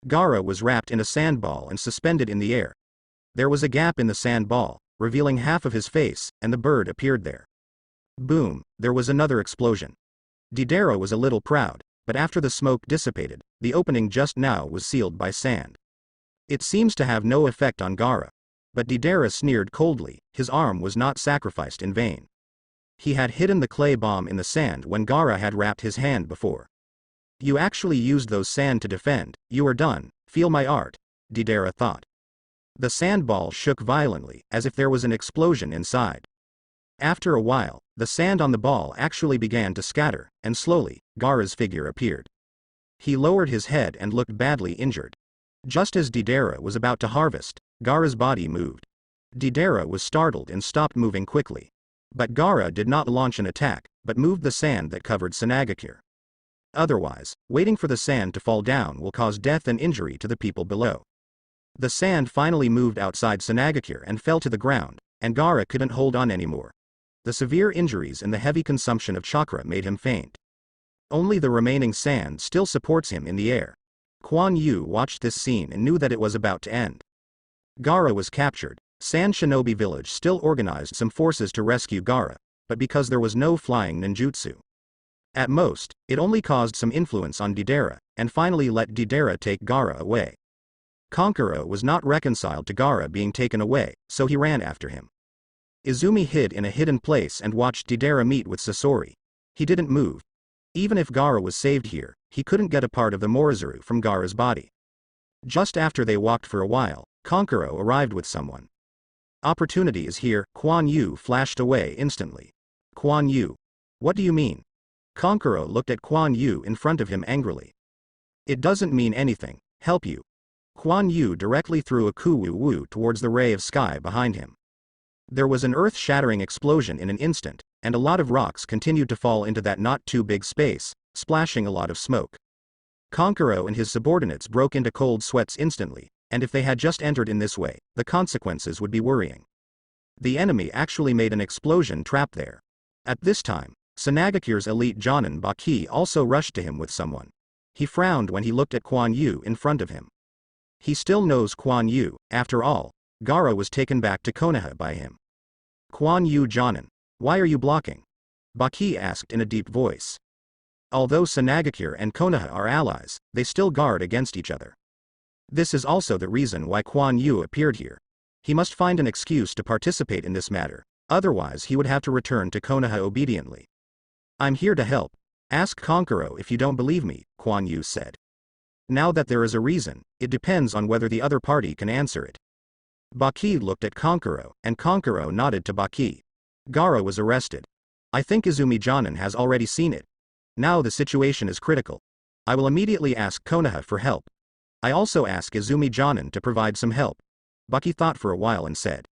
Gaara was wrapped in a sandball and suspended in the air. There was a gap in the sandball, revealing half of his face, and the bird appeared there. Boom, there was another explosion. Deidara was a little proud, but after the smoke dissipated, the opening just now was sealed by sand. It seems to have no effect on Gaara. But Deidara sneered coldly, his arm was not sacrificed in vain. He had hidden the clay bomb in the sand when Gaara had wrapped his hand before. You actually used those sand to defend, you are done, feel my art, Deidara thought. The sandball shook violently, as if there was an explosion inside. After a while, the sand on the ball actually began to scatter, and slowly, Gaara's figure appeared. He lowered his head and looked badly injured. Just as Deidara was about to harvest, Gaara's body moved. Deidara was startled and stopped moving quickly. But Gaara did not launch an attack, but moved the sand that covered Sanagakure. Otherwise, waiting for the sand to fall down will cause death and injury to the people below. The sand finally moved outside Sanagakure and fell to the ground, and Gaara couldn't hold on anymore. The severe injuries and the heavy consumption of chakra made him faint. Only the remaining sand still supports him in the air. Kuan Yu watched this scene and knew that it was about to end. Gaara was captured. Sand Shinobi Village still organized some forces to rescue Gaara, but because there was no flying ninjutsu. At most, it only caused some influence on Deidara, and finally let Deidara take Gaara away. Kankuro was not reconciled to Gaara being taken away, so he ran after him. Izumi hid in a hidden place and watched Deidara meet with Sasori. He didn't move. Even if Gaara was saved here, he couldn't get a part of the Morizuru from Gaara's body. Just after they walked for a while, Kankuro arrived with someone. Opportunity is here. Kuan Yu flashed away instantly. Kuan Yu. What do you mean? Kankuro looked at Kuan Yu in front of him angrily. It doesn't mean anything. Help you. Kuan Yu directly threw a kuwu towards the ray of sky behind him. There was an earth-shattering explosion in an instant, and a lot of rocks continued to fall into that not-too-big space, splashing a lot of smoke. Kankuro and his subordinates broke into cold sweats instantly, and if they had just entered in this way, the consequences would be worrying. The enemy actually made an explosion trap there. At this time, Sanagakure's elite Jonin Baki also rushed to him with someone. He frowned when he looked at Kuan Yu in front of him. He still knows Kuan Yu. After all, Gaara was taken back to Konoha by him. Kuan Yu Jonin, why are you blocking? Baki asked in a deep voice. Although Sanagakure and Konoha are allies, they still guard against each other. This is also the reason why Kuan Yu appeared here. He must find an excuse to participate in this matter, otherwise he would have to return to Konoha obediently. I'm here to help. Ask Kankuro if you don't believe me, Kuan Yu said. Now that there is a reason, it depends on whether the other party can answer it. Baki looked at Kankuro, and Kankuro nodded to Baki. Gaara was arrested. I think Izumi Jonin has already seen it. Now the situation is critical. I will immediately ask Konoha for help. I also ask Izumi Jonin to provide some help. Baki thought for a while and said.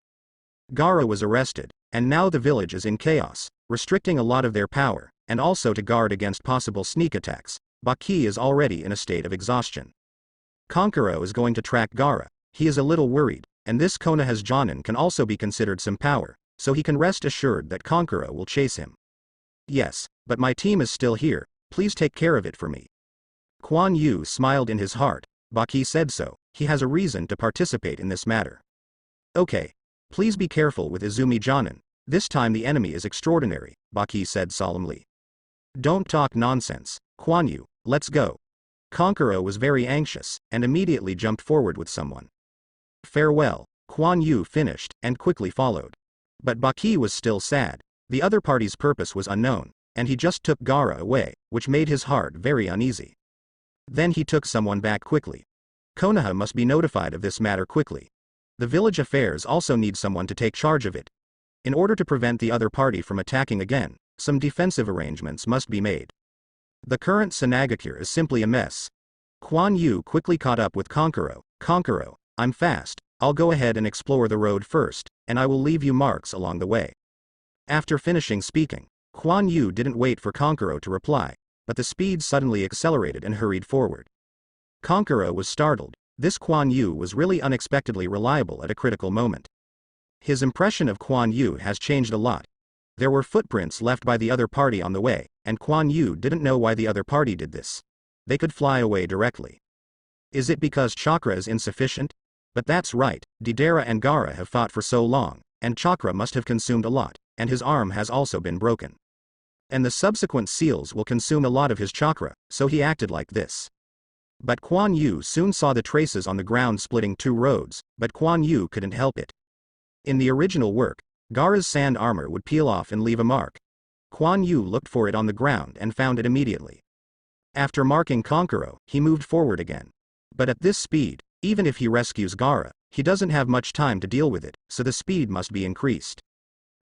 Gaara was arrested, and now the village is in chaos, restricting a lot of their power, and also to guard against possible sneak attacks. Baki is already in a state of exhaustion. Kankuro is going to track Gaara. He is a little worried, and this Konoha's Jonin can also be considered some power, so he can rest assured that Kankuro will chase him. Yes, but my team is still here, please take care of it for me. Kuan Yu smiled in his heart. Baki said so, he has a reason to participate in this matter. Okay. Please be careful with Izumi Jonin, this time the enemy is extraordinary, Baki said solemnly. Don't talk nonsense, Kuan Yu, let's go. Kankuro was very anxious, and immediately jumped forward with someone. Farewell, Kuan Yu finished, and quickly followed. But Baki was still sad. The other party's purpose was unknown, and he just took Gaara away, which made his heart very uneasy. Then he took someone back quickly. Konoha must be notified of this matter quickly. The village affairs also need someone to take charge of it. In order to prevent the other party from attacking again, some defensive arrangements must be made. The current Sanagakure is simply a mess. Kuan Yu quickly caught up with Kankuro. Kankuro, I'm fast, I'll go ahead and explore the road first, and I will leave you marks along the way. After finishing speaking, Kuan Yu didn't wait for Kankuro to reply, but the speed suddenly accelerated and hurried forward. Kankuro was startled. This Kuan Yu was really unexpectedly reliable at a critical moment. His impression of Kuan Yu has changed a lot. There were footprints left by the other party on the way, and Kuan Yu didn't know why the other party did this. They could fly away directly. Is it because chakra is insufficient? But that's right, Deidara and Gaara have fought for so long, and chakra must have consumed a lot, and his arm has also been broken. And the subsequent seals will consume a lot of his chakra, so he acted like this. But Kuan Yu soon saw the traces on the ground splitting two roads, but Kuan Yu couldn't help it. In the original work, Gaara's sand armor would peel off and leave a mark. Kuan Yu looked for it on the ground and found it immediately. After marking Kankuro, he moved forward again. But at this speed, even if he rescues Gaara, he doesn't have much time to deal with it, so the speed must be increased.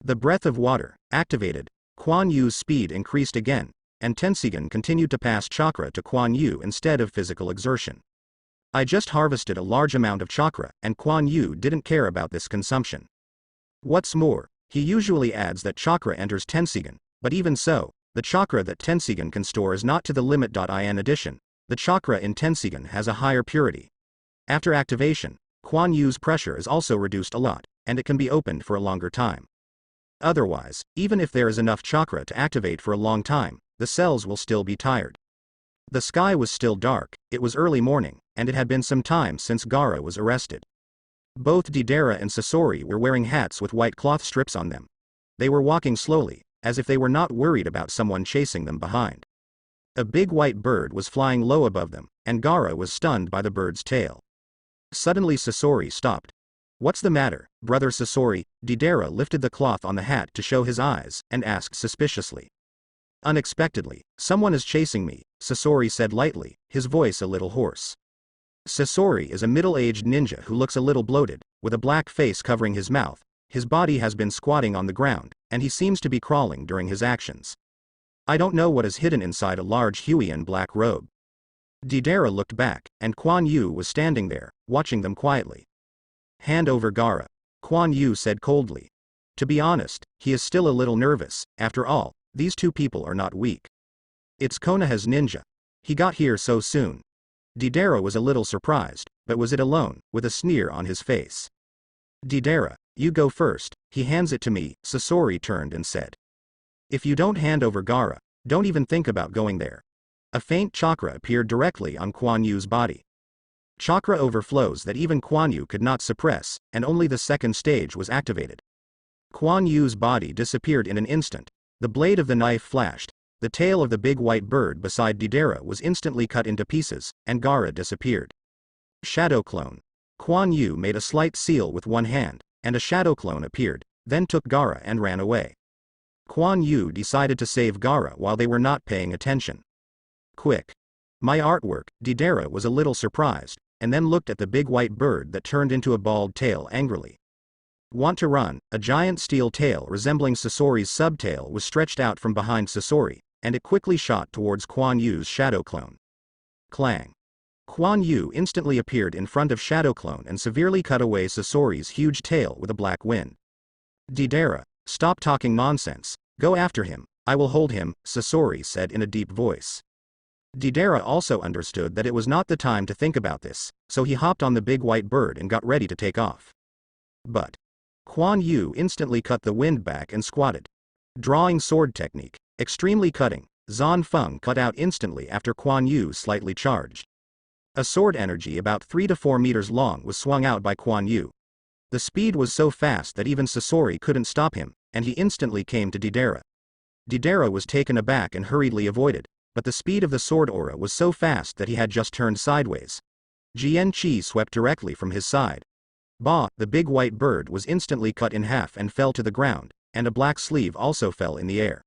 The breath of water, activated. Kuan Yu's speed increased again, and Tensigan continued to pass chakra to Kuan Yu instead of physical exertion. I just harvested a large amount of chakra, and Kuan Yu didn't care about this consumption. What's more, He usually adds that chakra enters Tensigan, but even so, the chakra that Tensigan can store is not to the limit. In addition, the chakra in Tensigan has a higher purity. After activation, Kuan Yu's pressure is also reduced a lot, and it can be opened for a longer time. Otherwise, even if there is enough chakra to activate for a long time, the cells will still be tired. The sky was still dark, it was early morning, and it had been some time since Gaara was arrested. Both Deidara and Sasori were wearing hats with white cloth strips on them. They were walking slowly, as if they were not worried about someone chasing them behind. A big white bird was flying low above them, and Gaara was stunned by the bird's tail. Suddenly Sasori stopped. "What's the matter, brother Sasori?" Deidara lifted the cloth on the hat to show his eyes, and asked suspiciously. "Unexpectedly, someone is chasing me," Sasori said lightly, his voice a little hoarse. Sasori is a middle-aged ninja who looks a little bloated, with a black face covering his mouth. His body has been squatting on the ground, and he seems to be crawling during his actions. "I don't know what is hidden inside a large Huiyan black robe." Deidara looked back, and Kuan Yu was standing there, watching them quietly. "Hand over Gaara," Kuan Yu said coldly. To be honest, he is still a little nervous. After all, these two people are not weak. It's Konoha's ninja. He got here so soon. Deidara was a little surprised, but was it alone, with a sneer on his face. "Deidara, you go first," he hands it to me, Sasori turned and said. "If you don't hand over Gaara, don't even think about going there." A faint chakra appeared directly on Kuan Yu's body. Chakra overflows that even Kuan Yu could not suppress, and only the second stage was activated. Kuan Yu's body disappeared in an instant. The blade of the knife flashed. The tail of the big white bird beside Deidara was instantly cut into pieces, and Gaara disappeared. Shadow clone. Kuan Yu made a slight seal with one hand, and a shadow clone appeared, then took Gaara and ran away. Kuan Yu decided to save Gaara while they were not paying attention. "Quick. My artwork," Deidara was a little surprised, and then looked at the big white bird that turned into a bald tail angrily. "Want to run?" A giant steel tail resembling Sasori's subtail was stretched out from behind Sasori, and it quickly shot towards Kuan Yu's shadow clone. Clang. Kuan Yu instantly appeared in front of Shadow Clone and severely cut away Sasori's huge tail with a black wind. "Deidara, stop talking nonsense. Go after him. I will hold him," Sasori said in a deep voice. Deidara also understood that it was not the time to think about this, so he hopped on the big white bird and got ready to take off. But Kuan Yu instantly cut the wind back and squatted. Drawing sword technique, extremely cutting, Zan Feng cut out instantly after Kuan Yu slightly charged. A sword energy about 3 to 4 meters long was swung out by Kuan Yu. The speed was so fast that even Sasori couldn't stop him, and he instantly came to Deidara. Deidara was taken aback and hurriedly avoided, but the speed of the sword aura was so fast that he had just turned sideways. Jian Qi swept directly from his side. Ba, the big white bird was instantly cut in half and fell to the ground, and a black sleeve also fell in the air.